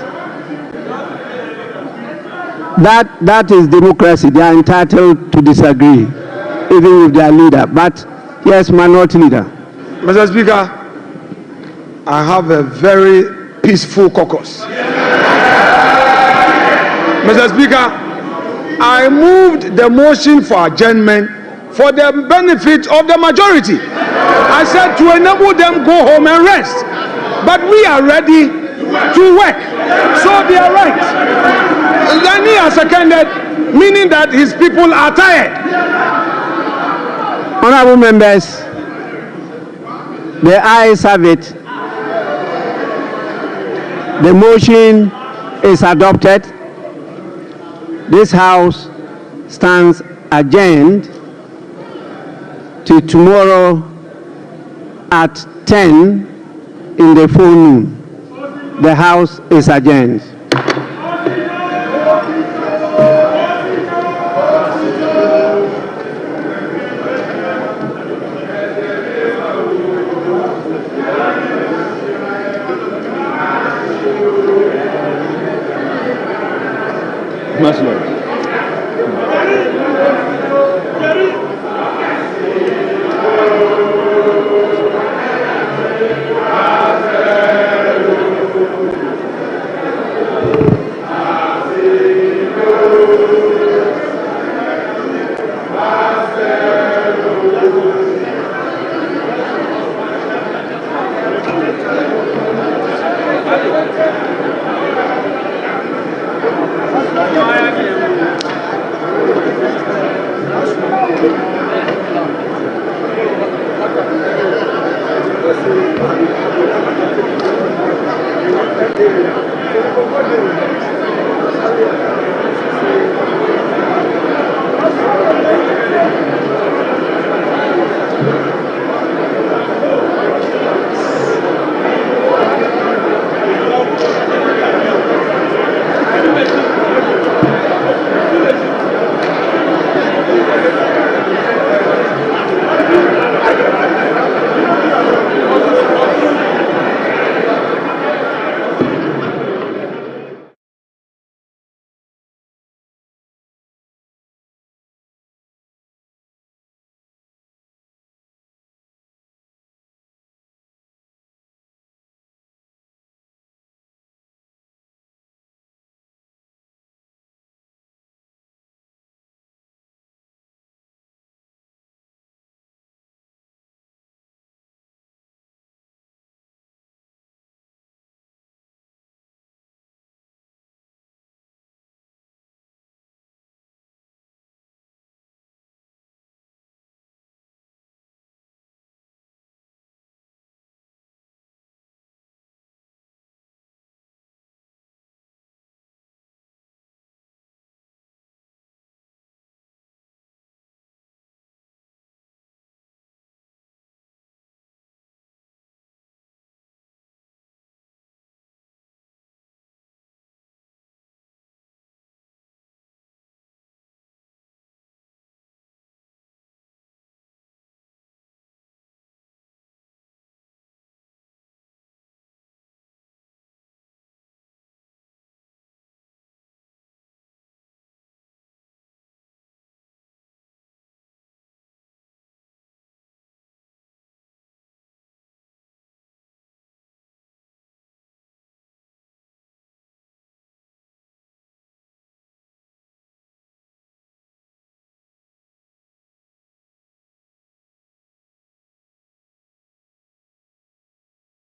that is democracy. They are entitled to disagree, even with their leader. But yes, minority leader. Mr. Speaker, I have a very peaceful caucus. Mr. Speaker, I moved the motion for adjournment for the benefit of the majority. I said to enable them go home and rest. But we are ready to work. So they are right. And then he has seconded, meaning that his people are tired. Honorable members, the ayes have it. The motion is adopted. This House stands adjourned to tomorrow at 10 in the forenoon. The House is adjourned. Much more.